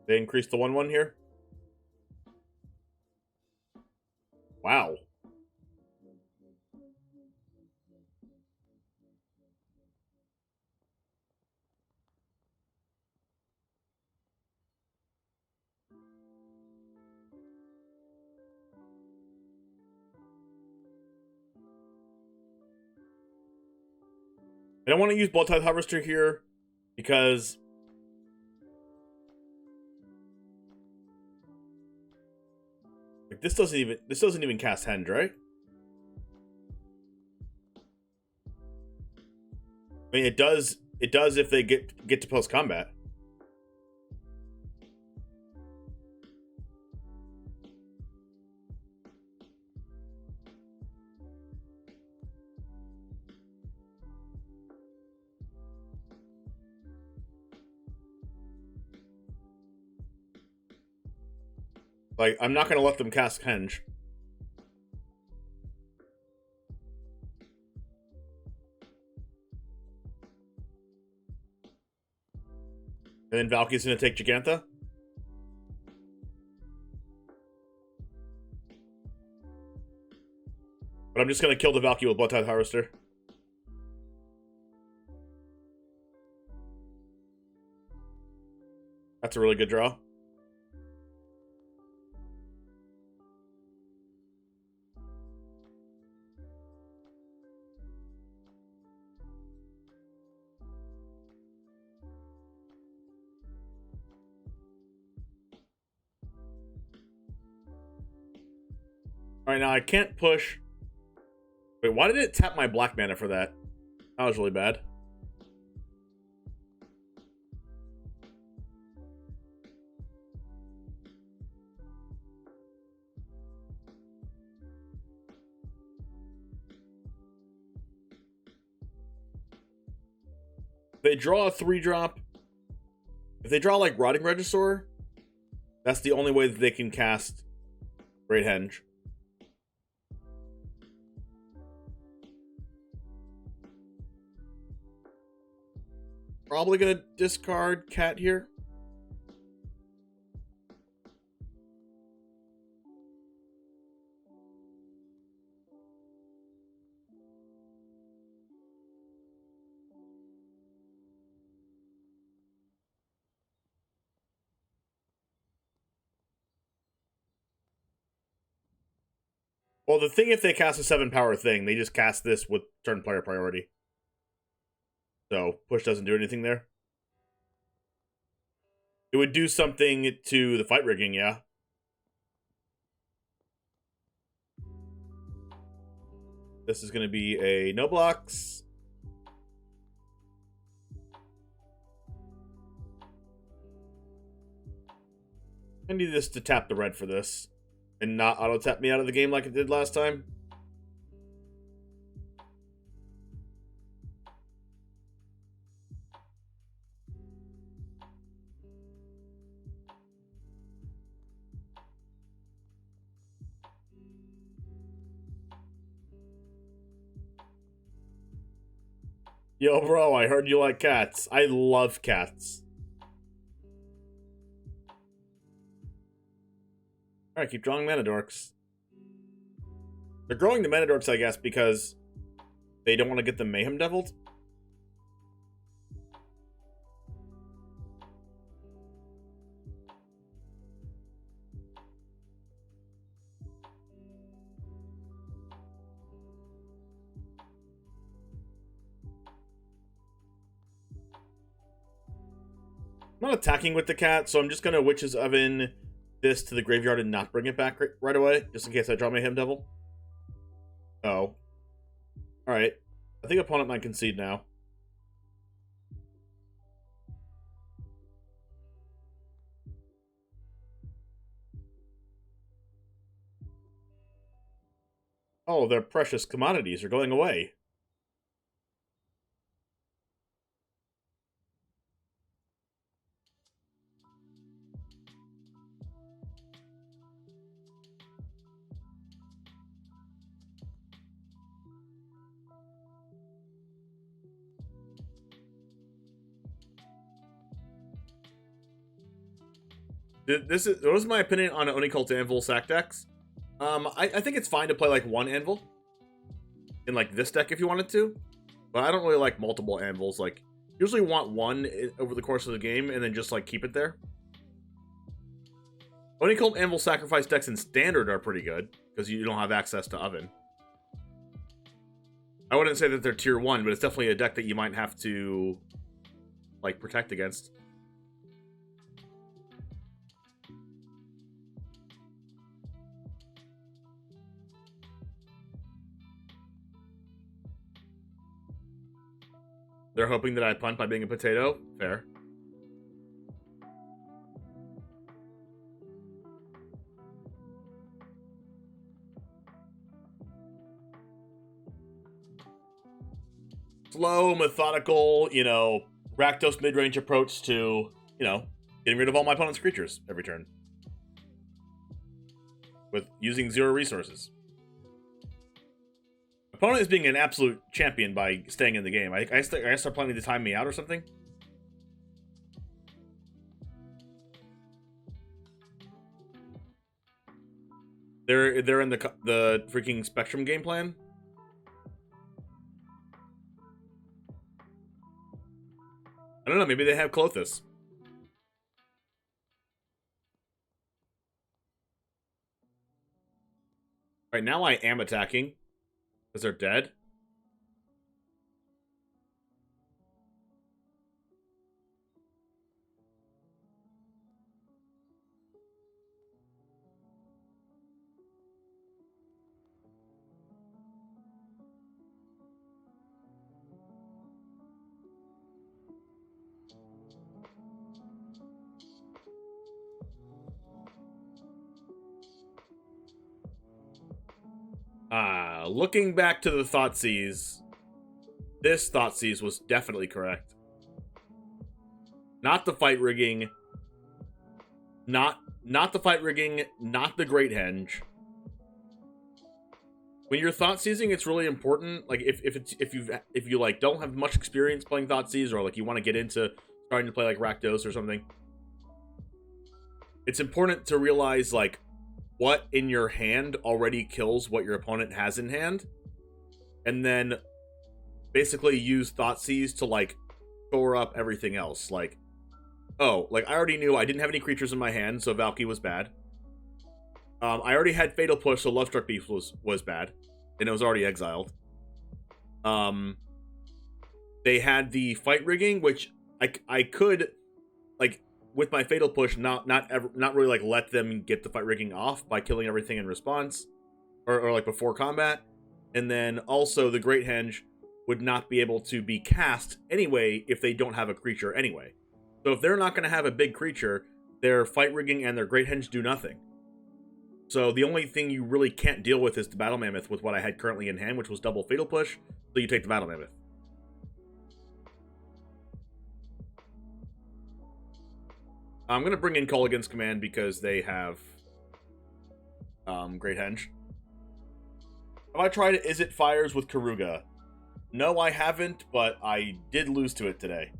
They increased the 1/1 here. Wow. I don't want to use Bloodtithe Harvester here because like this doesn't even cast Henge, right? I mean, it does if they get to post combat. Like, I'm not going to let them cast Henge. And then Valky's going to take Gigantha. But I'm just going to kill the Valky with Bloodtithe Harvester. That's a really good draw. Alright, now I can't push... Wait, why did it tap my black mana for that? That was really bad. If they draw a 3-drop... If they draw, like, Rotting Regisaur, that's the only way that they can cast Great Henge. Probably gonna discard Cat here. Well, the thing, if they cast a 7-power thing, they just cast this with turn player priority. So, push doesn't do anything there. It would do something to the fight rigging, yeah. This is going to be a no blocks. I need this to tap the red for this. And not auto-tap me out of the game like it did last time. Yo, bro, I heard you like cats. I love cats. Alright, keep drawing mana dorks. They're growing the mana dorks, I guess, because they don't want to get the Mayhem Deviled. I'm not attacking with the cat, so I'm just going to Witch's Oven this to the graveyard and not bring it back right away, just in case I draw Mayhem Devil. Oh. Alright. I think opponent might concede now. Oh, their precious commodities are going away. What is my opinion on Oni Cult Anvil sack decks? I think it's fine to play like one Anvil in like this deck if you wanted to, but I don't really like multiple Anvils. Like, usually want one over the course of the game and then just like keep it there. Oni Cult Anvil sacrifice decks in Standard are pretty good because you don't have access to Oven. I wouldn't say that they're tier 1, but it's definitely a deck that you might have to like protect against. They're hoping that I punt by being a potato. Fair. Slow, methodical, you know, RAKDOS mid-range approach to, you know, getting rid of all my opponent's creatures every turn. With using 0 resources. Opponent is being an absolute champion by staying in the game. I start planning to time me out or something. They're in the freaking Spectrum game plan. I don't know. Maybe they have Clothis. Right now, I am attacking. Because they're dead? Looking back to the Thoughtseize, this Thoughtseize was definitely correct. Not the fight rigging. Not the fight rigging, not the Great Henge. When you're Thoughtseizing, it's really important. Like if you like don't have much experience playing Thoughtseize, or like you want to get into starting to play like RAKDOS or something, it's important to realize like what in your hand already kills what your opponent has in hand, and then basically use Thoughtseize to like shore up everything else. Like, oh, like I already knew I didn't have any creatures in my hand, so Valky was bad. I already had Fatal Push, so Lovestruck Beast was bad, and it was already exiled. They had the fight rigging, which I could, like, with my Fatal Push, not really like let them get the fight rigging off by killing everything in response, or like before combat, and then also the Great Henge would not be able to be cast anyway if they don't have a creature anyway. So if they're not going to have a big creature, their fight rigging and their Great Henge do nothing. So the only thing you really can't deal with is the Battle Mammoth with what I had currently in hand, which was double Fatal Push, so you take the Battle Mammoth. I'm going to bring in Kolaghan's Command because they have Great Henge. Have I tried Is It Fires with Karuga? No, I haven't, but I did lose to it today.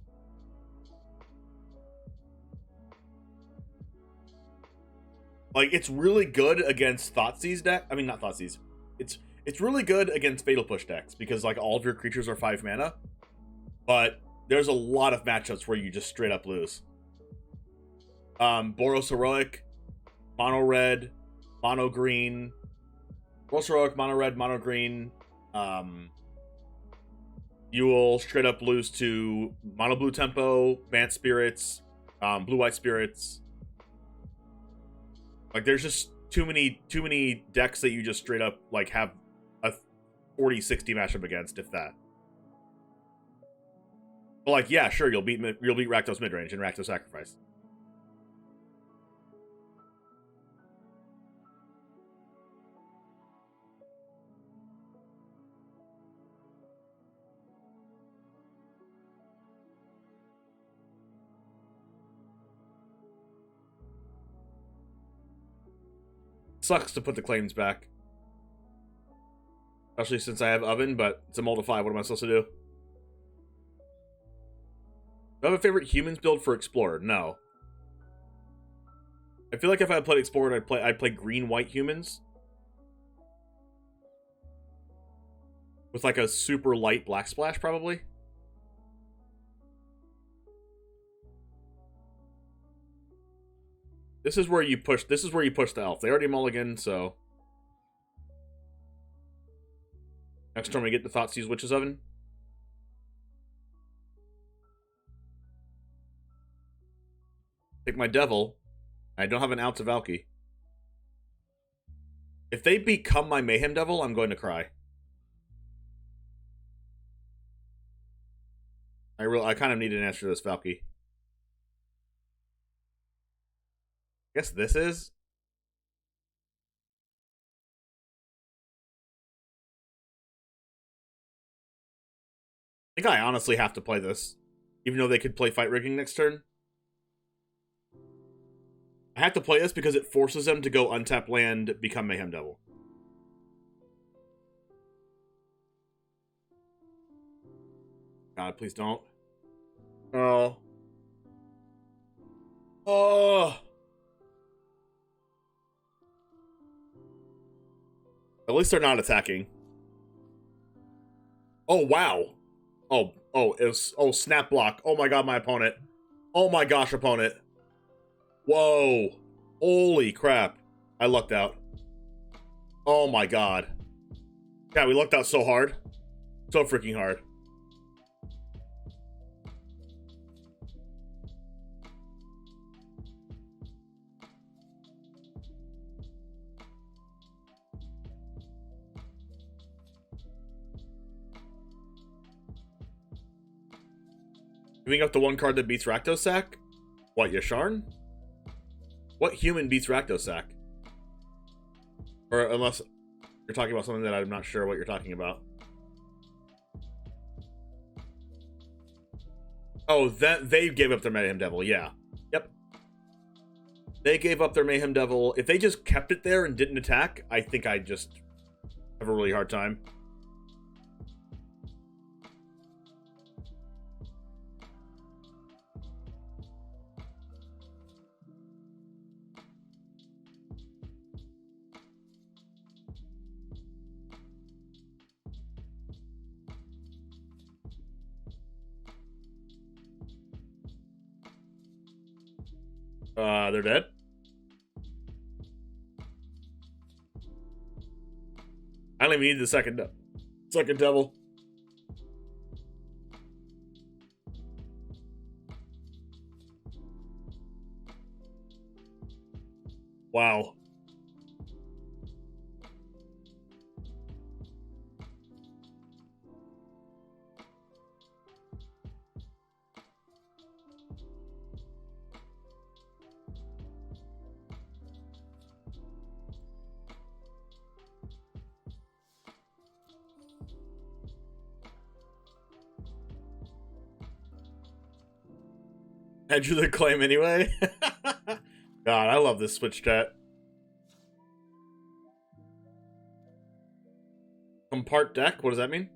Like, it's really good against Thoughtseize deck. I mean, not Thoughtseize. It's really good against Fatal Push decks because, like, all of your creatures are 5 mana. But there's a lot of matchups where you just straight up lose. Boros Heroic, Mono Red, Mono Green. Boros Heroic, Mono Red, Mono Green. You will straight up lose to Mono Blue Tempo, Vance Spirits, Blue White Spirits. Like, there's just too many decks that you just straight up like have a 40-60 matchup against, if that. But like, yeah, sure, you'll beat Rakdos midrange and Rakdos Sacrifice. Sucks to put the claims back. Especially since I have Oven, but it's a mull to 5. What am I supposed to do? Do I have a favorite humans build for Explorer? No. I feel like if I played Explorer, I'd play green-white humans. With like a super light black splash, probably. This is where you push the elf. They already mulligan, so. Next turn we get the Thoughtseize Witch's Oven. Take my Devil. I don't have an out to Valky. If they become my Mayhem Devil, I'm going to cry. I kind of need an answer to this, Valky. I guess this is. I think I honestly have to play this, even though they could play Fight Rigging next turn. I have to play this because it forces them to go untap land, become Mayhem Devil. God, please don't. Oh. Oh. At least they're not attacking. Oh, wow. Oh, snap block. Oh my god, my opponent. Oh my gosh, opponent. Whoa. Holy crap. I lucked out. Oh my god. Yeah, we lucked out so hard. So freaking hard. Giving up the one card that beats Rakdos Sack? What, Yasharn? What human beats Rakdos Sack? Or unless... You're talking about something that I'm not sure what you're talking about. Oh, that they gave up their Mayhem Devil, yeah. Yep. They gave up their Mayhem Devil. If they just kept it there and didn't attack, I think I'd just have a really hard time. They're dead. I don't even need the second devil. Wow. I drew the claim anyway. God, I love this Switch chat. Compart deck? What does that mean?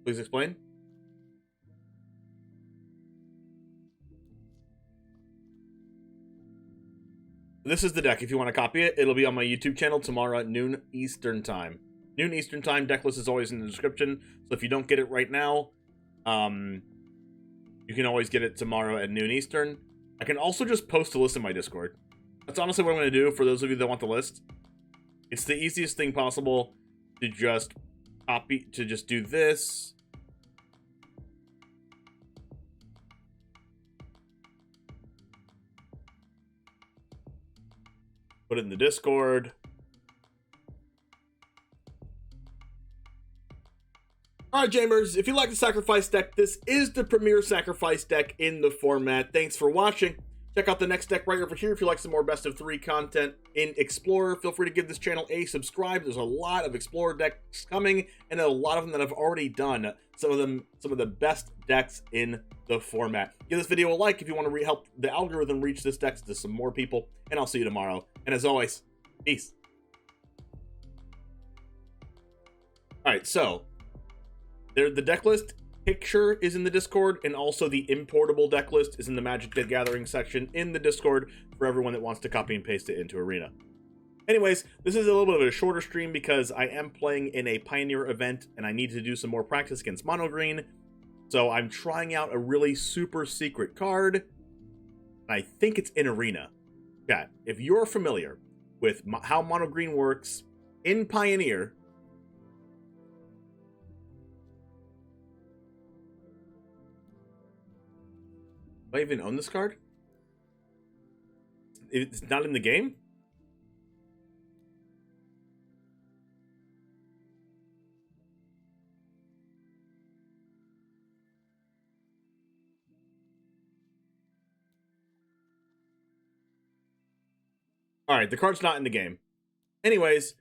Please explain. This is the deck. If you want to copy it, it'll be on my YouTube channel tomorrow at noon Eastern time. Noon Eastern time. Deck list is always in the description. So if you don't get it right now, you can always get it tomorrow at noon Eastern. I can also just post a list in my Discord. That's honestly what I'm going to do for those of you that want the list. It's the easiest thing possible to just copy, to just do this. Put it in the Discord. Alright, Jamers, if you like the Sacrifice deck, this is the premier Sacrifice deck in the format. Thanks for watching. Check out the next deck right over here if you like some more best of 3 content in Explorer. Feel free to give this channel a subscribe. There's a lot of Explorer decks coming, and a lot of them that I've already done. Some of the best decks in the format. Give this video a like if you want to help the algorithm reach this deck to some more people, and I'll see you tomorrow. And as always, peace. Alright, so there, the deck list picture is in the Discord, and also the importable deck list is in the Magic the Gathering section in the Discord for everyone that wants to copy and paste it into Arena. Anyways, this is a little bit of a shorter stream because I am playing in a Pioneer event and I need to do some more practice against Mono Green. So I'm trying out a really super secret card. I think it's in Arena. Chat, if you're familiar with how Mono Green works in Pioneer, do I even own this card? It's not in the game? Alright, the card's not in the game. Anyways,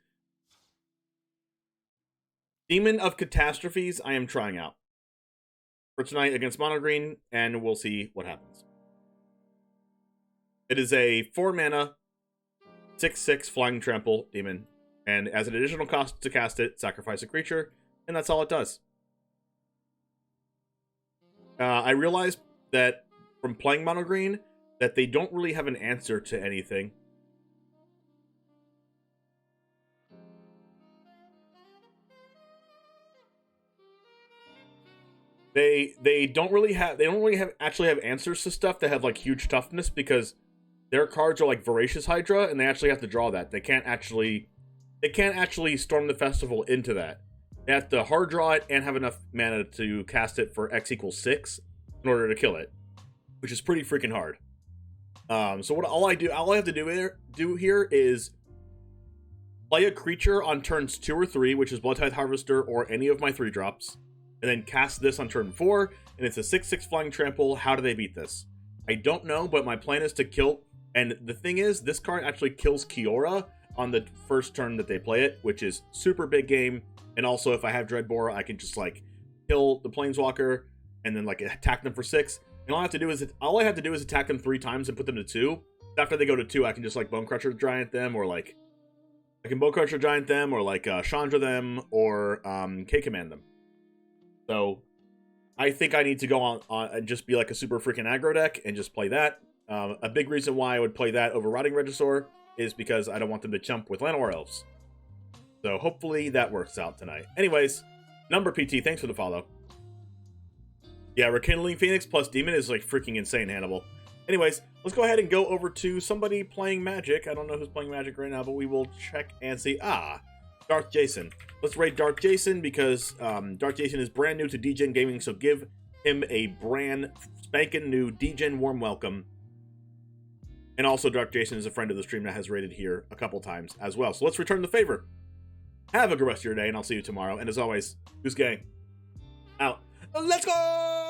Demon of Catastrophes I am trying out for tonight against Mono Green, and we'll see what happens. It is a 4-mana, 6/6 Flying Trample Demon, and as an additional cost to cast it, sacrifice a creature, and that's all it does. I realized that from playing Mono Green, that they don't really have an answer to anything. They don't really actually have answers to stuff that have like huge toughness, because their cards are like Voracious Hydra, and they actually have to draw that. They can't actually Storm the Festival into that. They have to hard draw it and have enough mana to cast it for X = 6 in order to kill it, which is pretty freaking hard. So all I have to do here is play a creature on turns 2 or 3, which is Bloodtithe Harvester or any of my 3-drops. And then cast this on turn 4, and it's a 6/6 Flying Trample. How do they beat this? I don't know, but my plan is to kill And the thing is, this card actually kills Kiora on the first turn that they play it, which is super big game. And also, if I have Dreadbore, I can just like kill the Planeswalker and then like attack them for 6. And all I have to do is attack them 3 times and put them to 2. After they go to 2, I can just like Bone Crusher Giant them, or like I can Bone Crusher Giant them, or like Chandra them, or K-Command them. So I think I need to go on and just be like a super freaking aggro deck and just play that. A big reason why I would play that over Rotting Regisaur is because I don't want them to chump with Llanowar Elves. So hopefully that works out tonight. Anyways, Number PT, thanks for the follow. Yeah, Rekindling Phoenix plus Demon is like freaking insane, Hannibal. Anyways, let's go ahead and go over to somebody playing Magic. I don't know who's playing Magic right now, but we will check and see. Darth Jason. Let's raid Darth Jason because Darth Jason is brand new to DGen Gaming, so give him a brand spanking new DGen warm welcome. And also, Darth Jason is a friend of the stream that has raided here a couple times as well. So let's return the favor. Have a good rest of your day, and I'll see you tomorrow. And as always, Goose Gang, out. Let's go!